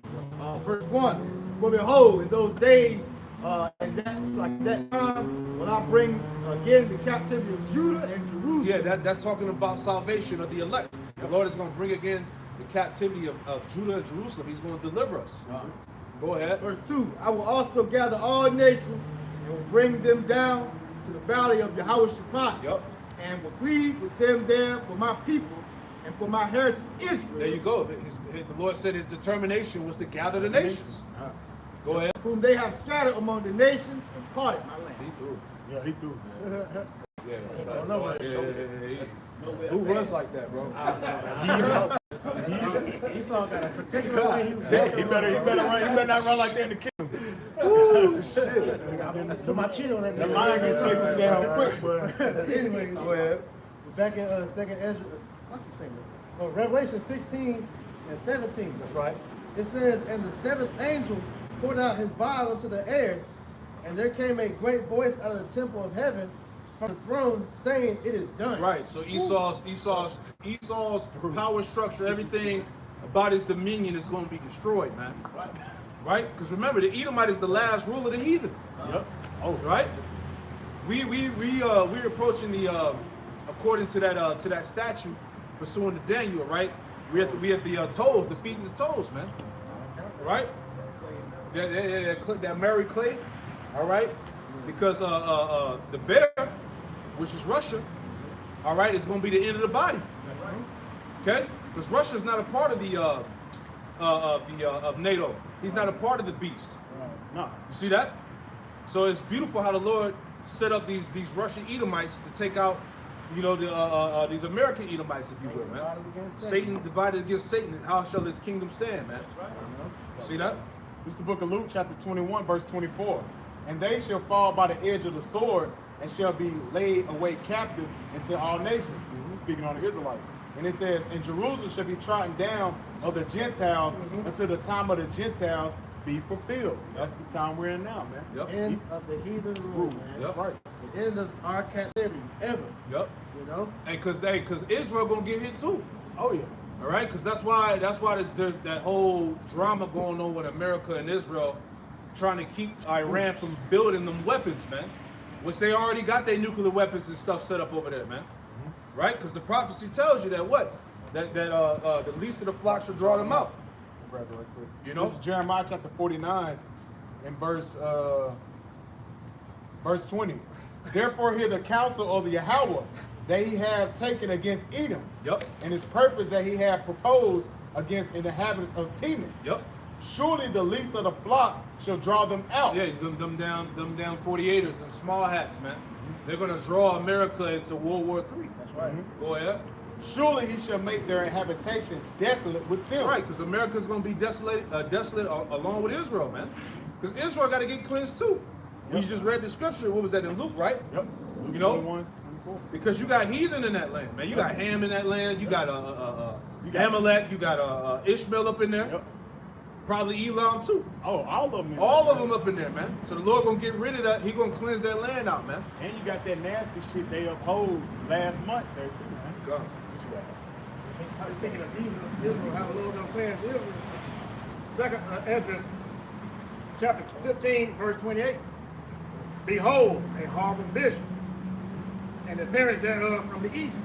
verse 1. For behold, in those days, and that's like that time, when I bring again the captivity of Judah and Jerusalem. Yeah, that's talking about salvation of the elect. The Lord is going to bring again the captivity of Judah and Jerusalem. He's going to deliver us. Go ahead. Verse 2, I will also gather all nations and will bring them down to the valley of Yehoshaphat. Yep. And will plead with them there for my people and for my heritage Israel. There you go. The Lord said His determination was to gather the nations. Go ahead. Whom they have scattered among the nations and parted my land. He threw. Yeah, he threw. Yeah. I don't know what Who runs like that, bro? Esau got a particular way he was walking He better not run like that in the kingdom. Ooh, shit. Put my chin on that. The lion gonna chase him down quick, but Anyways, Go ahead. back in Second Ezra, I keep saying that. Revelation 16 and 17. That's right. It says, and the seventh angel poured out his vial into the air, and there came a great voice out of the temple of heaven from the throne, saying, "It is done." Right. So Esau's power structure, everything about his dominion is going to be destroyed, man. Right? Because remember, the Edomite is the last ruler of the heathen. yep. Oh, Right? We're approaching the according to that statute, pursuing to Daniel, right? We at the toes, defeating the toes, man. Right? That Mary Clay, all right? Because the bear, which is Russia, all right, is going to be the end of the body. Okay? Because Russia's not a part of of NATO. He's not a part of the beast. no. You see that? So it's beautiful how the Lord set up these Russian Edomites to take out, you know, these American Edomites, if you will, man. Satan divided against Satan. How shall his kingdom stand, man? See that? This is the book of Luke, chapter 21, verse 24. And they shall fall by the edge of the sword and shall be laid away captive into all nations. Speaking on the Israelites. And it says, and Jerusalem shall be trodden down of the Gentiles until the time of the Gentiles be fulfilled. That's the time we're in now, man. Yep. End of the heathen rule, man. That's right. The end of our captivity ever. Yep. You know? And cause Israel gonna get hit too. Oh yeah. All right, because that's why there's that whole drama going on with America and Israel, trying to keep Iran from building them weapons, man. Which they already got their nuclear weapons and stuff set up over there, man. Right? Because the prophecy tells you that what? That the least of the flock shall draw them out. Brother, right quick. You know? This is Jeremiah chapter 49 and verse 20. Therefore hear the counsel of the Yahweh that he have taken against Edom. Yep. And his purpose that he have proposed against the inhabitants of Teman. Yep. Surely the least of the flock shall draw them out. Yeah, them down 48ers and small hats, man. They're gonna draw America into World War III. That's right. Go ahead. Surely he shall make their habitation desolate with them. Right, because America's gonna be desolate along with Israel, man. Because Israel got to get cleansed too. We just read the scripture. What was that in Luke, right? Yep. You know, 21, 24. because you got heathen in that land, man. You got Ham in that land. You got Amalek. You got Ishmael up in there. Yep. Probably Elam too. Oh, all of them. All of them up in there, man. So the Lord gonna get rid of that. He gonna cleanse that land out, man. And you got that nasty shit they uphold last month there too, man. Go. What you got? Speaking of Israel, how the Lord gonna cleanse Israel. Second Ezra, chapter 15, verse 28. Behold, a horrible vision, and the appearance thereof from the east,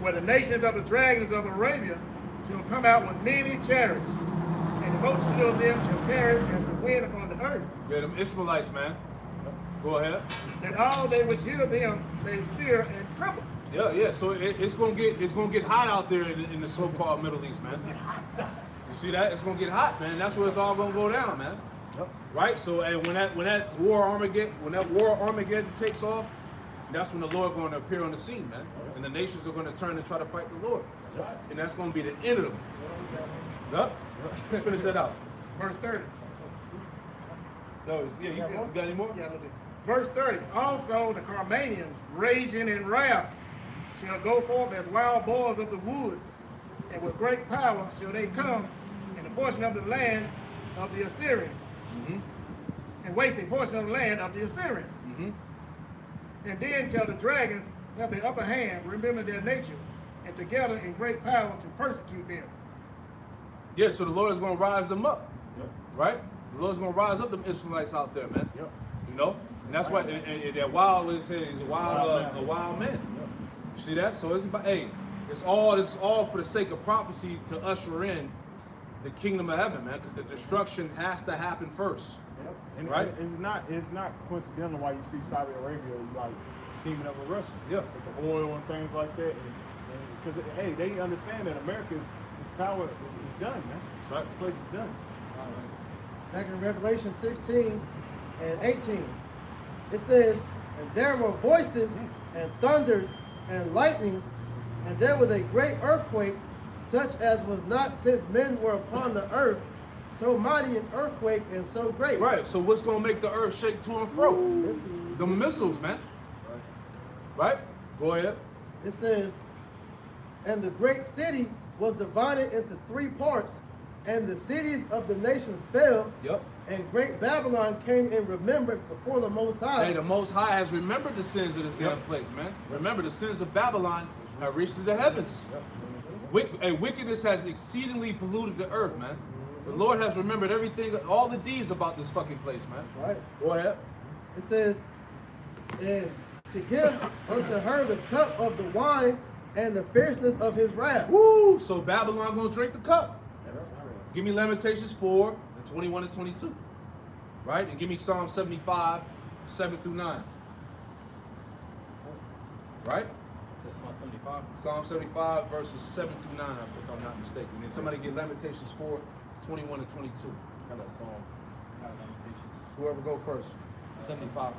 where the nations of the dragons of Arabia shall come out with many chariots, and the multitude of them shall perish as the wind upon the earth. Yeah, them Ishmaelites, man. Go ahead. And all they which hear them, they fear and tremble. Yeah. So it's gonna get hot out there in the so-called Middle East, man. You see that? It's gonna get hot, man. That's where it's all gonna go down, man. Yep. Right. So, and when that war Armageddon takes off, that's when the Lord going to appear on the scene, man. And the nations are going to turn and try to fight the Lord, and that's going to be the end of them. Yep. Let's finish that out. Verse 30. No, you got any more? Yeah, look at verse 30. Also the Carmanians, raging in wrath, shall go forth as wild boars of the wood, and with great power shall they come in the portion of the land of the Assyrians, and waste a portion of the land of the Assyrians. And then shall the dragons have the upper hand, remember their nature, and together in great power to persecute them. Yeah. So the Lord is going to rise them up, right? The Lord's going to rise up them Ishmaelites out there, man. Yep. You know, and that's why and that wild is a wild man. You see that? So it's about it's all for the sake of prophecy to usher in the kingdom of heaven, man. Because the destruction has to happen first. Yep. And Right. It's not coincidental why you see Saudi Arabia like teaming up with Russia. Yeah. With the oil and things like that. Because hey, they understand that America's power is done, man. That's right. This place is done. Back in Revelation 16 and 18, it says, and there were voices and thunders and lightnings, and there was a great earthquake, such as was not since men were upon the earth, so mighty an earthquake and so great. Right. So what's going to make the earth shake to and fro? The missiles, man. Right. Go ahead. It says, and the great city was divided into 3 parts, and the cities of the nations fell, Yep. and great Babylon came in remembrance before the Most High. Hey, the Most High has remembered the sins of this damn place, man. Remember, the sins of Babylon have reached to the heavens. Wickedness has exceedingly polluted the earth, man. The Lord has remembered everything, all the deeds about this fucking place, man. Right. Go ahead. It says, and to give unto her the cup of the wine and the fierceness of his wrath. Woo! So Babylon gonna drink the cup. Give me Lamentations 4 and 21 and 22. Right? And give me Psalm 75, 7 through 9. Right? Says Psalm 75. Psalm 75 verses 7 through 9, if I'm not mistaken. And then somebody get Lamentations 4, 21 and 22. Got that song. Whoever go first. 75.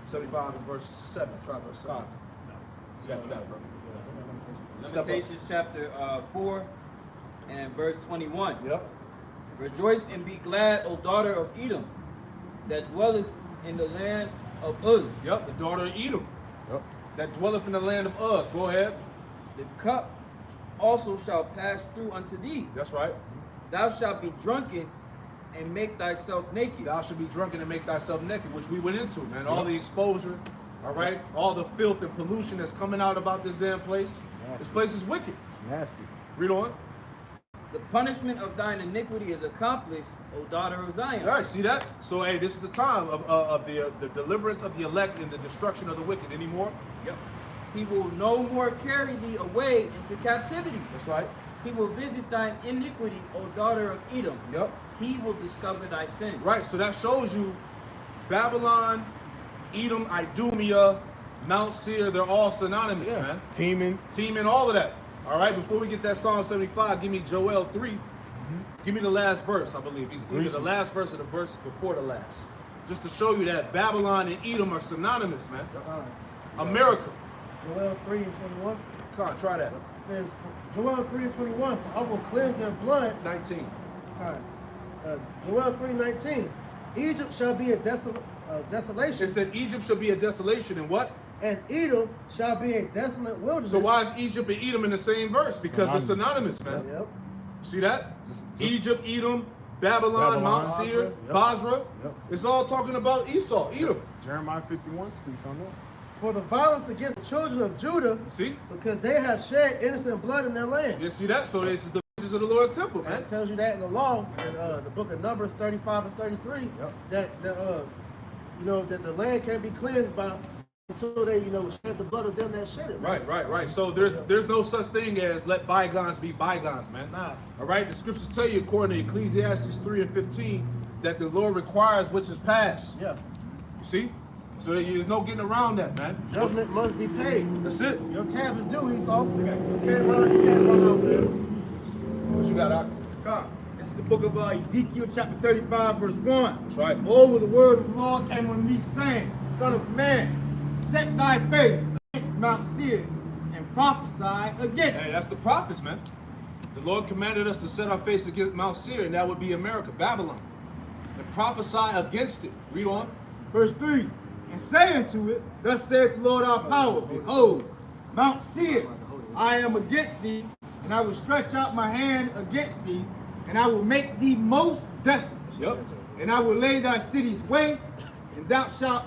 75 and verse 7. Try verse 7. You got it, bro. Step up. Lamentations chapter 4 and verse 21. Yep. Rejoice and be glad, O daughter of Edom, that dwelleth in the land of Uz. Yep, the daughter of Edom. Yep. That dwelleth in the land of Uz. Go ahead. The cup also shall pass through unto thee. That's right. Thou shalt be drunken and make thyself naked. Thou should be drunken and make thyself naked, which we went into, man. All the exposure, all right? All the filth and pollution that's coming out about this damn place. This place is wicked. It's nasty. Read on. The punishment of thine iniquity is accomplished, O daughter of Zion. All right, see that? So, hey, this is the time of the deliverance of the elect and the destruction of the wicked. Any more? Yep. He will no more carry thee away into captivity. That's right. He will visit thine iniquity, O daughter of Edom. Yep. He will discover thy sin. Right, so that shows you Babylon, Edom, Idumea, Mount Seir, they're all synonymous, man. Teaming, all of that. All right, before we get that Psalm 75, give me Joel 3. Give me the last verse, I believe. He's either the last verse or the verse before the last. Just to show you that Babylon and Edom are synonymous, man. America. Joel 3 and 21. Come on, try that. It says, Joel 3 and 21, I will cleanse their blood. 19. Joel 3:19. Egypt shall be a desolation. It said Egypt shall be a desolation and what? And Edom shall be a desolate wilderness. So why is Egypt and Edom in the same verse? Because they're synonymous, man. Yep. See that? Egypt, Edom, Babylon, Mount Seir, Basra. It's all talking about Esau, Edom. Jeremiah 51 speaks on that. For the violence against the children of Judah, See? because they have shed innocent blood in their land. You see that? So this is the visions of the Lord's temple, man. That tells you that in the law, in the book of Numbers 35 and 33, that that the land can't be cleansed by until they shed the blood of them that shed it. Right. So there's no such thing as let bygones be bygones, man. Nah. All right. The scriptures tell you, according to Ecclesiastes 3 and 15, that the Lord requires which is past. Yeah. You see? So there's no getting around that, man. Judgment must be paid. That's it. Your tab is due, Esau. You can't run out there. What you got, Doc? God, this is the book of Ezekiel chapter 35 verse 1. That's right. Moreover, the word of the Lord came on me saying, Son of man, set thy face against Mount Seir and prophesy against it. Hey, that's the prophets, man. The Lord commanded us to set our face against Mount Seir, and that would be America, Babylon. And prophesy against it. Read on. Verse 3, and say unto it, thus saith the Lord our power, behold, Mount Seir, I am against thee, and I will stretch out my hand against thee, and I will make thee most desolate. Yep. And I will lay thy cities waste, and thou shalt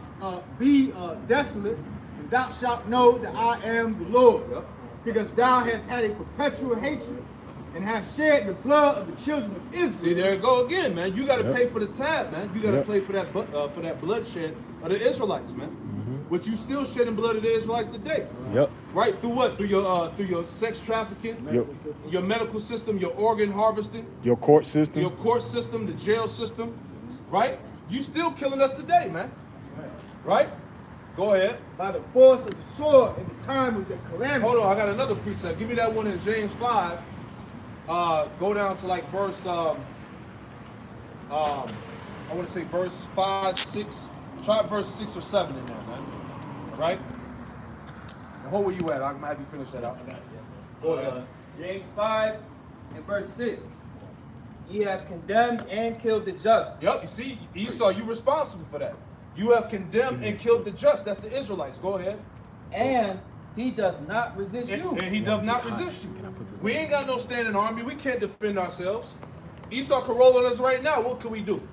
be desolate, and thou shalt know that I am the Lord. Yep. Because thou hast had a perpetual hatred, and hast shed the blood of the children of Israel. See, there you go again, man. You got to pay for the tab, man. You got to pay for that bloodshed of the Israelites, man. But you still shedding blood of the Israelites today. Yep. Right? Through what? Through your sex trafficking, your medical system, your organ harvesting, Your court system. your court system, the jail system. Right? You still killing us today, man. Right? Go ahead. By the force of the sword in the time of the calamity. Hold on, I got another precept. Give me that one in James 5. Go down to like verse, I want to say verse 5, 6. Try verse 6 or 7 in there, man. All right? Now, hold where you at. I'm going to have you finish that out. Go ahead. James 5 and verse 6. Ye have condemned and killed the just. Yep, you see, Esau, you responsible for that. You have condemned and killed the just. That's the Israelites. Go ahead. And he doth not resist you. And he does not resist you. We ain't got no standing army. We can't defend ourselves. Esau can roll on us right now. What can we do?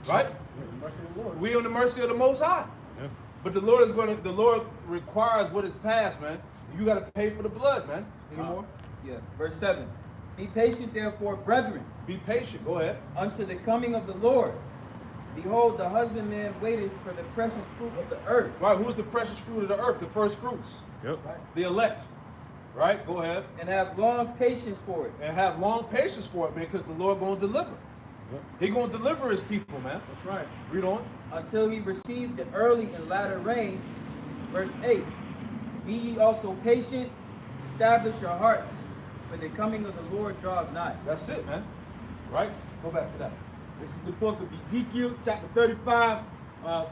Right? We on the mercy of the Most High. Yeah. But the Lord requires what is past, man. You got to pay for the blood, man. Any more? Yeah. Verse 7. Be patient, therefore, brethren, Be patient. Go ahead. unto the coming of the Lord. Behold, the husbandman waiteth for the precious fruit of the earth. Right, who's the precious fruit of the earth? The first fruits. Yep. The elect. Right? Go ahead. And have long patience for it. And have long patience for it, man, because the Lord going to deliver. Yep. He going to deliver his people, man. That's right. Read on. Until he receive the early and latter rain. Verse 8. Be ye also patient, establish your hearts, for the coming of the Lord draweth nigh. That's it, man. Right? Go back to that. This is the book of Ezekiel, chapter 35,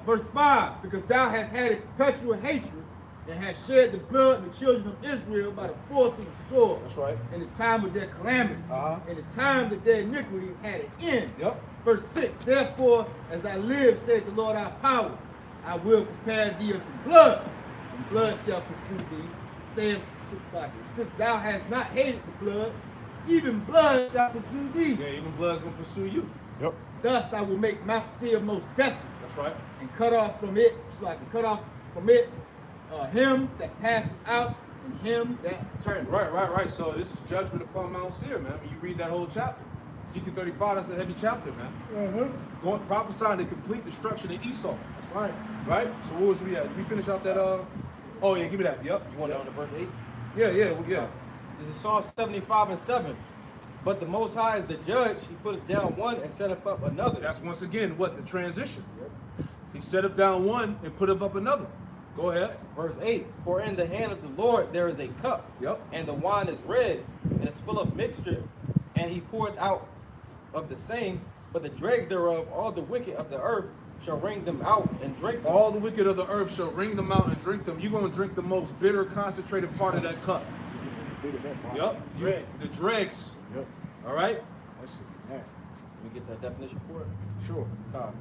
verse 5. Because thou hast had a perpetual hatred, and hast shed the blood of the children of Israel by the force of the sword. That's right. In the time of their calamity, Uh-huh. in the time that their iniquity had an end. Yep. Verse 6, therefore, as I live, saith the Lord our power, I will prepare thee unto blood, and blood shall pursue thee, saying, since thou hast not hated the blood, even blood shall pursue thee. Yeah, even blood's going to pursue you. Yep. Thus I will make Mount Seir most desolate. That's right. And cut off from it, so I can cut off from it him that passeth out and him that turneth. Right. So this is judgment upon Mount Seir, man. When you read that whole chapter. Ezekiel 35, that's a heavy chapter, man. Going prophesying the complete destruction of Esau. That's right. Right? So what was we at? Did we finish out that oh yeah, give me that. Yep. You want down to verse 8? Yeah. This is Psalm 75 and 7. But the Most High is the judge. He putteth down one and setteth up another. That's once again what the transition. He set up down one and put up another. Go ahead. Verse 8. For in the hand of the Lord there is a cup. Yep. And the wine is red, and is full of mixture. And he poureth out of the same. But the dregs thereof, all the wicked of the earth, shall wring them out and drink them. All the wicked of the earth shall wring them out and drink them. You're going to drink the most bitter, concentrated part of that cup. Yep. The dregs. Yep. All right? That shit nasty. Let me get that definition for it. Sure. God.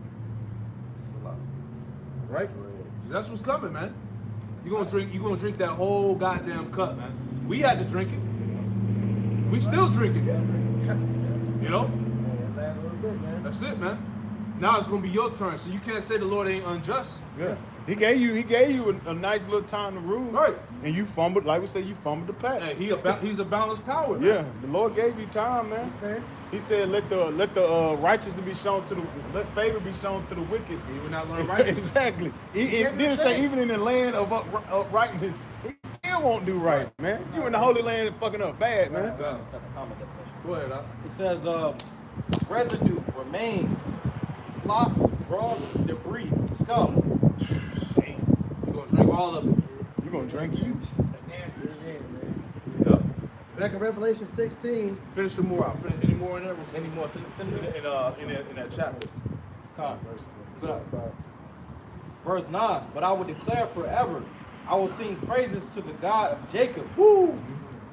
Right? 'Cause that's what's coming, man. You're gonna drink that whole goddamn cup, man. We had to drink it. We still drinking it. You know? Yeah, last little bit, man. That's it, man. Now it's gonna be your turn. So you can't say the Lord ain't unjust. Yeah. He gave you a nice little time to rule. Right. And you fumbled, like we say, you fumbled the pack. Hey, he's a balanced power, man. Yeah, the Lord gave you time, man. He said, "Let the righteous be shown to let favor be shown to the wicked." He would not learn righteousness. Exactly. It didn't say even in the land of uprightness, he still won't do right, man. You in the holy land and fucking up bad, man. Go ahead, Doc. It says residue, remains, slops, dross, debris, scum. You're gonna drink all of it. You gonna drink you? Yep. Back in Revelation 16, Finish some more out. Any more in there? Any more? Send me in that chapter. Verse 9. But I will declare forever. I will sing praises to the God of Jacob. Woo!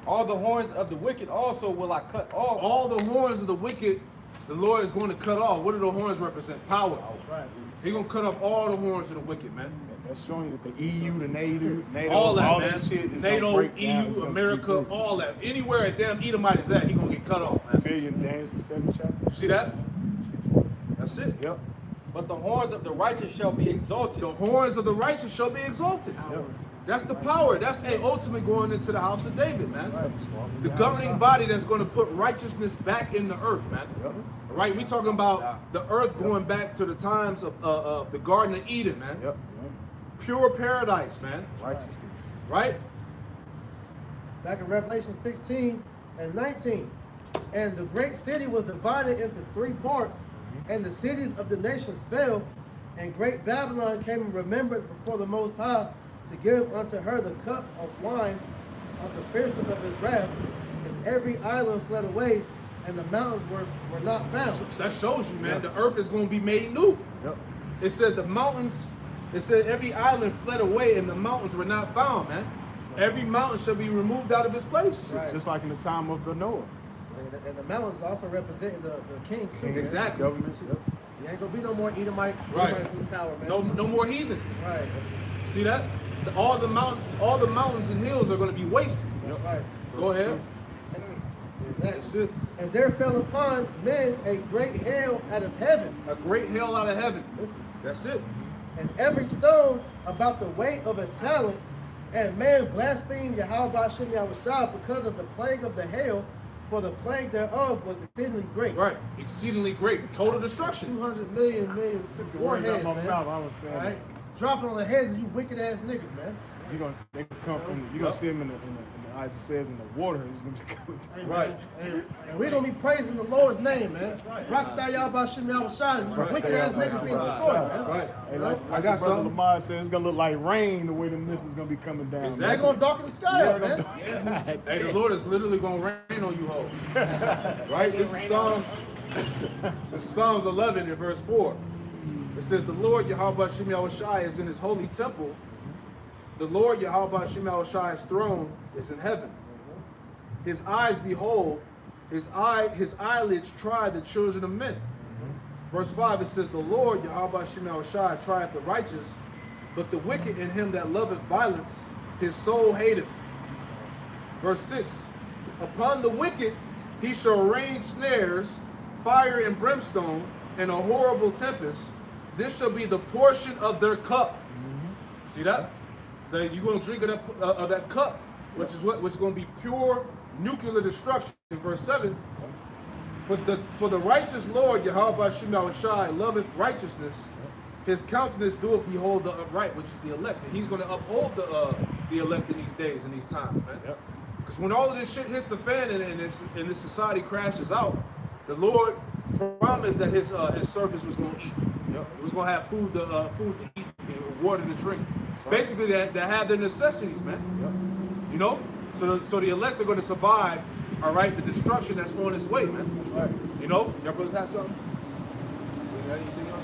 All the horns of the wicked also will I cut off. All the horns of the wicked, the Lord is going to cut off. What do the horns represent? Power. That's right. He's going to cut off all the horns of the wicked, man. That's showing that the EU, the NATO, All that, that man. shit is NATO, gonna break down. It's EU, gonna America, keep all that. Anywhere a damn Edomite is at, he's going to get cut off, man. Daniel the 7th chapter. See that? That's it. Yep. But the horns of the righteous shall be exalted. The horns of the righteous shall be exalted. Yep. That's the power. That's ultimately going into the house of David, man. The governing body that's going to put righteousness back in the earth, man. Yep. Right? We talking about the earth going back to the times of the Garden of Eden, man. Yep. Pure paradise, man. Righteousness. Right? back in Revelation 16 and 19. And the great city was divided into 3 parts, and the cities of the nations fell, and great Babylon came and remembered before the Most High to give unto her the cup of wine of the fierceness of his wrath. And every island fled away, and the mountains were not found. So that shows you, man, the earth is going to be made new. Yep. It said the mountains, it said every island fled away and the mountains were not found, man. Every mountain shall be removed out of its place. Right. Just like in the time of Noah. And the mountains also representing the kings too. Exactly. Governments. Yep. You ain't gonna be no more Edomite, Right. Edomites in power, man. No more heathens. Right. See that? All the mountains and hills are going to be wasted. That's right. Go ahead. That's Exactly. it. And there fell upon men a great hail out of heaven. A great hail out of heaven. That's it. And every stone about the weight of a talent, and man blasphemed Yahweh Shem Yahushua because of the plague of the hail, for the plague thereof was exceedingly great. Right. Exceedingly great. Total destruction. 200 million Took the words out warheads, my man. mouth. I was saying, Right? Dropping on the heads of you wicked ass niggas, man. they come from. You gonna see them in the as it says in the water. It's gonna be coming. Hey, right. And we're gonna be praising the Lord's name, man. Rock that Yahweh Shem Yahushua. These wicked ass niggas being destroyed, man. That's right. Hey, like I got Brother something. Lamar said, it's gonna look like rain the way the missiles gonna be coming down. Exactly. They're gonna darken the sky up, man. Hey, the Lord is literally going to rain on you hoes. Right? This is Psalms 11 in verse 4. It says, the Lord Yahweh Shem Yahushua is in his holy temple. The Lord Yahweh Shem Yahushua's throne is in heaven. His eyes behold, his eyelids try the children of men. Verse 5, it says, the Lord Yahweh Shem Yahushua trieth the righteous, but the wicked in him that loveth violence, his soul hateth. Verse 6, upon the wicked he shall rain snares, fire and brimstone, and a horrible tempest. This shall be the portion of their cup. See that? So you're going to drink of that cup, which is going to be pure nuclear destruction. In verse 7, for the righteous Lord, Yahweh Shem Yahushai, loveth righteousness. His countenance doeth behold the upright, which is the elect. And he's going to uphold the elect in these days and these times, man. Because when all of this shit hits the fan and this society crashes out, the Lord promised that his servants was going to eat. It was going to have food to eat, and water to drink. Basically, that have their necessities, man. You know, so the elect are going to survive. All right, the destruction that's on its way, man. That's right. You know, your brothers have something. You got anything else?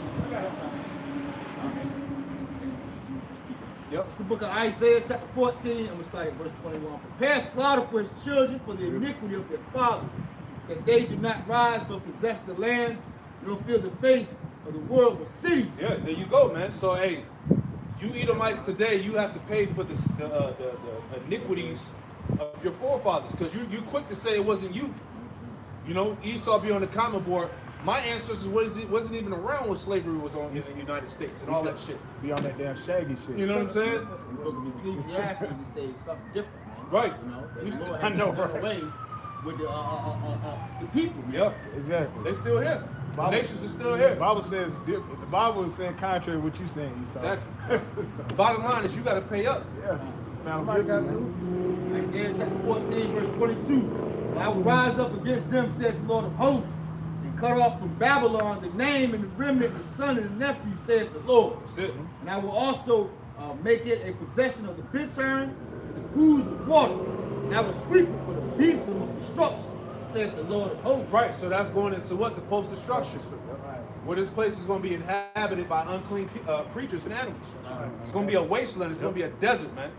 It's the book of Isaiah, chapter 14. I'm going to start at verse 21. Prepare slaughter for his children for the iniquity of their fathers, that they do not rise nor possess the land, nor fill the face of the world with cities. Yeah, there you go, man. So, hey, you Edomites today, you have to pay for the iniquities of your forefathers, because you're quick to say it wasn't you. You know, Esau be on the comment board. My ancestors wasn't even around when slavery was on in the United States and all that shit. Be on that damn shaggy shit. You know what I'm saying? The book of Ecclesiastes, you say something different, man. Right. You know, You the Lord I know, has done right. away with the people, man. Yep. Exactly. They still here. The Bible- nations are still here. The Bible says the Bible is saying contrary to what you saying, Esau. Exactly. The bottom line is you got to pay up. Yeah. Found Somebody got guilty, man. to. Isaiah chapter 14, verse 22. I will rise up against them, said the Lord of hosts, and cut off from Babylon the name and the remnant, the son and the nephew, saith the Lord. That's it. And I will also make it a possession of the bittern and the pools of water. And I will sweep it for the beasts of destruction, saith the Lord of hosts. Right, so that's going into what? The post-destruction. Where this place is going to be inhabited by unclean creatures and animals. It's going to be a wasteland. It's going to be a desert, man.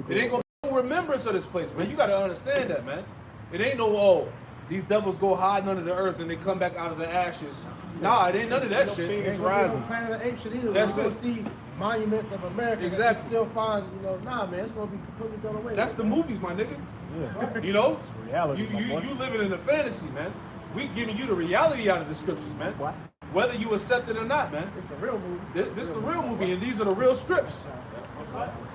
It ain't going to be no remembrance of this place, man. You got to understand that, man. It ain't no, oh, these devils go hiding under the earth and they come back out of the ashes. Nah, it ain't none of that shit. Phoenix Ain't gonna be rising. no Planet of the Apes shit either. That's We're it. gonna see monuments of America. Exactly. That you still find, nah, man, it's gonna be completely thrown away. That's the movies, my nigga. Yeah. You know? It's reality, my boy. You living in a fantasy, man. We giving you the reality out of the scriptures, man. What? Whether you accept it or not, man. It's the real movie. This is the real movie, and these are the real scripts.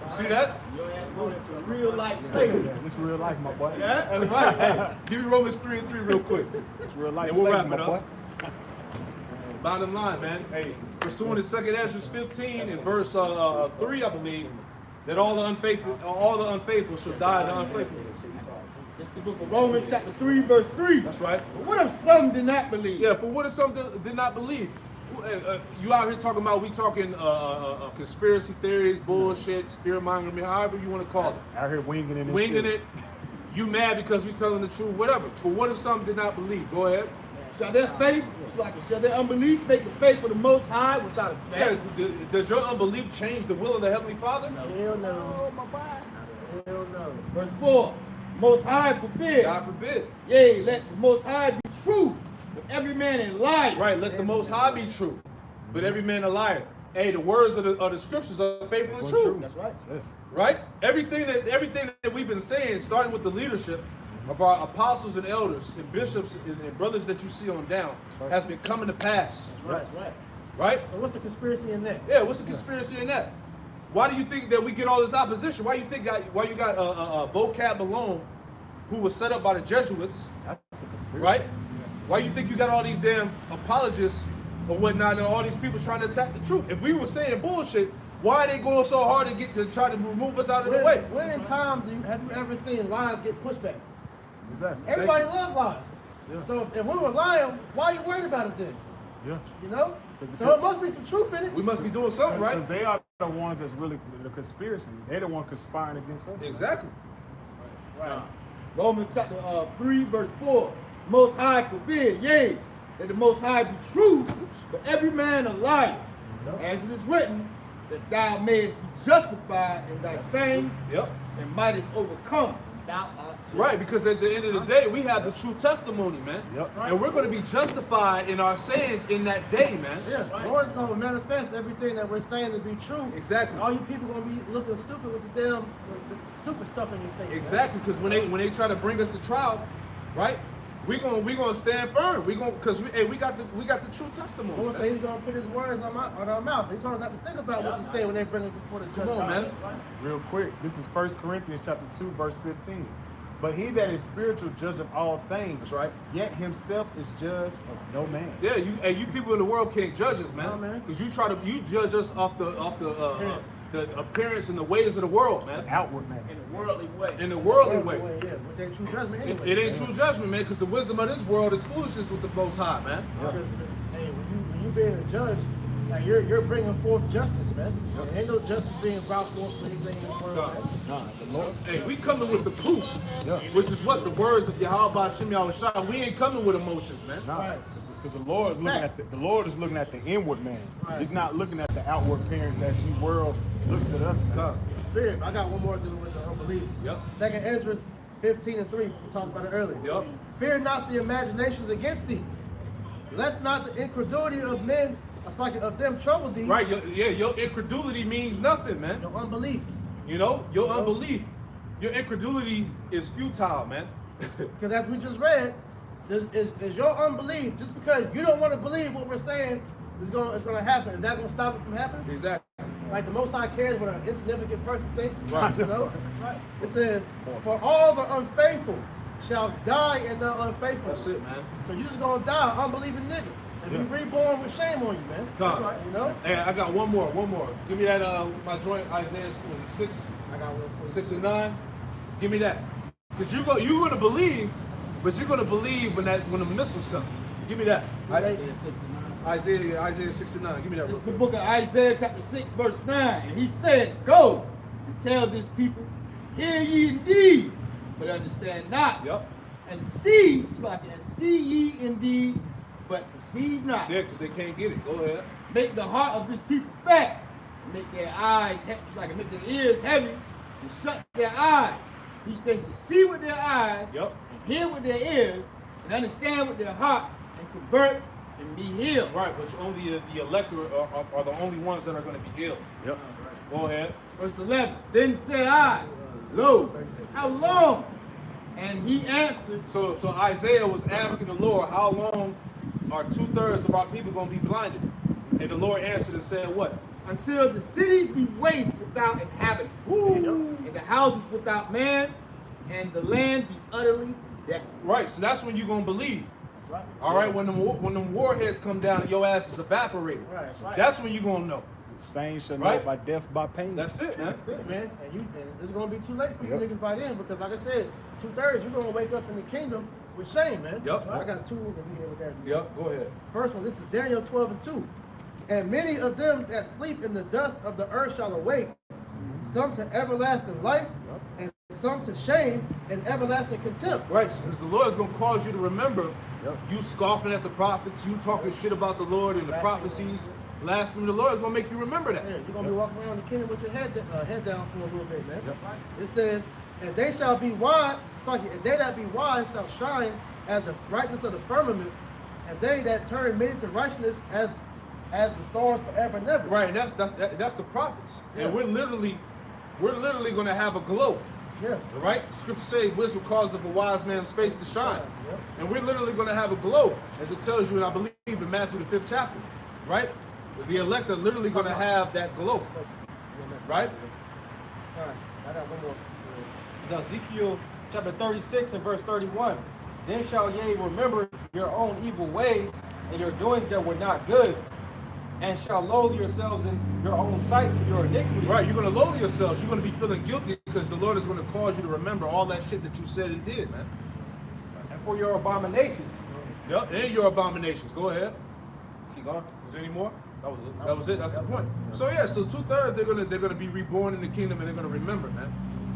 See that? Your ass going into real life slavery. Yeah, this real life, my boy. Yeah, that's right. Hey, give me Romans 3:3 real quick. This real life. And we'll slavery, wrap it my up. Bottom line, man. Hey, pursuing the 2nd Ezra 15 in verse 3, I believe, that all the unfaithful shall die in the unfaithfulness. It's the book of Romans, chapter 3, verse 3. That's right. But what if some did not believe? Yeah, for what if some did not believe? You out here talking about, we talking conspiracy theories, bullshit, spirit mongering, however you want to call it. Out here winging it. And Winging shit. it. You mad because we telling the truth, whatever. But what if some did not believe? Go ahead. Shall their faith, shall their unbelief make the faith of the Most High without Yeah, effect? does your unbelief change the will of the Heavenly Father? Hell no. Hell no. Verse 4, Most High forbid. God forbid. Yea, let the Most High be true, but every man a liar. Right, let the Most High be true, but every man a liar. Hey, the words of the scriptures are faithful and true. That's right. Yes. Right? Everything that we've been saying, starting with the leadership of our apostles and elders and bishops and brothers that you see on down, has been coming to pass. That's right. Right? So what's the conspiracy in that? Yeah, what's the conspiracy in that? Why do you think that we get all this opposition? Why you got Vocab Malone, who was set up by the Jesuits, That's a conspiracy. right? Why you think you got all these damn apologists or whatnot and all these people trying to attack the truth? If we were saying bullshit, why are they going so hard to try to remove us out of the way? When in time have you ever seen lies get pushed back? Exactly. Everybody loves lies. Yeah. So if we were lying, why are you worried about us then? Yeah. You know? So it must be some truth in it. We must be doing something, right? Because they are the ones that's really the conspiracy. They're the one conspiring against us. Exactly. Right. Romans chapter 3, verse 4. Most High forbid, yea, that the Most High be true, but every man a liar. As it is written, that thou mayest be justified in thy sayings, Yep. and mightest overcome. Thou art just. Right, because at the end of the day, we have the true testimony, man. Yep. And we're going to be justified in our sayings in that day, man. Yeah, the Lord's going to manifest everything that we're saying to be true. Exactly. All you people going to be looking stupid with the damn the stupid stuff in your face. Exactly, because when they try to bring us to trial, right? we gonna stand firm. We gonna cause we got the true testimony. I'm gonna say he's gonna put his words on our mouth. He told us not to think about what to say when they bring it before the judge. Come on, man. Real quick, this is 1 Corinthians chapter 2, verse 15. But he that is spiritual judge of all things. That's right. Yet himself is judge of no man. Yeah, you people in the world can't judge us, man. No, man. Because you judge us off the appearance and the ways of the world, man. Outward man. In a worldly way. In the worldly way. Yeah, which ain't true judgment anyway. It ain't true judgment, man, because the wisdom of this world is foolishness with the Most High, man. Because, hey, when you being a judge, like you're bringing forth justice, man. There ain't no justice being brought forth for anything in the world, man. Hey, we coming with the proof, which is what the words of Yahweh Shem Yahushua. We ain't coming with emotions, man. Right. Because the Lord is looking at the inward man. Right. He's not looking at the outward appearance as you world looks at us. Man. Spirit, I got one more dealing with the unbelief. Yep. 2nd Ezra 15:3, we talked about it earlier. Yep. Fear not the imaginations against thee. Let not the incredulity of men, of them trouble thee. Right, your incredulity means nothing, man. Your unbelief. You know, your unbelief, your incredulity is futile, man. Because as we just read, is your unbelief, just because you don't want to believe what we're saying is going to happen, is that going to stop it from happening? Exactly. Like the Most High cares what an insignificant person thinks. Right. You know? Right. It says, for all the unfaithful shall die in the unfaithful. That's it, man. So you just going to die, unbelieving nigga. And be reborn with shame on you, man. God. Right, you know? Hey, I got one more. Give me that, my joint, Isaiah, was it 6? I got one for you. 6 and 9. Give me that. Because you're going to believe, but you're going to believe when the missiles come. Give me that. Isaiah 6 and 9. Give me that. This Real is the quick. book of Isaiah chapter 6 verse 9. And he said, go and tell this people, hear ye indeed, but understand not. Yep. And see, see ye indeed, but perceive not. Yeah, because they can't get it. Go ahead. Make the heart of this people fat, and make their eyes heavy, make their ears heavy, and shut their eyes. He says to see with their eyes, Yep. and hear with their ears, and understand with their heart, and convert and be healed. Right, but only the elect are the only ones that are going to be healed. Yep. Go ahead. Verse 11. Then said I, lo, how long? And he answered, So Isaiah was asking the Lord, how long are 2/3 of our people going to be blinded? And the Lord answered and said, what? until the cities be waste without inhabitants, and the houses without man, and the land be utterly desolate. Right, so that's when you're going to believe. Right. All right, when them warheads come down and your ass is evaporated. Right. That's when you're going to know. Saints shall know Right. by death by pain. That's it, man. That's it, man. And it's gonna be too late for you Yep. niggas by then, because like I said, 2/3 you're gonna wake up in the kingdom with shame, man. Yep. I got two if you hear with that. Yep, go ahead. First one, this is Daniel 12:2. And many of them that sleep in the dust of the earth shall awake, some to everlasting life, and some to shame and everlasting contempt. Right, because the Lord is going to cause you to remember Yep. you scoffing at the prophets, you talking shit about the Lord and the prophecies, blasphemy. The Lord is going to make you remember that. Yeah, you're gonna be walking around the kingdom with your head down for a little bit, man. It says, and they shall be wise, and they that be wise shall shine as the brightness of the firmament, and they that turn many to righteousness as the stars forever and ever. Right, and that's the prophets. Yeah. And we're literally going to have a glow. Yeah. Right? The scripture says wisdom causes of a wise man's face to shine. Yep. And we're literally going to have a glow, as it tells you, and I believe in Matthew the 5th chapter. Right? The elect are literally going to have that glow. Right? All right, I got one more. It's Ezekiel chapter 36 and verse 31. Then shall ye remember your own evil ways and your doings that were not good, and shall loathe yourselves in your own sight for your iniquity. Right, you're going to loathe yourselves. You're going to be feeling guilty because the Lord is going to cause you to remember all that shit that you said and did, man. And for your abominations. Yep, and your abominations. Go ahead. Keep going. Is there any more? That was it. That's the point. So yeah, so 2/3 they're gonna be reborn in the kingdom and they're gonna remember, man.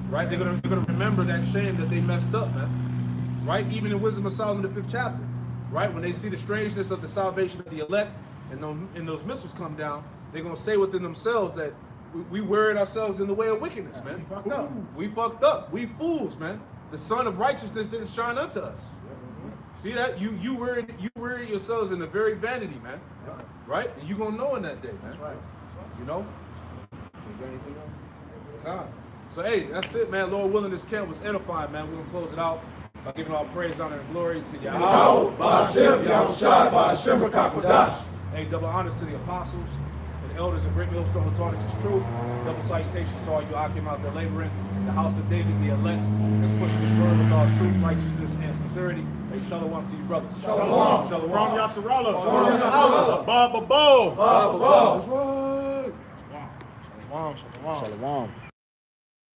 Right? They're gonna remember that shame that they messed up, man. Right? Even in Wisdom of Solomon, the 5th chapter. Right? When they see the strangeness of the salvation of the elect and those missiles come down, they're gonna say within themselves that we worried ourselves in the way of wickedness, man. We fucked up. We fucked up. We fools, man. The sun of righteousness didn't shine unto us. See that? You worried yourselves in the very vanity, man. Right? And you're gonna know in that day, man. That's right. You know? You got anything else? God. So hey, that's it, man. Lord willing, this camp was edifying, man. We're gonna close it out. by giving all praise, honor, and glory to Yahweh, Ba'ashem, Yahushua, Ba'ashem, Rakakwadash. Hey, double honors to the apostles and the elders of Great Millstone who taught us this truth. Double salutations to all you Akim out there laboring. The house of David, the elect, is pushing this word with all truth, righteousness, and sincerity. Hey, shalom to you, brothers. Shalom. Shalom. From Yasharallah. Shalom. Shalom. Baba Bo. Baba Bo. That's right. Shalom, shalom. Shalom.